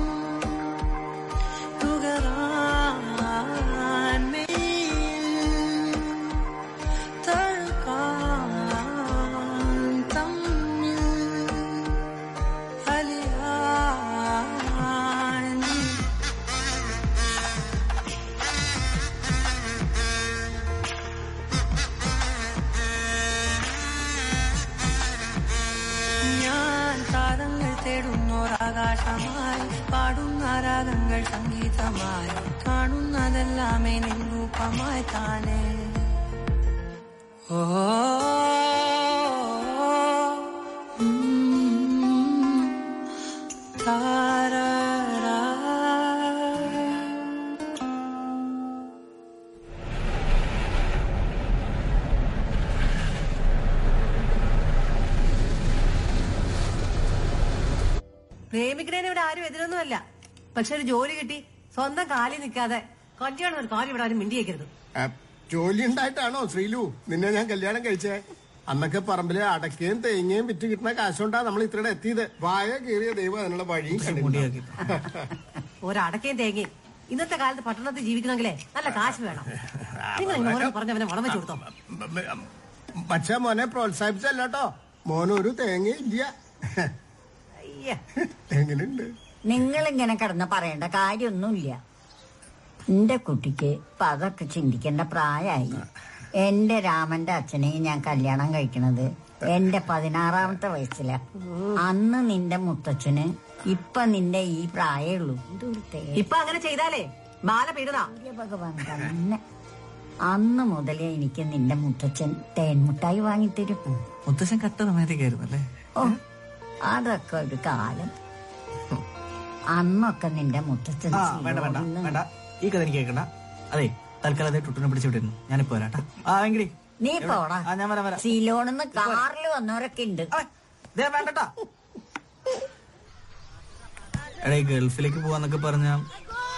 Speaker 19: തുകരാൻ മേൽ തഴുകാൻ തമ്മിൽ അലിയാൻ ഞാൻ താരങ്ങൾ തേടുന്നോരാകാശമായി പാടുന്ന രാഗങ്ങൾ സംഗീതമായി കാണുന്നതെല്ലാമേ നിരൂപമായി താനേ ഓ താരാ
Speaker 13: പ്രേമിക്കണേന് ഇവിടെ ആരും എതിരൊന്നുമല്ല. പക്ഷെ ഒരു ജോലി കിട്ടി സ്വന്തം കാലിൽ നിൽക്കാതെ കല്യാണം ഒരു കാര്യം ഇവിടെ ആരും മിണ്ടിയേക്കരുത്.
Speaker 5: ജോലി ഉണ്ടായിട്ടാണോ ശ്രീലു നിന്നെ ഞാൻ കല്യാണം കഴിച്ചേ? അന്നൊക്കെ പറമ്പില് അടക്കയും തേങ്ങയും വിറ്റ് കിട്ടുന്ന കാശുകൊണ്ടാ നമ്മൾ ഇത്രയുടെ എത്തിയത്. വായ കീറിയ ദൈവം അതിനുള്ള വഴിയും
Speaker 13: ഒരടക്കയും തേങ്ങയും ഇന്നത്തെ കാലത്ത് പട്ടണത്തിൽ ജീവിക്കണമെങ്കിലേ നല്ല കാശ് വേണം. നിങ്ങൾ ഓരോ പറഞ്ഞവനെ വളം വെച്ചു കൊടുത്തോ?
Speaker 5: പക്ഷെ മോനെ പ്രോത്സാഹിപ്പിച്ചല്ലോ. മോനൊരു തേങ്ങ ഇല്ല. എങ്ങനെയുണ്ട്?
Speaker 4: നിങ്ങളിങ്ങനെ കിടന്ന് പറയേണ്ട കാര്യമൊന്നുമില്ല. എന്റെ കുട്ടിക്ക് ഇപ്പൊ അതൊക്കെ ചിന്തിക്കേണ്ട പ്രായമായി. എന്റെ രാമന്റെ അച്ഛനെയും ഞാൻ കല്യാണം കഴിക്കണത് എന്റെ 16ാമത്തെ വയസ്സിലാ. അന്ന് നിന്റെ മുത്തച്ഛന് ഇപ്പൊ നിന്റെ ഈ പ്രായമുള്ളൂ.
Speaker 13: ഇപ്പൊ അങ്ങനെ ചെയ്താലേ ബാല പീഡന
Speaker 4: ഭഗവാൻ തന്നെ. അന്ന് മുതലേ എനിക്ക് നിന്റെ മുത്തച്ഛൻ തേൻമുട്ടായി വാങ്ങിത്തരും.
Speaker 12: മുത്തച്ഛൻ കട്ട സമയത്തേക്കായിരുന്നു അല്ലേ?
Speaker 4: ഓ അതൊക്കെ ഒരു കാലം. അന്നൊക്കെ നിന്റെ മുത്തച്ഛൻ
Speaker 12: വേണ്ട വേണ്ട വേണ്ട, ഈ കഥ എനിക്ക് കേൾക്കണ്ട. അതെ, തൽക്കാലം അതേ ടുട്ടിനെ പിടിച്ചിട്ടിരുന്നു. ഞാനിപ്പോ വരാട്ടാ. എങ്കിൽ
Speaker 4: നീ പോടാ.
Speaker 12: ഞാൻ വരാം വരാം.
Speaker 4: സിലോണിന്ന് കാറിൽ വന്നവരൊക്കെ ഉണ്ട്.
Speaker 12: വേണ്ടട്ടാ. എടാ, ഈ ഗൾഫിലേക്ക് പോവാന്നൊക്കെ പറഞ്ഞ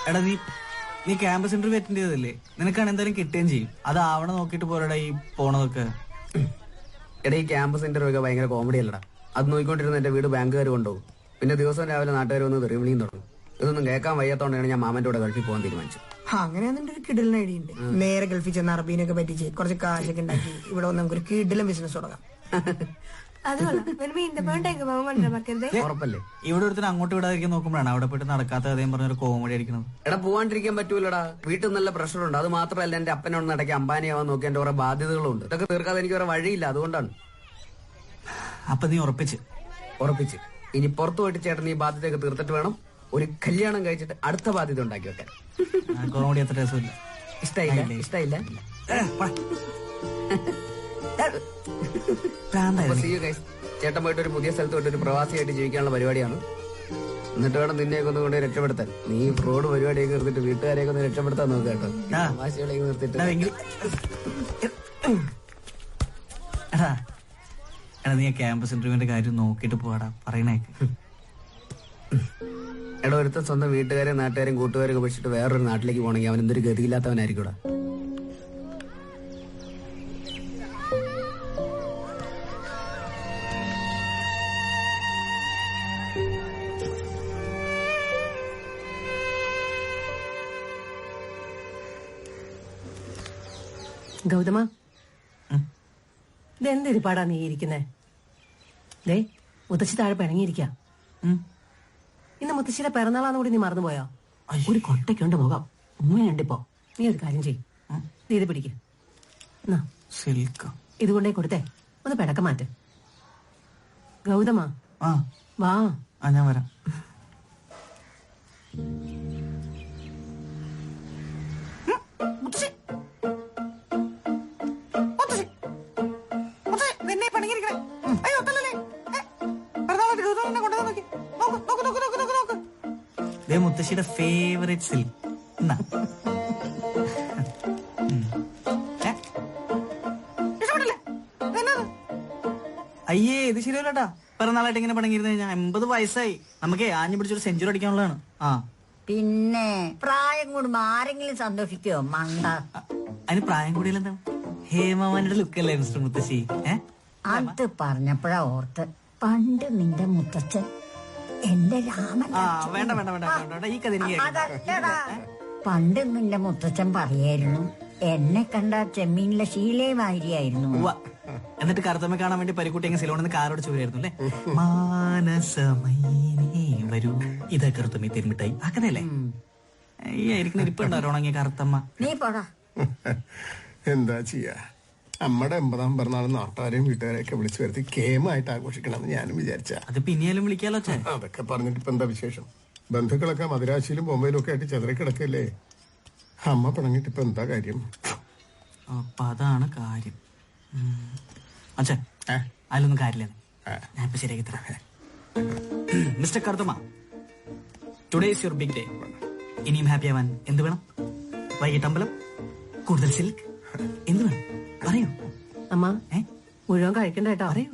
Speaker 12: എടാ നീ ക്യാമ്പസ് ഇന്റർവ്യൂ അറ്റൻഡ് ചെയ്തല്ലേ? നിനക്കാണ് എന്തായാലും കിട്ടുകയും ചെയ്യും. അത് ആവണ നോക്കിട്ട് പോരടാ ഈ പോണതൊക്കെ.
Speaker 8: എടാ, ഈ ക്യാമ്പസ് ഇന്റർവ്യൂ ഒക്കെ ഭയങ്കര കോമഡി അല്ലടാ. അത് നോക്കിക്കൊണ്ടിരുന്ന എന്റെ വീട് ബാങ്കുകാർ കൊണ്ടുപോകും. പിന്നെ ദിവസം രാവിലെ നാട്ടുകാർ വന്ന് തെറിവിളിയും തുടങ്ങും. ഇതൊന്നും കേൾക്കാൻ വയ്യാത്തോണ്ടാണ് ഞാൻ മാമന്റെ കൂടെ ഗൾഫിൽ പോകാൻ തീരുമാനിച്ചത്.
Speaker 10: അങ്ങനെയാണെന്നുണ്ട് ഒരു കിടലിന് ഐഡിയ ഉണ്ട്. നേരെ ഗൾഫിൽ ചെന്ന് അറബീനൊക്കെ പറ്റിച്ച് കുറച്ച് കാശൊക്കെ ഉണ്ടാക്കി ഇവിടെ വന്ന് നമുക്കൊരു കിടലും ബിസിനസ് തുടങ്ങാം.
Speaker 8: ഉറപ്പല്ലേ?
Speaker 12: ഇവിടെ ഒരുത്തിന് അങ്ങോട്ട് വിടാതിരിക്കാൻ നോക്കുമ്പോഴാണ് അവിടെ പോയിട്ട് നടക്കാത്ത കഥയും പറഞ്ഞൊരു കോമഡി അടിക്കുന്നത്.
Speaker 8: എടാ, പോവാണ്ടിരിക്കാൻ പറ്റൂലടാ. വീട്ടിൽ നല്ല പ്രഷറുണ്ട്. അത് മാത്രമല്ല എന്റെ അപ്പനോട് നടക്കി അമ്പാനിയാവാൻ നോക്കി എന്റെ കുറെ ബാധ്യതകളുണ്ട്. ഇതൊക്കെ തീർക്കാതെ എനിക്ക് വേറെ വഴിയില്ല. അതുകൊണ്ടാണ്.
Speaker 12: അപ്പൊ നീ ഉറപ്പിച്ച്
Speaker 8: ഇനി പുറത്തു പോയിട്ട് ചേട്ടൻ ഈ ബാധ്യതയൊക്കെ തീർത്തിട്ട് വേണം ഒരു കല്യാണം കഴിച്ചിട്ട് അടുത്ത ബാധ്യത ഉണ്ടാക്കി വെക്കാൻ.
Speaker 12: കോമഡി അത്ര രസമില്ല.
Speaker 8: ഇഷ്ടായില്ല. ചേട്ടൻ പോയിട്ട് ഒരു പുതിയ സ്ഥലത്ത് പോയിട്ട് ഒരു പ്രവാസിയായിട്ട് ജീവിക്കാനുള്ള പരിപാടിയാണ്. എന്നിട്ട് വേണം നിന്നെയൊക്കെ ഒന്ന് കൊണ്ട് രക്ഷപ്പെടുത്താൻ. നീ ഫ്രോഡ് പരിപാടിയൊക്കെ നിർത്തിട്ട് വീട്ടുകാരെയൊക്കെ ഒന്ന് രക്ഷപ്പെടുത്താൻ നോക്കുക കേട്ടോ. തമാശകളെയൊക്കെ നിർത്തിട്ട്.
Speaker 12: നീ ക്യാമ്പസ് ഇന്റർവ്യൂവിന്റെ കാര്യം നോക്കിട്ട് പോവാടാ. പറയണേക്ക്.
Speaker 8: എടാ, ഒരുത്തൻ സ്വന്തം വീട്ടുകാരെയും നാട്ടുകാരെയും കൂട്ടുകാരെയും ഉപേക്ഷിച്ചിട്ട് വേറൊരു നാട്ടിലേക്ക് പോകണമെങ്കിൽ അവൻ എന്തൊരു ഗതിയില്ലാത്തവനായിരിക്കൂടാ.
Speaker 13: ഗൗതമ, ഇതെന്തൊരുപാടാ നീ ഇരിക്കുന്നേ? ദേ, മുത്തശ്ശി താഴെ പിണങ്ങിയിരിക്ക. ഇന്ന് മുത്തശ്ശിയുടെ പിറന്നാളാന്ന് കൂടി നീ മറന്നുപോയോ? ഒരു കൊട്ടയ്ക്കുണ്ട് മുഖം. ഉമ്മയുണ്ടിപ്പോ. നീ ഒരു കാര്യം ചെയ്യും, നീ ഇത് പിടിക്ക.
Speaker 12: സിൽക്ക്
Speaker 13: ഇതുകൊണ്ടേ കൊടുത്തേ ഒന്ന് പിടക്കം മാറ്റ്. ഗൗതമാ വാ.
Speaker 12: ഞാൻ വരാം. മുത്തശ്ശിയുടെ ഫേവറേറ്റ് സിൽക്ക്. അയ്യേ ഇത് ശരിയല്ലട്ടാ. പിറന്നാളായിട്ട് ഇങ്ങനെ പണങ്ങിരുന്നു കഴിഞ്ഞാൽ 80 വയസ്സായി. നമുക്ക് ആഞ്ഞു പിടിച്ചൊരു സെഞ്ചുറി അടിക്കാനുള്ളതാണ്.
Speaker 4: പിന്നെ പ്രായം കൂടുമ്പോ ആരെങ്കിലും സന്തോഷിക്കോ? മണ്ട.
Speaker 12: അതിന് പ്രായം കൂടിയല്ല. ഹേമാമാനിയുടെ ലുക്കല്ലേ മിസ്റ്റർ മുത്തശ്ശി?
Speaker 4: അത് പറഞ്ഞപ്പോഴാ ഓർത്ത് പണ്ട് നിന്റെ മുത്തച്ഛൻ എന്റെ രാമൻ.
Speaker 12: വേണ്ട വേണ്ട വേണ്ട വേണ്ട, ഈ കഥ എനിക്ക്
Speaker 4: അതല്ലടാ, പണ്ട് നിന്റെ മുത്തച്ഛൻ പറയായിരുന്നു എന്നെ കണ്ട ചെമ്മീനിലെ ശീലമായിരിയായിരുന്നു.
Speaker 12: എന്നിട്ട് കറുത്തമ്മ കാണാൻ വേണ്ടി പരിക്കുട്ടിയെങ്കിൽ സിലോണെന്ന് കാറോടിച്ചു വരായിരുന്നു അല്ലേ? മാനസമൈനേ വരൂ ഇതാ കറുത്തമ്മ തിരുമിട്ടായി അങ്ങനെയല്ലേ? ഈ ആയിരിക്കും ഇരിപ്പുണ്ടാരോ ഉണങ്ങിയ കറുത്തമ്മ.
Speaker 4: നീ പോടാ.
Speaker 5: എന്താ ചെയ്യാ, നമ്മുടെ 80ാം പിറന്നാൾ നാട്ടുകാരെയും വീട്ടുകാരെയൊക്കെ വിളിച്ചു വരുത്തി കേമായിട്ട് ആഘോഷിക്കണമെന്ന് ഞാനും വിചാരിച്ച.
Speaker 12: അത് പിന്നെയാലും വിളിക്കാലോ.
Speaker 5: അതൊക്കെ പറഞ്ഞിട്ട് ഇപ്പൊ എന്താ വിശേഷം? ബന്ധുക്കളൊക്കെ മദിരാശിയിലും ബോംബെയിലും ഒക്കെ ആയിട്ട് ചെതറിക്കിടക്കല്ലേ. അമ്മ പിണങ്ങിട്ട് ഇപ്പൊ എന്താ കാര്യം?
Speaker 12: അപ്പൊ അതാണ് കാര്യം. അച്ഛാ അതിലൊന്നും കാര്യമില്ല, ഞാൻ ഇപ്പൊ ശരിയാക്കി തരാം. Mister Karthamma, today is your big day. ഇനിയും ഹാപ്പി ആവാൻ എന്ത് വേണം? വൈകിട്ട് അമ്പലം, കൂടുതൽ സിൽക്ക്, എന്ത് വേണം പറയൂ.
Speaker 13: അമ്മ മുഴുവൻ കഴിക്കണ്ട കേട്ടോ.
Speaker 12: പറയൂ.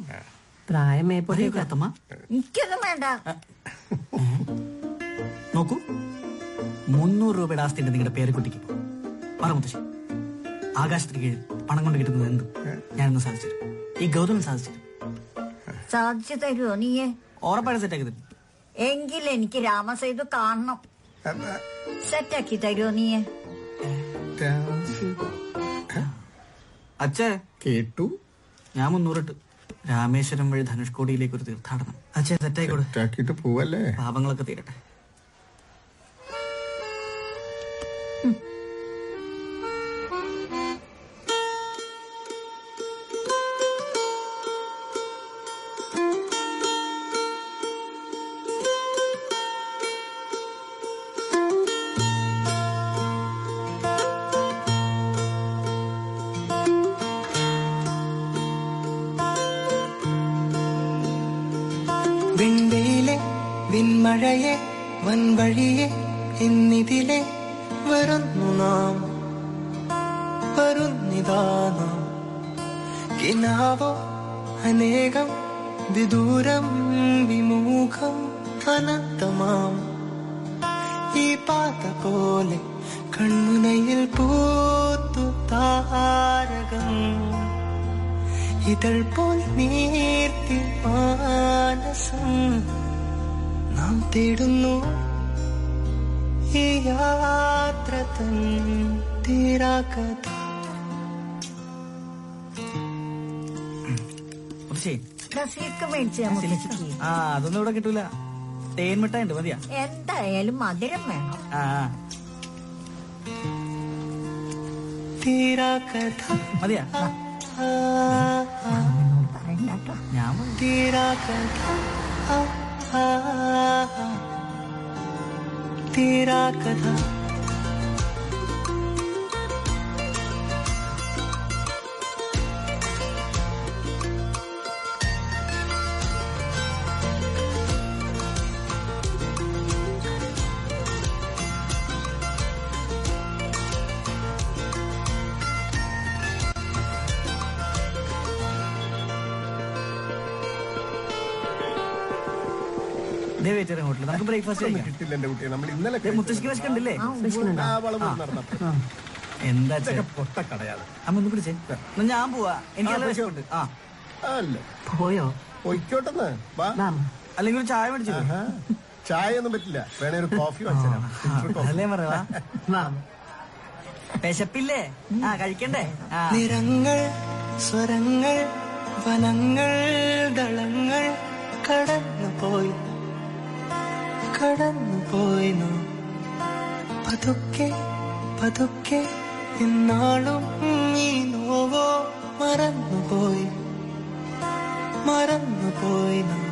Speaker 13: പ്രായം മേപ്പോഴേ
Speaker 12: കർത്തമ്മ.
Speaker 4: എനിക്കൊന്നും വേണ്ട.
Speaker 12: നോക്കൂ, 300 രൂപയുടെ ആസ്തിന്റെ നിങ്ങളുടെ പേരക്കുട്ടിക്ക് പറ മുത്തശ്ശി. ആകാശത്തിന് കീഴിൽ പണം കൊണ്ട് കിട്ടുന്നത് എന്തും ഞാനൊന്ന് സാധിച്ചു. ഈ ഗൗതമൻ സാധിച്ചു.
Speaker 4: സാധിച്ചു തരുമോ നീയെ?
Speaker 12: ഉറപ്പായിട്ട് സെറ്റാക്കി തരും.
Speaker 4: എങ്കിൽ എനിക്ക് രാമസേതു കാണണം. സെറ്റാക്കി തരുമോ നീയെ?
Speaker 12: അച്ഛേ
Speaker 5: കേട്ടു.
Speaker 12: ഞാൻ 300 ഇട്ട് രാമേശ്വരം വഴി ധനുഷ്കോടിയിലേക്ക് ഒരു തീർത്ഥാടനം. അച്ഛേ സെറ്റായിക്കോട്ടെ.
Speaker 5: പോവല്ലേ?
Speaker 12: പാപങ്ങളൊക്കെ തീരട്ടെ.
Speaker 19: വിൺവെയിലെ വിൺമഴയെ വൻവഴിയെ എന്നിതിലെ വരുന്നു നാം, വരുന്നിതാ നാം. കിനാവോ അനേകം വിദൂരം വിമുഖം അനന്തമാം. ഈ പാത പോലെ കൺമുനയിൽ പൂത്തു താരകം, ഇതൾ പോൽ നീർത്തി മാനസം. നാം തേടുന്നു ഈ യാത്ര തൻ തീരാകഥ.
Speaker 12: അതൊന്നും ഇവിടെ കിട്ടൂല. തേൻ മിഠായി ഉണ്ട്, മതിയാ?
Speaker 4: എന്തായാലും മധുരം വേണം.
Speaker 19: തീരാകഥ
Speaker 12: മതിയാ? ഞാൻ
Speaker 19: തീരാകഥ തീരാകഥ.
Speaker 12: ഹോട്ടലിൽ നമുക്ക് ബ്രേക്ക്ഫാസ്റ്റ്
Speaker 5: കിട്ടില്ല എന്റെ കുട്ടിയെ. നമ്മൾ ഇന്നലെ
Speaker 12: മുത്തശ്ശിക്ക് വിശക്കുണ്ടല്ലേ? എന്താ പൊട്ടക്കടയാണ്. അമ്മ ഒന്ന് പിടിച്ചേ. ഞാൻ പോവാ, എനിക്ക് നല്ല വിശക്കുണ്ട്. പോയോ?
Speaker 5: പൊയ്ക്കോട്ടെന്ന്.
Speaker 12: അല്ലെങ്കിൽ ഒരു ചായ മേടിച്ചു.
Speaker 5: ചായ ഒന്നും പറ്റില്ല, വേണേ ഒരു കോഫി
Speaker 12: അതല്ലേ പറയാ. വിശപ്പില്ലേ? കഴിക്കണ്ടേ?
Speaker 19: നിറങ്ങൾ സ്വരങ്ങൾ വനങ്ങൾ ദളങ്ങൾ കടന്നുപോയി കടന്നുപോയി നാം. പതുക്കെ പതുക്കെ എന്നാളും ഈ നോവോ മറന്നുപോയി നാം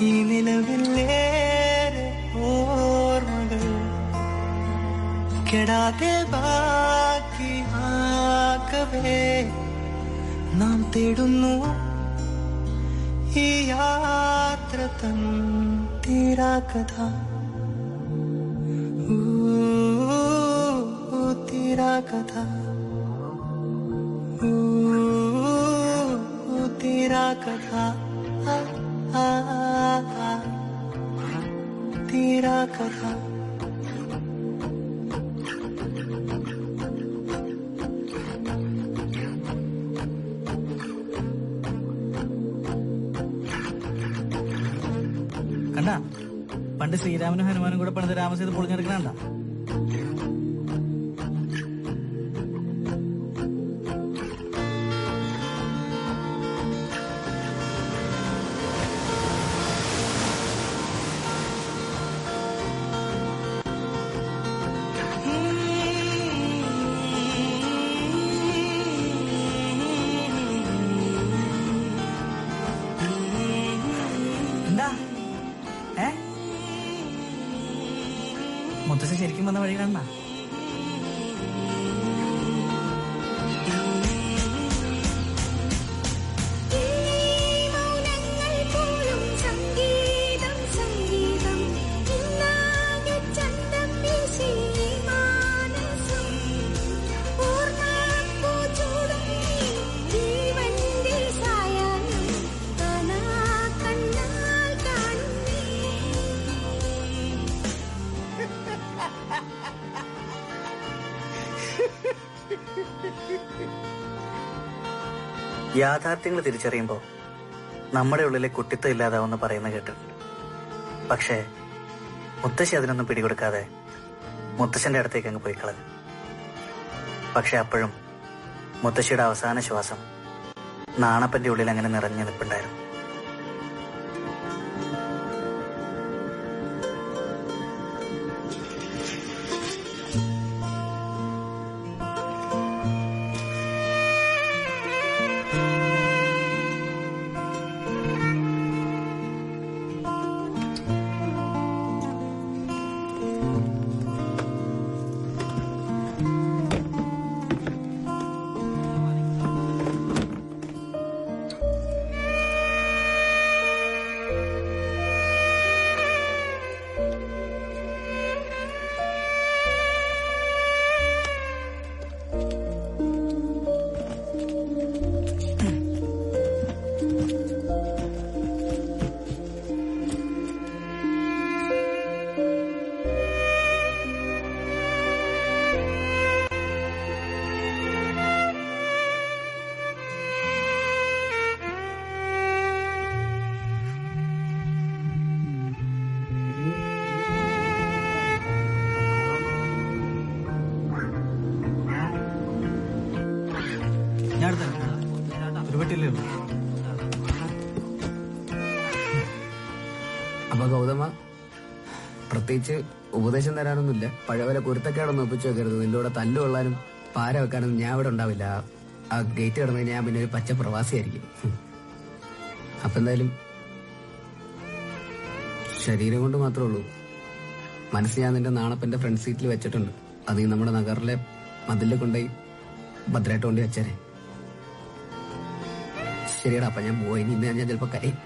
Speaker 19: ഈ നിലവിലേറെ ഓർമ്മകൾ കെടാതെ ബാക്കിയാക്കവേ നാം തേടുന്നു ഈ യാത്ര തൻ തീരാകഥ തീരാകഥ തീരാകഥ തീരാകഥ
Speaker 12: കണ്ട പണ്ട് ശ്രീരാമനും ഹനുമാനും കൂടെ പണിത് രാമസേതു പൊളിഞ്ഞെടുക്കണ മുത്തശ്ശി ശരിക്കും വന്ന വഴി കാണാ
Speaker 3: യാഥാർത്ഥ്യങ്ങൾ തിരിച്ചറിയുമ്പോൾ നമ്മുടെ ഉള്ളിലെ കുട്ടിത്വം ഇല്ലാതാവുമെന്ന് പറയുന്ന കേട്ടിട്ടുണ്ട്. പക്ഷേ മുത്തശ്ശി അതിനൊന്നും പിടികൊടുക്കാതെ മുത്തശ്ശന്റെ അടുത്തേക്ക് അങ്ങ് പോയി കളഞ്ഞു. പക്ഷെ അപ്പോഴും മുത്തശ്ശിയുടെ അവസാന ശ്വാസം നാണപ്പന്റെ ഉള്ളിൽ അങ്ങനെ നിറഞ്ഞു നിൽപ്പുണ്ടായിരുന്നു.
Speaker 8: അപ്പൊ ഗൗതമ, പ്രത്യേകിച്ച് ഉപദേശം തരാനൊന്നുമില്ല. പഴയപോലെ കുരുത്തക്കേടൊന്നും ഒപ്പിച്ചു വെക്കരുത്. നിന്റെ കൂടെ തല്ലു കൊള്ളാനും പാര വെക്കാനൊന്നും ഞാൻ ഇവിടെ ഉണ്ടാവില്ല. ആ ഗേറ്റ് കിടന്നു ഞാൻ പിന്നെ ഒരു പച്ച പ്രവാസിയായിരിക്കും. അപ്പൊ എന്തായാലും ശരീരം കൊണ്ട് മാത്രമേ ഉള്ളൂ. മനസ്സ് ഞാൻ നിന്റെ നാണപ്പന്റെ ഫ്രണ്ട് സീറ്റിൽ വെച്ചിട്ടുണ്ട്. അത് ഈ നമ്മുടെ നഗറിലെ മതിലിൽ കൊണ്ടുപോയി ഭദ്രമായിട്ട് കൊണ്ട് വെച്ചേരെ. ശരിയടാ, അപ്പൊ ഞാൻ പോയി. ഇന്ന് ഞാൻ ചിലപ്പോ കരയും.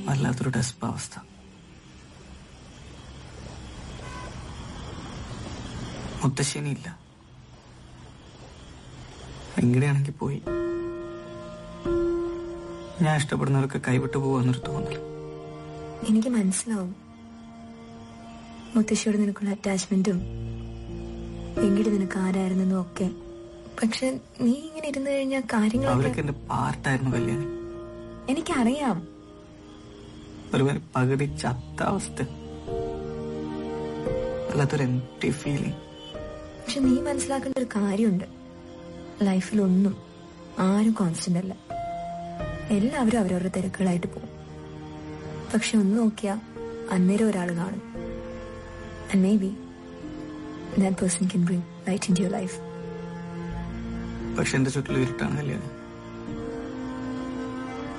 Speaker 12: വല്ലാത്തൊരു ഡെസ്പാവസ്ഥ. മുത്തശ്ശേനിയില്ല, എങ്ങനെയാണെങ്കിൽ പോയി. ഞാൻ ഇഷ്ടപ്പെടുന്നവരൊക്കെ കൈവിട്ടു പോവാന്നൊരു തോന്നൽ.
Speaker 6: എനിക്ക് മനസ്സിലാവും മുത്തശ്ശിയോട് നിനക്കുള്ള അറ്റാച്ച്മെന്റും എങ്കിലും നിനക്ക് ആരായിരുന്നെന്നും ഒക്കെ. പക്ഷെ നീ ഇങ്ങനെ ഇരുന്നു കഴിഞ്ഞാൽ കാര്യങ്ങൾ
Speaker 12: അവരൊക്കെ എന്റെ പാർട്ടായിരുന്നു കല്യാണി.
Speaker 11: എനിക്കറിയാം.
Speaker 12: ഒരു പകുതി ചത്ത അവസ്ഥ, വല്ലാത്തൊരു എംപ്റ്റി ഫീലിംഗ്.
Speaker 11: പക്ഷെ നീ മനസ്സിലാക്കേണ്ട ഒരു കാര്യമുണ്ട്, ലൈഫിലൊന്നും ആരും കോൺസ്റ്റന്റ് അല്ല. എല്ലാവരും അവരവരുടെ തിരക്കുകളായിട്ട് പോകും. പക്ഷെ ഒന്ന് നോക്കിയാ അന്നേരം ഒരാൾ കാണും. And maybe that person can bring light into your life.
Speaker 12: പക്ഷെ എന്റെ ചുറ്റിലും ഇരുട്ടാണ് കല്യാണം.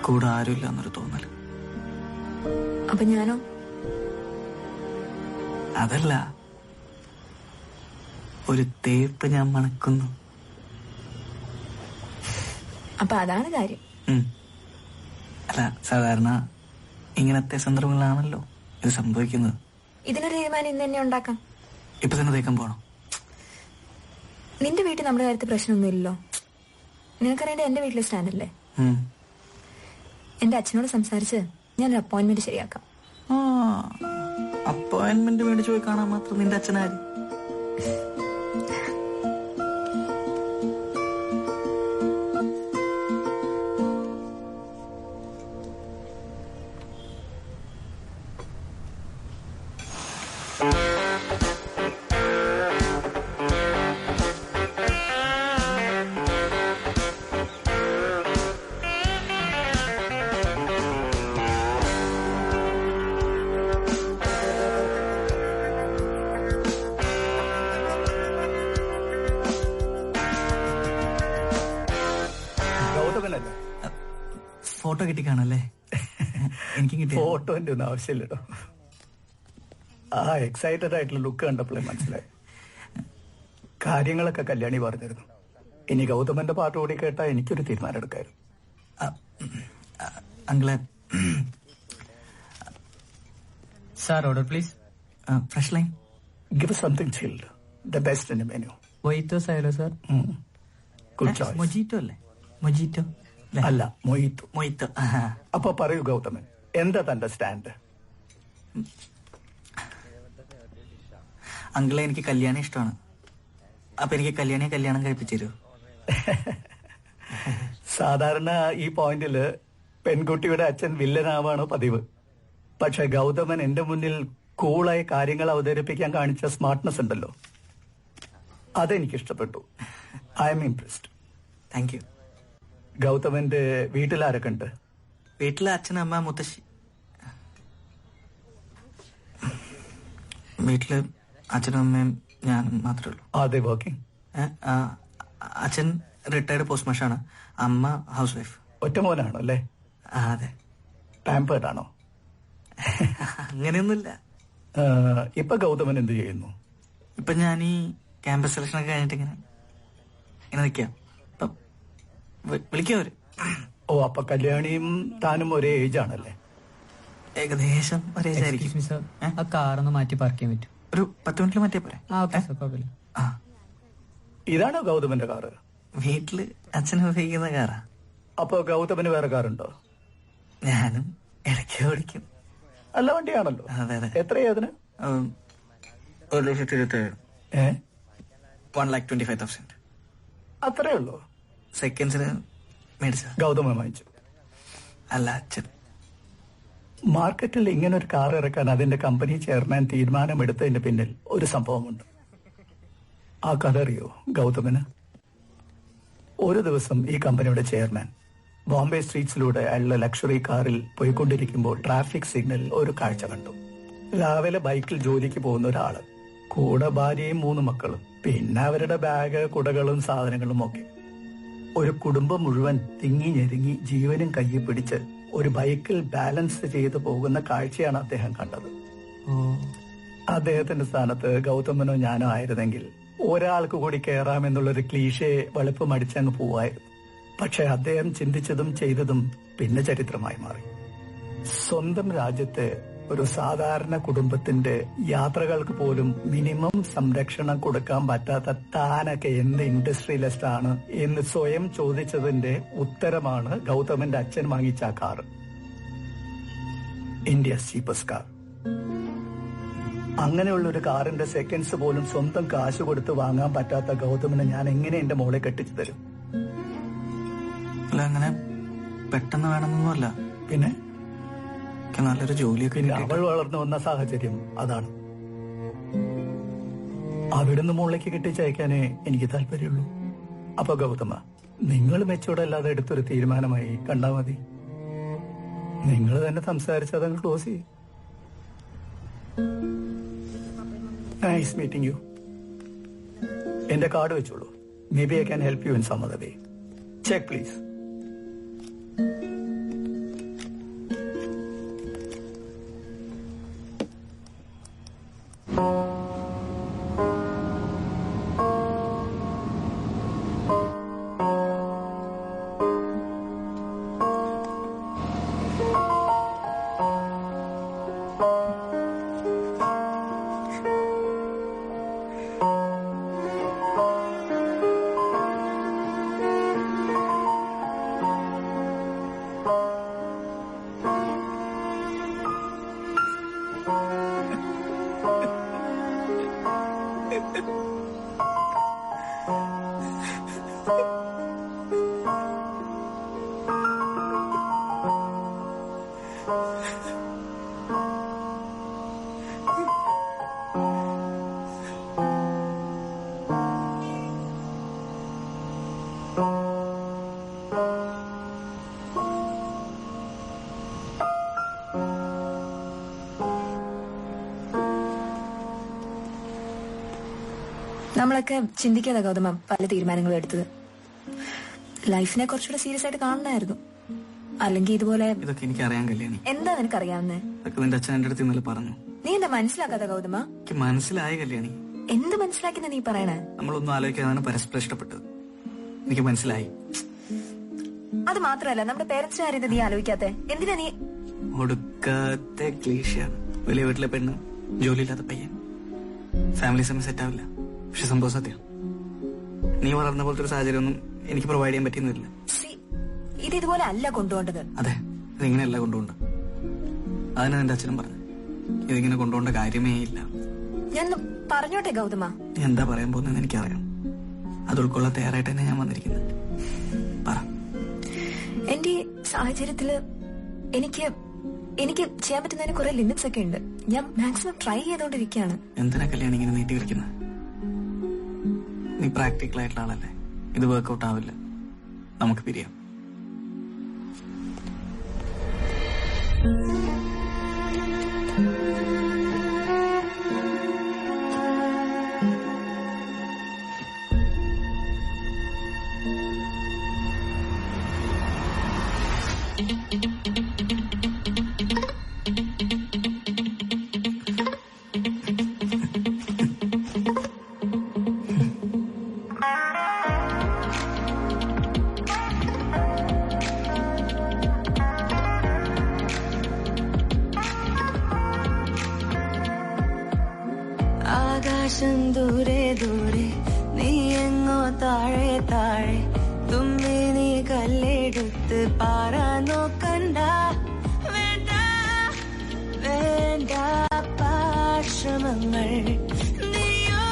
Speaker 12: കൂടെ ആരുമില്ല എന്നൊരു തോന്നല്.
Speaker 11: അപ്പൊ ഞാനോ?
Speaker 12: അതല്ല, ഒരു തേപ്പ് ഞാൻ മണക്കുന്നു.
Speaker 11: അപ്പൊ അതാണ് കാര്യം.
Speaker 12: അല്ല, സാധാരണ ഇങ്ങനത്തെ സന്ദർഭങ്ങളാണല്ലോ ഇത് സംഭവിക്കുന്നത്.
Speaker 11: ഇതിനൊരു തീരുമാനം ഇന്ന് തന്നെ ഉണ്ടാക്കാം.
Speaker 12: ഇപ്പൊ തന്നെ തേക്കാൻ പോണം.
Speaker 11: നിന്റെ വീട്ടിൽ നമ്മുടെ കാര്യത്തിൽ പ്രശ്നമൊന്നും ഇല്ലല്ലോ. നിനക്കറിയേണ്ട എന്റെ വീട്ടിലെ സ്റ്റാൻഡല്ലേ. എന്റെ അച്ഛനോട് സംസാരിച്ച് ഞാനൊരു അപ്പോയിന്റ്മെന്റ് ശരിയാക്കാം.
Speaker 12: അപ്പോയിന്റ്മെന്റ് മേടിച്ചു പോയി കാണാൻ മാത്രം നിന്റെ അച്ഛനാര്? ഫോട്ടോ കിട്ടി കാണല്ലേ? എനിക്ക് കിട്ടി.
Speaker 20: ഫോട്ടോന്റെ ഒന്നും ആവശ്യമില്ലട്ടോ. ആ എക്സൈറ്റഡ് ആയിട്ടുള്ള ലുക്ക് കണ്ടപ്പോഴേ മനസ്സിലായി. കാര്യങ്ങളൊക്കെ കല്യാണി പറഞ്ഞിരുന്നു. ഇനി ഗൗതമന്റെ പാട്ട് കൂടി കേട്ടാ എനിക്കൊരു തീരുമാനം എടുക്കായിരുന്നു.
Speaker 12: അങ്കിളെ,
Speaker 21: sir order please.
Speaker 12: Fresh lime.
Speaker 20: Give something chilled, the best in the menu.
Speaker 21: Moitos ആയാലോ സാർ?
Speaker 20: Good choice.
Speaker 12: മൊജീറ്റോ അല്ലേ? മൊജീറ്റോ
Speaker 20: അല്ല, മൊയ്റ്റോ.
Speaker 12: മൊയ്റ്റോ.
Speaker 20: അപ്പൊ പറയൂ ഗൗതമൻ, എന്താ തന്റെ സ്റ്റാൻഡ്?
Speaker 12: അങ്കിളെ, എനിക്ക് കല്യാണം ഇഷ്ടമാണ്. അപ്പൊ എനിക്ക് കല്യാണം കഴിപ്പിച്ചു തരൂ.
Speaker 20: സാധാരണ ഈ പോയിന്റില് പെൺകുട്ടിയുടെ അച്ഛൻ വില്ലനാവാണ് പതിവ്. പക്ഷെ ഗൗതമൻ എന്റെ മുന്നിൽ കൂളായി കാര്യങ്ങൾ അവതരിപ്പിക്കാൻ കാണിച്ച സ്മാർട്ട്നെസ് ഉണ്ടല്ലോ, അതെനിക്ക് ഇഷ്ടപ്പെട്ടു. I am impressed.
Speaker 12: Thank you.
Speaker 20: ഗൗതമന്റെ വീട്ടിലാരൊക്കെ ഉണ്ട്?
Speaker 12: വീട്ടിലെ അച്ഛൻ, അമ്മ, മുത്തശ്ശി. വീട്ടില് അച്ഛനും അമ്മയും ഞാൻ മാത്രമേ ഉള്ളൂ.
Speaker 20: അതെ, വർക്കിംഗ്.
Speaker 12: അച്ഛൻ റിട്ടയർഡ് പോസ്റ്റ് മാഷാണ്. അമ്മ ഹൗസ് വൈഫ്.
Speaker 20: ഒറ്റ മോനാണോ അല്ലേ?
Speaker 12: അതെ.
Speaker 20: പാമ്പേർഡ് ആണോ?
Speaker 12: അങ്ങനെയൊന്നുമില്ല.
Speaker 20: ഇപ്പൊ ഗൗതമൻ എന്ത് ചെയ്യുന്നു?
Speaker 12: ഇപ്പൊ ഞാൻ ഈ ക്യാമ്പസ് സെലക്ഷൻ ഒക്കെ കഴിഞ്ഞിട്ട് ഇങ്ങനെ നിൽക്കാം. വിളിക്കവര്.
Speaker 20: ഓ, അപ്പൊ കല്യാണിയും താനും ഒരേ ഏജ് ആണല്ലേ?
Speaker 12: ഏകദേശം ഒരേ ഏജ് ആയിരിക്കും.
Speaker 21: ആ കാറൊന്ന് മാറ്റി പാർക്ക് ചെയ്യാൻ പറ്റും?
Speaker 12: ഒരു 10 മിനിറ്റിൽ മാറ്റിയാ പോരെ?
Speaker 21: കുഴപ്പമില്ല.
Speaker 20: ഇതാണോ ഗൗതമന്റെ കാറ്?
Speaker 12: വീട്ടില് അച്ഛൻ ഉപയോഗിക്കുന്ന കാറാ.
Speaker 20: അപ്പൊ ഗൗതമന് വേറെ കാറുണ്ടോ?
Speaker 12: ഞാനും ഇടയ്ക്ക് ഓടിക്കും.
Speaker 20: നല്ല വണ്ടിയാണല്ലോ.
Speaker 12: അതെ അതെ.
Speaker 20: എത്രയാ അതിന്?
Speaker 12: 1,27,000. 1,25,000.
Speaker 20: അത്രേ ഉള്ളൂ?
Speaker 12: സെക്കൻഡ്സിന് മേടിച്ച.
Speaker 20: ഗൗതമൻ വാങ്ങിച്ചു?
Speaker 12: അല്ല, അച്ഛൻ.
Speaker 20: മാർക്കറ്റിൽ ഇങ്ങനെ ഒരു കാർ ഇറക്കാൻ അതിന്റെ കമ്പനി ചെയർമാൻ തീരുമാനമെടുത്തതിന്റെ പിന്നിൽ ഒരു സംഭവമുണ്ട്. ആ കഥ അറിയോ ഗൗതമന്? ഒരു ദിവസം ഈ കമ്പനിയുടെ ചെയർമാൻ ബോംബെ സ്ട്രീറ്റ്സിലൂടെ അയാളുടെ ലക്ഷറി കാറിൽ പോയിക്കൊണ്ടിരിക്കുമ്പോൾ ട്രാഫിക് സിഗ്നലിൽ ഒരു കാഴ്ച കണ്ടു. രാവിലെ ബൈക്കിൽ ജോലിക്ക് പോകുന്ന ഒരാള്, കൂടെ ഭാര്യയും 3 മക്കളും, പിന്നെ അവരുടെ ബാഗ്, കുടകളും സാധനങ്ങളും ഒക്കെ. ഒരു കുടുംബം മുഴുവൻ തിങ്ങി ഞെരുങ്ങി ജീവനും കയ്യിൽ പിടിച്ച് ഒരു ബൈക്കിൽ ബാലൻസ് ചെയ്ത് പോകുന്ന കാഴ്ചയാണ് അദ്ദേഹം കണ്ടത്. അദ്ദേഹത്തിന്റെ സ്ഥാനത്ത് ഗൗതമനോ ഞാനോ ആയിരുന്നെങ്കിൽ ഒരാൾക്ക് കൂടി കയറാമെന്നുള്ളൊരു ക്ലീഷേ വെളുപ്പം അടിച്ചങ്ങ് പോവായിരുന്നു. പക്ഷെ അദ്ദേഹം ചിന്തിച്ചതും ചെയ്തതും പിന്നെ ചരിത്രമായി മാറി. സ്വന്തം രാജ്യത്തെ ഒരു സാധാരണ കുടുംബത്തിന്റെ യാത്രകൾക്ക് പോലും മിനിമം സംരക്ഷണം കൊടുക്കാൻ പറ്റാത്ത താനൊക്കെ എന്ത് ഇൻഡസ്ട്രിയലിസ്റ്റ് ആണ് എന്ന് സ്വയം ചോദിച്ചതിന്റെ ഉത്തരമാണ് ഗൗതമന്റെ അച്ഛൻ വാങ്ങിച്ച ആ കാർ. India's cheapest car. അങ്ങനെയുള്ള ഒരു കാറിന്റെ സെക്കൻഡ്സ് പോലും സ്വന്തം കാശ് കൊടുത്ത് വാങ്ങാൻ പറ്റാത്ത ഗൗതമനെ ഞാൻ എങ്ങനെ എന്റെ മോളെ കെട്ടിച്ചു തരും?
Speaker 12: അങ്ങനെ പെട്ടെന്ന് വേണമെന്നൊന്നുമല്ല.
Speaker 20: പിന്നെ
Speaker 12: നല്ലൊരു ജോലിയൊക്കെ.
Speaker 20: അവൾ വളർന്നു വന്ന സാഹചര്യം അതാണ്. അവിടുന്ന് മുകളിലേക്ക് കെട്ടിച്ചയക്കാനേ എനിക്ക് താല്പര്യമുള്ളൂ. അപ്പൊ ഗൗതമ, നിങ്ങൾ മെച്ചൂടല്ലാതെ എടുത്തൊരു തീരുമാനമായി കണ്ടാ മതി. നിങ്ങൾ തന്നെ സംസാരിച്ച് അതങ്ങ് ക്ലോസ് ചെയ്യും. Nice meeting you. എന്റെ കാർഡ് വെച്ചോളൂ. Maybe I can help you in some other way. Check please.
Speaker 11: നമ്മളൊക്കെ ചിന്തിക്കാതെ ഗൗതമ പല തീരുമാനങ്ങളും എടുത്തത്. ലൈഫിനെ കുറച്ചുകൂടെ സീരിയസ് ആയിട്ട് കാണണമായിരുന്നു. അല്ലെങ്കിൽ ഇതുപോലെ.
Speaker 12: ഇതൊക്കെ എനിക്ക് അറിയാൻ കല്യാണി.
Speaker 11: എന്താ നിനക്ക് അറിയാവുന്നേ?
Speaker 12: ഇതൊക്കെ നിന്റെ അച്ഛൻ എന്റെ അടുത്ത് ഇന്നലെ പറഞ്ഞു.
Speaker 11: നീ എന്താ മനസ്സിലാക്കാതെ ഗൗതമ?
Speaker 12: എനിക്ക് മനസ്സിലായി കല്യാണി.
Speaker 11: എന്ത് മനസ്സിലാക്കുന്ന നീ പറയണേ?
Speaker 12: നമ്മളൊന്നും ആലോചിക്കാതാണ് പരസ്പരം ഇഷ്ടപ്പെട്ടത്. എനിക്ക് മനസ്സിലായി.
Speaker 11: അത് മാത്രമല്ല, നമ്മുടെ പേരൻസിന്റെ കാര്യം നീ ആലോചിക്കാത്തെ എന്തിനാ? നീ
Speaker 12: ഒടുക്കത്തെ ക്ലീശയാണ്. വലിയ വീട്ടിലെ പെണ്ണ്, ജോലിയില്ലാത്ത പയ്യൻ, ഫാമിലി സമയം സെറ്റ് ആവില്ല. പക്ഷെ സംഭവം സത്യം. നീ വളർന്ന പോലത്തെ ഒരു സാഹചര്യം ഒന്നും എനിക്ക് പ്രൊവൈഡ് ചെയ്യാൻ പറ്റുന്നില്ല.
Speaker 11: ഇത് ഇതുപോലെ അല്ല കൊണ്ടുപോകേണ്ടത്.
Speaker 12: അതെ, ഇതിങ്ങനെയല്ല കൊണ്ടുപോകണ്ട. അതിന് എന്റെ അച്ഛനും പറഞ്ഞു, ഇതിങ്ങനെ കൊണ്ടുപോകേണ്ട കാര്യമേ ഇല്ല.
Speaker 11: ഞാൻ പറഞ്ഞോട്ടെ ഗൗതമ?
Speaker 12: നീ എന്താ പറയാൻ പോകുന്നതെന്ന് എനിക്കറിയാം. അത് ഉൾക്കൊള്ളാൻ തയ്യാറായിട്ട് തന്നെ ഞാൻ വന്നിരിക്കുന്നത്. പറ.
Speaker 11: എന്റെ ഈ സാഹചര്യത്തില് എനിക്ക് ചെയ്യാൻ പറ്റുന്നതിന് കുറെ ലിമിറ്റ്സ് ഒക്കെ ഉണ്ട്. ഞാൻ മാക്സിമം ട്രൈ ചെയ്തോണ്ടിരിക്കുകയാണ്.
Speaker 12: എന്തിനാ കല്യാണം ഇങ്ങനെ നീട്ടി വെക്കുന്നത്? നീ പ്രാക്ടിക്കൽ ആയിട്ടുള്ള ആളല്ലേ. ഇത് വർക്ക്ഔട്ട് ആവില്ല. നമുക്ക് പിരിയാം.
Speaker 19: ആകാശം ദൂരെ ദൂരെ, നീ എങ്ങോ താഴെ താഴെ, തുമ്പി നീ കല്ലെടുത്ത് പാറാ നോക്കണ്ട. വേണ്ട വേണ്ട പാശ്രമങ്ങൾ, നീയോ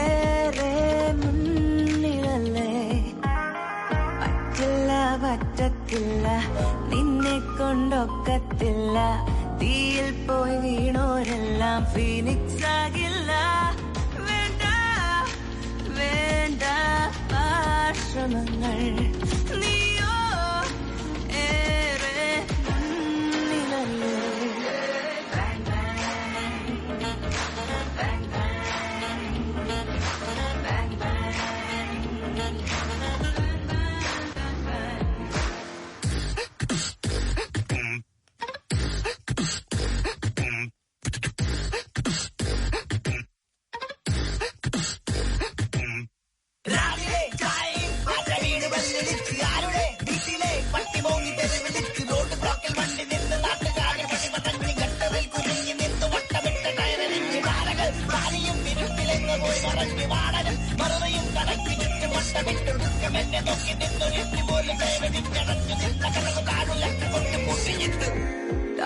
Speaker 19: ഏറെ മുന്നിലല്ലേ. പറ്റില്ല പറ്റത്തില്ല, നിന്നെ കൊണ്ടൊക്കത്തില്ല. തീയിൽ പോയി വീണോരെല്ലാം ഫീനിക്സ് ആകില്ല. വേണ്ട വേണ്ട പാശ്രമങ്ങൾ, നീയോ ഏറെ മുന്നിലല്ലേ.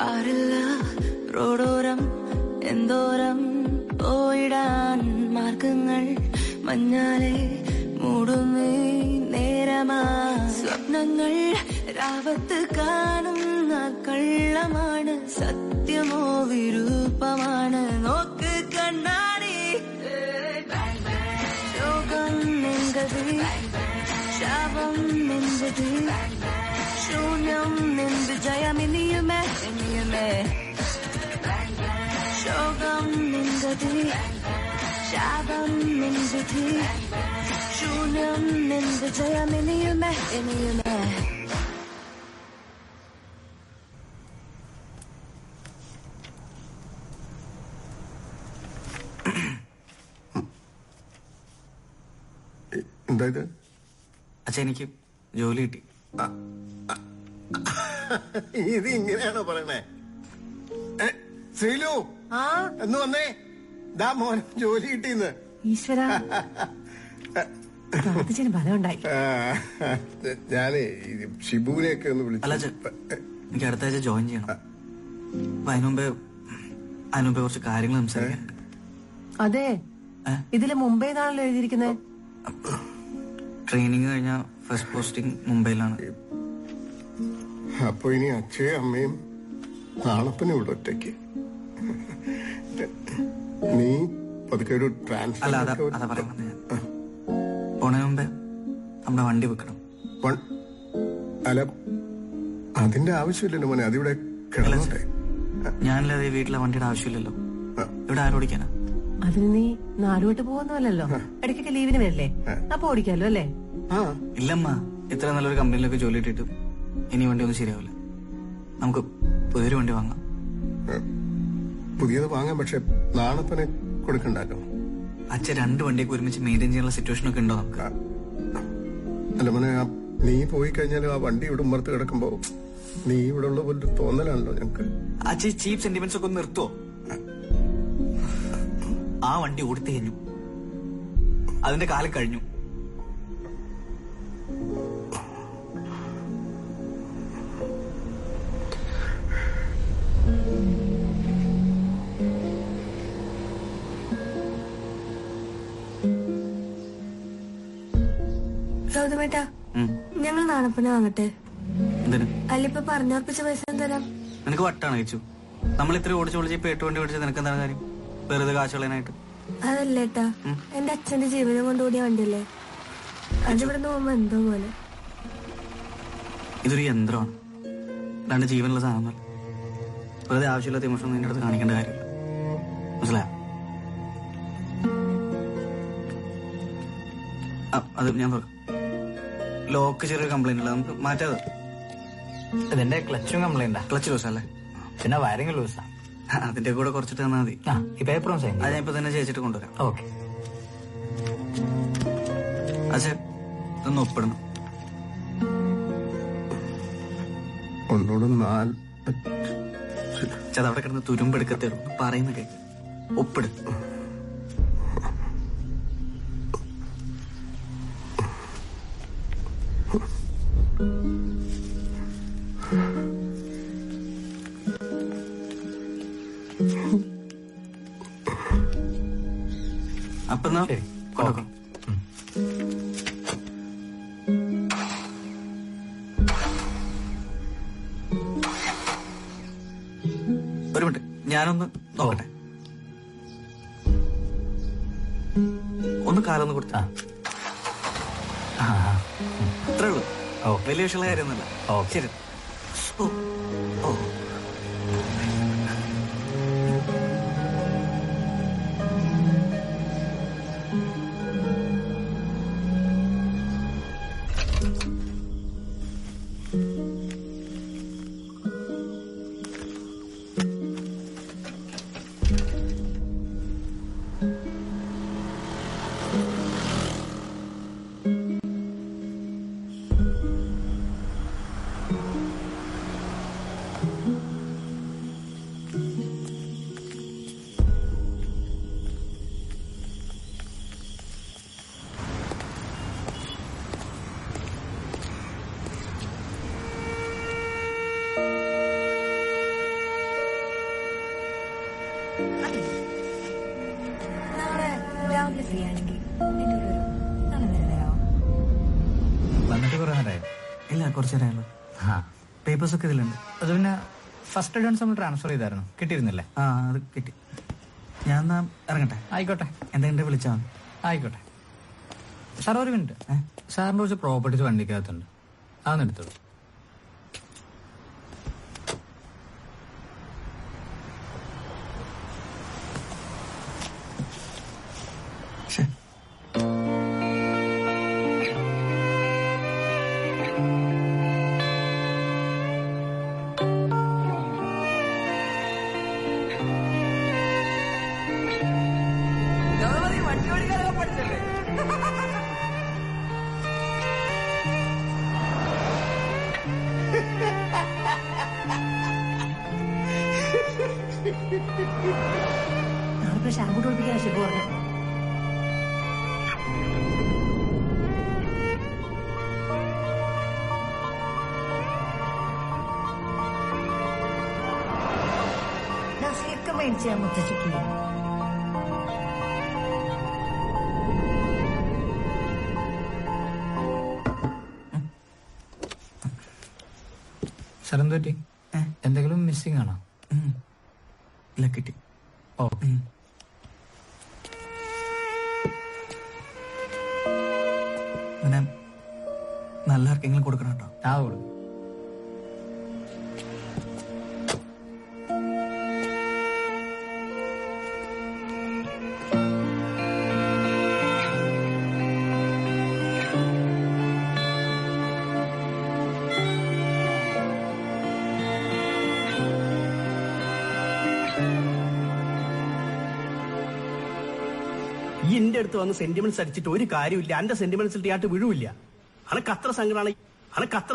Speaker 19: ാറില്ല റോഡോരം എന്തോരം പോയിടാൻ മാർഗങ്ങൾ, മഞ്ഞാലെ മൂടുന്നേ നേരമാ സ്വപ്നങ്ങൾ രാവത്ത് കാണുന്ന കള്ളമാണ് സത്യമോ വിരൂപമാണ് നോക്ക് കണ്ണാടി ശോകം നിന്റത് ശാപം നിന്റത് ശൂന്യം നിന്ത് ജയമിനിയുമേ ഇനിയുമേ ശോകം നിന്റത് ശാപം നിന്റത് ശൂന്യം നിന്ത് ജയമിനിയുമേ ഇനിയുമേ.
Speaker 5: എന്താ ഇത്?
Speaker 3: അച്ഛാ എനിക്ക് ജോലി കിട്ടി.
Speaker 5: ഇത് ഇങ്ങനെയാണോ പറയണേ? ശ്രീലു എന്ന് വന്നേ, ദാ മോൻ ജോലി കിട്ടിന്ന്.
Speaker 13: ഈശ്വര പ്രാർത്ഥിച്ചതിന് ഫലം ഉണ്ടായി.
Speaker 5: ഞാനേ ഷിബുവിനെയൊക്കെ ഒന്ന് വിളിച്ചു.
Speaker 3: എനിക്ക് അടുത്ത ആഴ്ച ജോയിൻ ചെയ്യണം. അപ്പൊ അതിനുമുമ്പേ കുറച്ച് കാര്യങ്ങൾ സംസാരിക്കാനുണ്ട്.
Speaker 13: അതെ, ഇതില് മുംബൈന്നാണല്ലോ എഴുതിയിരിക്കുന്നത്.
Speaker 3: ട്രെയിനിങ് കഴിഞ്ഞ ഫസ്റ്റ് പോസ്റ്റിംഗ് മുംബൈയിലാണ്.
Speaker 5: അപ്പൊ ഇനി അച്ഛയും അമ്മയും നാളപ്പനും ഇവിടെ ഒറ്റയ്ക്ക്. നീ പതുക്കെ ഒരു ട്രാൻസ്ഫർ.
Speaker 3: അല്ല അതാ പറയാൻ വന്നത്. പോണതിന് മുമ്പേ നമ്മുടെ വണ്ടി വെക്കണം.
Speaker 5: അല്ല അതിന്റെ ആവശ്യമില്ലല്ലോ മോനെ, അതിവിടെ കിടന്നോട്ടെ.
Speaker 3: ഞാനല്ലാതെ ഈ വീട്ടിലെ വണ്ടിയുടെ ആവശ്യമില്ലല്ലോ. ഇവിടെ ആരോടിക്കാനാ?
Speaker 13: അതിന് നീ നാടുവിട്ട് പോകുന്നല്ലോ, ഇടയ്ക്കൊക്കെ ലീവിന് വരില്ലേ? അപ്പൊ ഓടിക്കാലോ അല്ലേ?
Speaker 3: ഇല്ലമ്മ, ഇത്ര നല്ലൊരു കമ്പനിയിലൊക്കെ ജോലി ഇട്ടിട്ട് ഇനി വണ്ടി ഒന്നും ശരിയാവില്ല. നമുക്ക് പുതിയൊരു വണ്ടി വാങ്ങാം.
Speaker 5: പുതിയത് വാങ്ങാം, പക്ഷെ നാണപ്പനെ കൊടുക്കണ്ടല്ലോ.
Speaker 3: അച്ഛൻ 2 വണ്ടിയൊക്കെ ഒരുമിച്ച് മെയിൻറ്റെയിൻ ചെയ്യാനുള്ള സിറ്റുവേഷൻ ഒക്കെ ഉണ്ടോ നമുക്ക്?
Speaker 5: അല്ല മോനെ, നീ പോയി കഴിഞ്ഞാലും ആ വണ്ടി ഇവിടെ ഉമ്മർത്ത് കിടക്കുമ്പോ നീ ഇവിടെ ഉള്ള പോലെ തോന്നലാണല്ലോ ഞങ്ങക്ക്.
Speaker 3: അച്ഛൻ ചീപ്പ് സെന്റിമെന്റ്സ് ഒക്കെ ഒന്ന് നിർത്തുവോ? ആ വണ്ടി ഓടിത്തു കഴിഞ്ഞു, അതിന്റെ കാലം കഴിഞ്ഞു.
Speaker 11: ഗൗതമേട്ടാ, ഞങ്ങൾ നാണപ്പനെ വാങ്ങട്ടെ?
Speaker 3: എന്തിന്?
Speaker 11: അല്ലിപ്പൊ പറഞ്ഞുറപ്പിച്ച പൈസ തരാം.
Speaker 3: നിനക്ക് വട്ടാണ് കഴിച്ചു. നമ്മൾ ഇത്ര ഓടിച്ച് പേട്ട് വണ്ടി ഓടിച്ച് നിനക്ക് എന്താണ് കാര്യം? വെറുതെ കാശുകളാനായിട്ട്.
Speaker 11: അതല്ലേട്ടാ, എന്റെ അച്ഛന്റെ ജീവിതം കൊണ്ടുകൂടിയ വണ്ടിയല്ലേ, അതിവിടെ പോകുമ്പോ എന്തോ പോലെ.
Speaker 3: ഇതൊരു യന്ത്രമാണ്, അല്ലാണ്ട് ജീവനുള്ള സാധനമല്ല. വെറുതെ ആവശ്യമില്ലാത്ത ഇമോഷൻ നിന്റെ അടുത്ത് കാണിക്കേണ്ട കാര്യമില്ല, മനസ്സിലായോ? അത് ഞാൻ പറയാം. ലോക്ക് ചെറിയൊരു കംപ്ലൈന്റ് ഉള്ള, നമുക്ക് മാറ്റാതെ.
Speaker 21: ഇതിന്റെ ക്ലച്ചും കംപ്ലൈന്റാ.
Speaker 3: ക്ലച്ച് ലൂസ് അല്ലേ?
Speaker 21: പിന്നെ വയറിംഗ് ലൂസാ.
Speaker 3: അതിന്റെ കൂടെ കുറച്ചിട്ട് തന്നാൽ മതി.
Speaker 21: ഈ പേപ്പറും സൈൻ.
Speaker 3: അത് ഞാൻ ഇപ്പൊ തന്നെ ചേച്ചിട്ട് കൊണ്ടുവരാം.
Speaker 21: ഓക്കെ.
Speaker 3: അച്ഛാ, ഇതൊന്ന് ഒപ്പിടണം.
Speaker 5: ഒന്നോട് 4
Speaker 3: അവിടെ കിടന്ന് തുരുമ്പെടുക്കത്തേ ഉള്ളൂ. പറയുന്ന കേക്ക് ഒപ്പിട്. അപ്പൊ കൊണ്ടുവെക്കണം. ഒരു മിനിറ്റ്, ഞാനൊന്ന് നോക്കട്ടെ. ഒന്ന് കാലൊന്ന് കൊടുത്താ അത്രേ ഉള്ളൂ. വലിയ വിഷയമുള്ള കാര്യമൊന്നുമില്ല. ശരി. ഓ
Speaker 11: നാളെ രാവിലെ ഫ്രീ ആണെങ്കിൽ എന്റെ കൂടെ വന്നിട്ട് പറയാമോ?
Speaker 15: വന്നിട്ട് കുറെ നേരമായി?
Speaker 3: ഇല്ല, കുറച്ചു നേരമല്ലോ.
Speaker 21: പേപ്പേഴ്സ് ഒക്കെ ഇതിലുണ്ട്. അത് പിന്നെ ഫസ്റ്റ് അഡ്വാൻസ് നമ്മൾ ട്രാൻസ്ഫർ ചെയ്തായിരുന്നു, കിട്ടിയിരുന്നില്ലേ?
Speaker 12: ആ അത് കിട്ടി. ഞാൻ എന്നാ ഇറങ്ങട്ടെ.
Speaker 21: ആയിക്കോട്ടെ.
Speaker 12: എന്തെങ്കിലും വിളിച്ചാൽ മതി.
Speaker 21: ആയിക്കോട്ടെ. സാർ ഒരു മിനിറ്റ്, സാറിന്റെ കുറച്ച് പ്രോപ്പർട്ടീസ് വണ്ടിക്കകത്തുണ്ട്, അതൊന്ന് എടുത്തോളൂ.
Speaker 13: ഞാനിപ്പോ ഷാമ്പൂ തോൽപ്പിക്കാൻ ഷിബു പറഞ്ഞു.
Speaker 4: നസീർക്ക് മേടിച്ച മുത്തശ്ശിക്ക്
Speaker 21: സാർ എന്ത് പറ്റി? എന്തെങ്കിലും മിസ്സിംഗ് ആണോ?
Speaker 12: ഇല്ല, കിട്ടി.
Speaker 21: ഓ
Speaker 12: പിന്നെ നല്ല ആർക്കെങ്കിലും കൊടുക്കണം കേട്ടോ.
Speaker 21: ആ കൊടുക്കും.
Speaker 1: ഈ എന്റെ അടുത്ത് വന്ന് സെന്റിമെന്റ്സ് അടിച്ചിട്ട് ഒരു കാര്യമില്ല. എന്റെ സെന്റിമെന്റ്സ് ആയിട്ട് വീഴുമില്ല. അനക്ക് അത്ര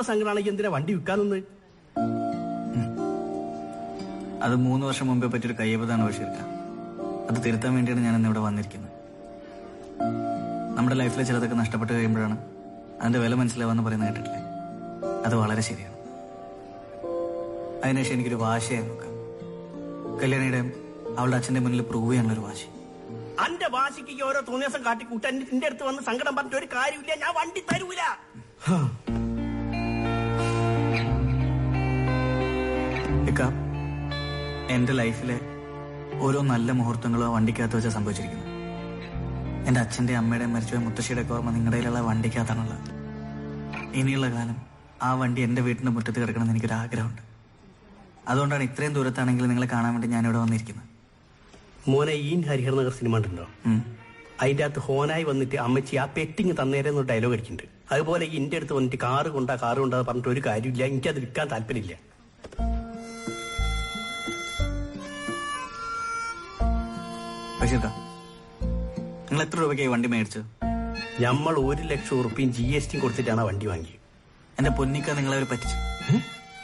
Speaker 1: സങ്കടമാണെങ്കിൽ എന്തിനാ വണ്ടി വിൽക്കാനൊന്ന്?
Speaker 12: അത് 3 വർഷം മുമ്പേ പറ്റിയൊരു കയ്യബദ്ധമാണ് ബഷീർക്ക. അത് തിരുത്താൻ വേണ്ടിയാണ് ഞാൻ ഇന്ന് ഇവിടെ വന്നിരിക്കുന്നത്. നമ്മുടെ ലൈഫിൽ ചിലതൊക്കെ നഷ്ടപ്പെട്ട് കഴിയുമ്പോഴാണ് അതിന്റെ വില മനസ്സിലാവാന്ന് പറയുന്നത് കേട്ടിട്ടില്ലേ? അത് വളരെ ശരിയാണ്. അതിനുശേഷം എനിക്കൊരു വാശിയായി നോക്കാം. കല്യാണിയുടെ അവളുടെ അച്ഛന്റെ മുന്നിൽ പ്രൂവ് ചെയ്യാനുള്ളൊരു വാശി.
Speaker 1: എന്റെ വാശിക്ക് ഓരോ തോന്നിയാസം കാട്ടിക്കൂട്ട എന്റെ അടുത്ത് വന്ന് സങ്കടം പറഞ്ഞിട്ട് ഒരു കാര്യമില്ല. ഞാൻ വണ്ടി തരൂല.
Speaker 12: എന്റെ ലൈഫിലെ ഓരോ നല്ല മുഹൂർത്തങ്ങളും ആ വണ്ടിക്കകത്ത് വെച്ചാൽ സംഭവിച്ചിരിക്കുന്നത്. എന്റെ അച്ഛന്റെ അമ്മയുടെ മരിച്ചുപോയ മുത്തശ്ശിയുടെ ഓർമ്മ നിങ്ങളുടെ കയ്യിലുള്ള വണ്ടിക്കകത്താണുള്ളത്. ഇനിയുള്ള കാലം ആ വണ്ടി എന്റെ വീട്ടിന്റെ മുറ്റത്ത് കിടക്കണമെന്ന് എനിക്കൊരു ആഗ്രഹമുണ്ട്. അതുകൊണ്ടാണ് ഇത്രയും ദൂരത്താണെങ്കിലും നിങ്ങളെ കാണാൻ വേണ്ടി ഞാനിവിടെ വന്നിരിക്കുന്നത്.
Speaker 1: മോനെ ഈ ഹരിഹർ നഗർ സിനിമ ഉണ്ടോ? അതിന്റെ അകത്ത് ഹോനായി വന്നിട്ട് അമ്മച്ചി ആ പെറ്റിങ് തന്നേരെന്നൊരു ഡയലോഗ് അടിക്കുന്നുണ്ട്. അതുപോലെ എന്റെ അടുത്ത് വന്നിട്ട് കാറ് കൊണ്ടാ പറഞ്ഞിട്ട് ഒരു കാര്യമില്ല. എനിക്കത് വിൽക്കാൻ താല്പര്യമില്ല.
Speaker 12: ബഷീർക്ക, നിങ്ങൾ എത്ര രൂപയ്ക്കായി വണ്ടി മേടിച്ചത്?
Speaker 1: നമ്മൾ 1 ലക്ഷം ഉറുപ്പിയും GST കൊടുത്തിട്ടാണ് ആ വണ്ടി വാങ്ങിയത്.
Speaker 12: എന്റെ പൊന്നിക്ക, നിങ്ങളെ ഒരു പറ്റിച്ചു.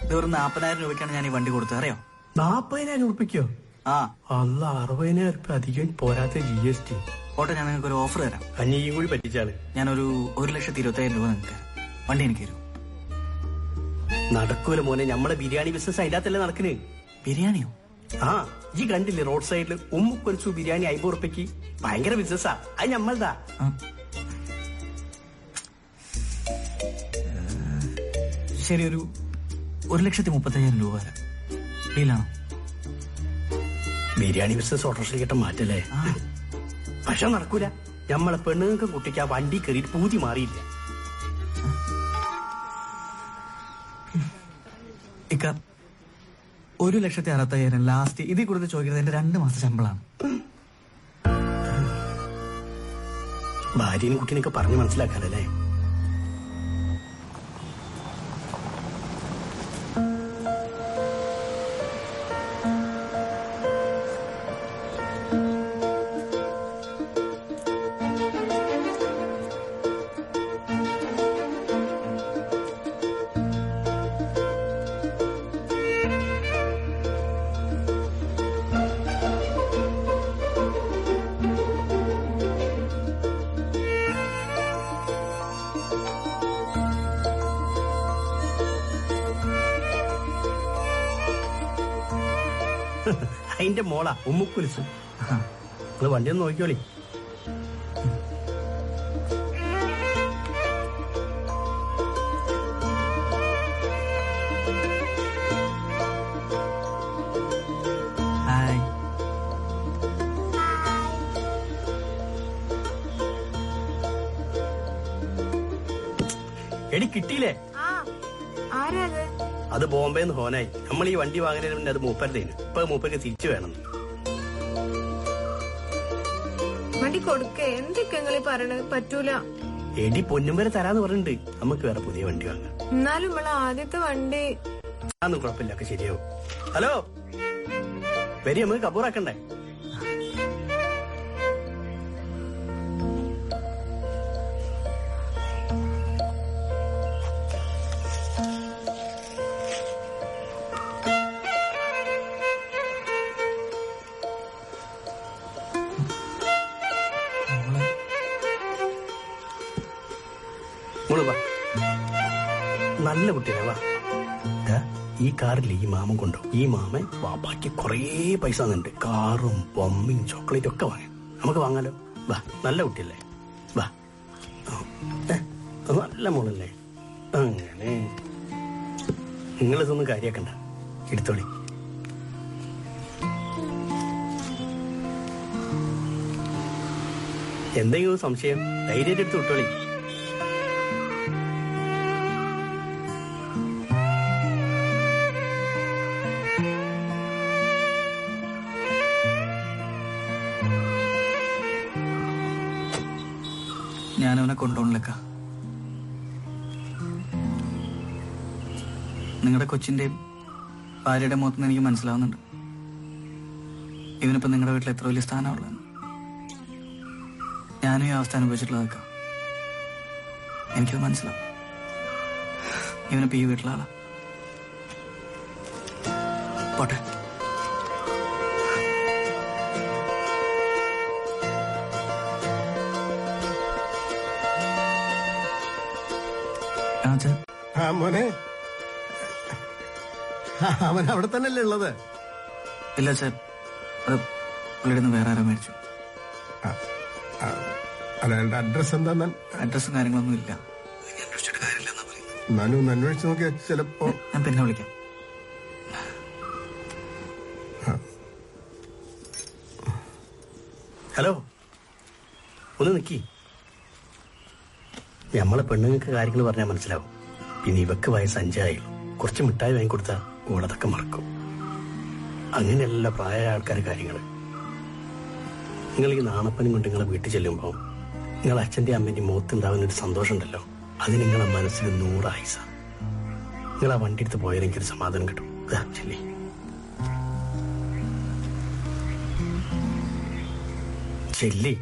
Speaker 12: ഇത് വെറും 40,000 രൂപയ്ക്കാണ് ഞാൻ ഈ വണ്ടി കൊടുത്തത്, അറിയോ?
Speaker 1: 40,000 ഉറുപ്പിക്കോ? അല്ല, 60,000 ഉറുപ്പ അധികം പോരാത്ത GST.
Speaker 12: ഓട്ടെ, ഞാൻ നിങ്ങൾക്ക് ഒരു ഓഫർ തരാം.
Speaker 1: കഞ്ഞിയും കൂടി പറ്റിച്ചാണ്.
Speaker 12: ഞാനൊരു 1,25,000 രൂപ നിങ്ങൾക്ക് തരാം. വണ്ടി എനിക്ക് തരും.
Speaker 1: നടക്കൂല മോനെ, നമ്മളെ ബിരിയാണി ബിസിനസ് അതിന്റെ അകത്തല്ലേ നടക്കണേ.
Speaker 12: ബിരിയാണിയോ?
Speaker 1: ആ, ഈ കണ്ടില്ലേ റോഡ് സൈഡിൽ ഉമ്മുക്കൊലിച്ചു ബിരിയാണി 50 ഉറുപ്പയ്ക്ക്. ഭയങ്കര ബിസിനസ്സാ. അത് നമ്മളതാ.
Speaker 12: ശരി, ഒരു 1,35,000 രൂപ തരാം. ഡീലാണോ?
Speaker 1: ബിരിയാണി ബിസിനസ് ഓട്ടോറിക്ഷ മാറ്റല്ലേ? പക്ഷെ നടക്കൂല. നമ്മളെ പെണ്ണുങ്ങൾക്ക് കുട്ടിക്ക് ആ വണ്ടി കയറിയിട്ട് പൂതി മാറിയില്ല.
Speaker 12: ഇക്ക, 1,65,000 ലാസ്റ്റ് ഇതിൽ കൂടുതൽ ചോദിക്കുന്നത് എന്റെ 2 മാസം ശമ്പളമാണ്.
Speaker 1: ഭാര്യനും കുട്ടീനൊക്കെ പറഞ്ഞു മനസ്സിലാക്കാനല്ലേ? അതിന്റെ മോളാ ഉമ്മുക്കുലിച്ചു. നിങ്ങൾ വണ്ടി ഒന്ന് നോക്കിയോളി. കിട്ടിയില്ലേ?
Speaker 6: ആരാ
Speaker 1: അത് ബോംബെന്ന് ഹോനായി. നമ്മൾ ഈ വണ്ടി വാങ്ങുന്നതിന് മുന്നേ അത് മൂപ്പരുതേനു. ഇപ്പൊ മൂപ്പർക്ക് തിരിച്ചു വേണം.
Speaker 6: വണ്ടി കൊടുക്കേ? എന്തൊക്കെ നിങ്ങളീ പറയണത്? പറ്റൂല.
Speaker 1: എടി പൊന്നും വരെ തരാന്ന് പറഞ്ഞിട്ടുണ്ട്. നമുക്ക് വേറെ പുതിയ വണ്ടി വാങ്ങാം.
Speaker 6: എന്നാലും നമ്മളെ ആദ്യത്തെ വണ്ടി
Speaker 1: അതൊന്നും കുഴപ്പമില്ല, ഒക്കെ ശരിയാവും. ഹലോ വരി, നമുക്ക് കബൂറാക്കണ്ടേ? നല്ല കുട്ടിയല്ലേ, വാ. ഈ കാറിൽ ഈ മാമൻ കൊണ്ടു. ഈ മാമൻ വാപ്പാക്ക് കൊറേ പൈസ തന്നിട്ടുണ്ട്. കാറും ബൊമ്മയും ചോക്ലേറ്റും ഒക്കെ വാങ്ങാൻ. നമുക്ക് വാങ്ങാലോ, വാ. നല്ല കുട്ടിയല്ലേ, വാ. നല്ല മോളല്ലേ. അങ്ങനെ നിങ്ങളിതൊന്നും കാര്യാക്കണ്ട, എടുത്തോളി. എന്തെങ്കിലും സംശയം ധൈര്യമായിട്ട് എടുത്ത് വിട്ടോളി.
Speaker 21: ഞാനവനെ കൊണ്ടുപോകണില്ലക്ക. നിങ്ങളുടെ കൊച്ചിന്റെയും ഭാര്യയുടെ മുഖത്തുനിന്ന് എനിക്ക് മനസ്സിലാവുന്നുണ്ട് ഇവനിപ്പോ നിങ്ങളുടെ വീട്ടിൽ എത്ര വലിയ സ്ഥാനമുള്ളത്. ഞാനും ഈ അവസ്ഥ അനുഭവിച്ചിട്ടുള്ളതൊക്കെ എനിക്കത് മനസ്സിലാവും. ഇവനിപ്പോ ഈ വീട്ടിലാളാ. പോട്ടെ.
Speaker 5: മോനെ, അവൻ അവിടെ തന്നെയല്ലേ ഉള്ളത്?
Speaker 21: ഇല്ല ചേ, അത് പുള്ളിയുടെ നിന്ന് വേറെ ആരോ മേടിച്ചു.
Speaker 5: അയാളുടെ അഡ്രസ് എന്താ?
Speaker 21: അഡ്രസ്സും കാര്യങ്ങളൊന്നും ഇല്ല.
Speaker 5: ഞാനും ഒന്ന് അന്വേഷിച്ച് നോക്കിയാ ചിലപ്പോ.
Speaker 21: ഞാൻ പിന്നെ വിളിക്കാം.
Speaker 1: ഹലോ, ഒന്ന് നിക്കി. നമ്മളെ പെണ്ണുങ്ങൾക്ക് കാര്യങ്ങൾ പറഞ്ഞാൽ മനസ്സിലാവും. പിന്നെ ഇവക്ക് വയസ്സ് 5 ആയുള്ളൂ. കുറച്ച് മിഠായി വാങ്ങിക്കൊടുത്താൽ ഓളതൊക്കെ മറക്കും. അങ്ങനെയല്ല പ്രായമായ ആൾക്കാർ കാര്യങ്ങൾ. നിങ്ങൾ ഈ നാണപ്പനും കൊണ്ട് നിങ്ങളെ വീട്ടിൽ ചെല്ലുമ്പോൾ നിങ്ങളെ അച്ഛൻ്റെ അമ്മേൻ്റെ മുഖത്തുണ്ടാവുന്ന ഒരു സന്തോഷം ഉണ്ടല്ലോ, അത് നിങ്ങളെ മനസ്സിൽ 100 ആയുസ. നിങ്ങൾ ആ വണ്ടി എടുത്ത് പോയാൽ എനിക്കൊരു സമാധാനം കിട്ടും. ചെല്ലി. ചെല്ലി.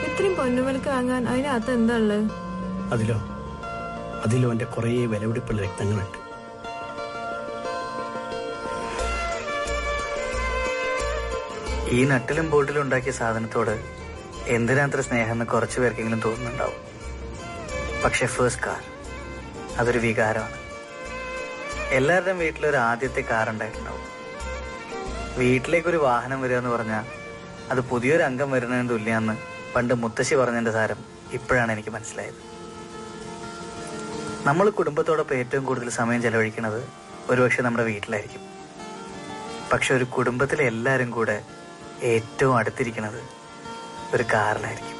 Speaker 6: ഇത്രയും പൊന്നുവിലക്ക് വാങ്ങാൻ അതിനകത്ത് എന്താ ഉള്ളത്?
Speaker 1: അതിലോ എന്റെ കുറെ വിലപിടിപ്പുള്ള രക്തങ്ങളുണ്ട്.
Speaker 3: ഈ നട്ടിലും ബോട്ടിലും ഉണ്ടാക്കിയ സാധനത്തോട് എന്തിനാത്ര സ്നേഹം എന്ന് കുറച്ചു പേർക്കെങ്കിലും തോന്നുന്നുണ്ടാവും. പക്ഷെ ഫസ്റ്റ് കാർ അതൊരു വികാരമാണ്. എല്ലാവരുടെയും വീട്ടിലൊരു ആദ്യത്തെ കാർ ഉണ്ടായിട്ടുണ്ടാവും. വീട്ടിലേക്കൊരു വാഹനം വരിക എന്ന് പറഞ്ഞാൽ അത് പുതിയൊരു അംഗം വരുന്നതിന് തുല്യാന്ന് പണ്ട് മുത്തശ്ശി പറഞ്ഞതിന്റെ സാരം ഇപ്പോഴാണ് എനിക്ക് മനസ്സിലായത്. നമ്മൾ കുടുംബത്തോടൊപ്പം ഏറ്റവും കൂടുതൽ സമയം ചെലവഴിക്കുന്നത് ഒരുപക്ഷെ നമ്മുടെ വീട്ടിലായിരിക്കും. പക്ഷെ ഒരു കുടുംബത്തിലെ എല്ലാവരും കൂടെ ഏറ്റവും അടുത്തിരിക്കുന്നത് ഒരു കാറിലായിരിക്കും.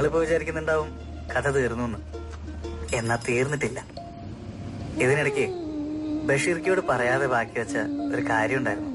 Speaker 3: നിങ്ങളിപ്പോ വിചാരിക്കുന്നുണ്ടാവും കഥ തീർന്നു എന്ന്. എന്നാ തീർന്നിട്ടില്ല. ഇതിനിടയ്ക്ക് ബഷീർക്കയോട് പറയാതെ ബാക്കി വെച്ച ഒരു കാര്യം ഉണ്ടായിരുന്നു.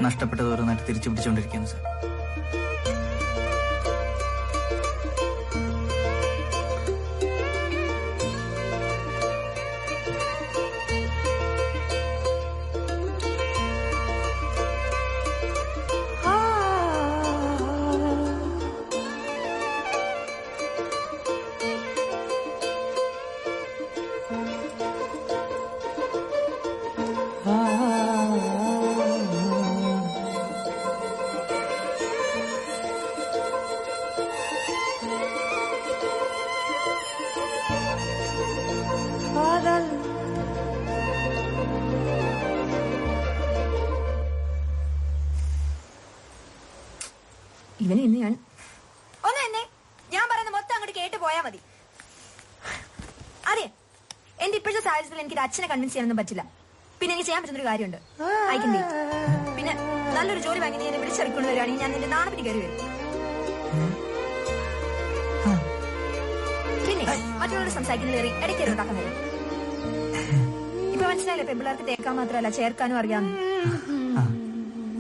Speaker 12: നഷ്ടപ്പെട്ടത് ഓരോന്നായിട്ട് തിരിച്ചു പിടിച്ചുകൊണ്ടിരിക്കുകയാണ് സാർ.
Speaker 11: ഇവനെ ഇന്ന് ഞാൻ ഞാൻ പറയുന്ന മൊത്തം അങ്ങോട്ട് കേട്ട് പോയാ മതി. അതെ, എന്റെ ഇപ്പോഴത്തെ സാഹചര്യത്തിൽ എനിക്ക് അച്ഛനെ കൺവിൻസ് ചെയ്യാനൊന്നും പറ്റില്ല. പിന്നെ എനിക്ക് ചെയ്യാൻ പറ്റുന്നൊരു കാര്യമുണ്ട്. അയക്കണ്ടേ? പിന്നെ നല്ലൊരു ജോലി വാങ്ങി നീ എന്നെ വിളിച്ചിറക്കൊണ്ട് വരികയാണെങ്കിൽ ഞാൻ നിന്റെ നാണപ്പറ്റി കയറി വരും. പിന്നെ മറ്റുള്ളവരോട് സംസാരിക്കുന്ന കയറി ഇടയ്ക്ക് ഉണ്ടാക്കാൻ വരും. ഇപ്പൊ മനസ്സിലായില്ലേ, പെമ്പിള്ളേർക്ക് തേക്കാൻ മാത്രമല്ല ചേർക്കാനും അറിയാം.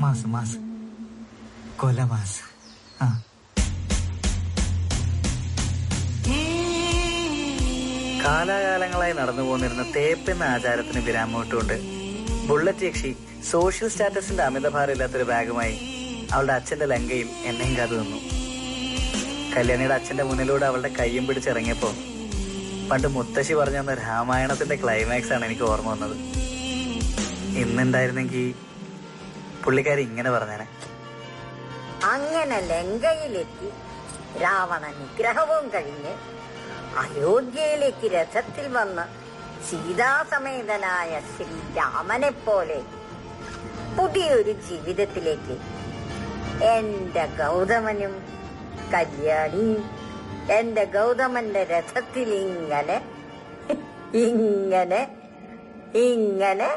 Speaker 12: മാസം മാസം കൊല മാസം.
Speaker 3: കാലാകാലങ്ങളായി നടന്നു പോന്നിരുന്ന തേപ്പെന്ന ആചാരത്തിന് വിരാമമിട്ടുകൊണ്ട് ബുള്ളറ്റ് യക്ഷി സോഷ്യൽ സ്റ്റാറ്റസിന്റെ അമിതഭാരം ഇല്ലാത്തൊരു ബാഗുമായി അവളുടെ അച്ഛന്റെ ലങ്കയിൽ എന്നെയും കാത്തു നിന്നു. കല്യാണിയുടെ അച്ഛന്റെ മുന്നിലൂടെ അവളുടെ കയ്യും പിടിച്ചിറങ്ങിയപ്പോ പണ്ട് മുത്തശ്ശി പറഞ്ഞു തന്ന രാമായണത്തിന്റെ ക്ലൈമാക്സ് ആണ് എനിക്ക് ഓർമ്മ വന്നത്. ഇന്നുണ്ടായിരുന്നെങ്കിൽ പുള്ളിക്കാരി ഇങ്ങനെ പറഞ്ഞേനെ.
Speaker 4: അങ്ങനെ ലങ്കയിലെത്തി രാവണ നിഗ്രഹവും കഴിഞ്ഞ് അയോധ്യയിലേക്ക് രഥത്തിൽ വന്ന് സീതാസമേതനായ ശ്രീരാമനെ പോലെ പുതിയൊരു ജീവിതത്തിലേക്ക് എന്റെ ഗൗതമനും കല്യാണിയും എന്റെ ഗൗതമന്റെ രഥത്തിൽ ഇങ്ങനെ ഇങ്ങനെ ഇങ്ങനെ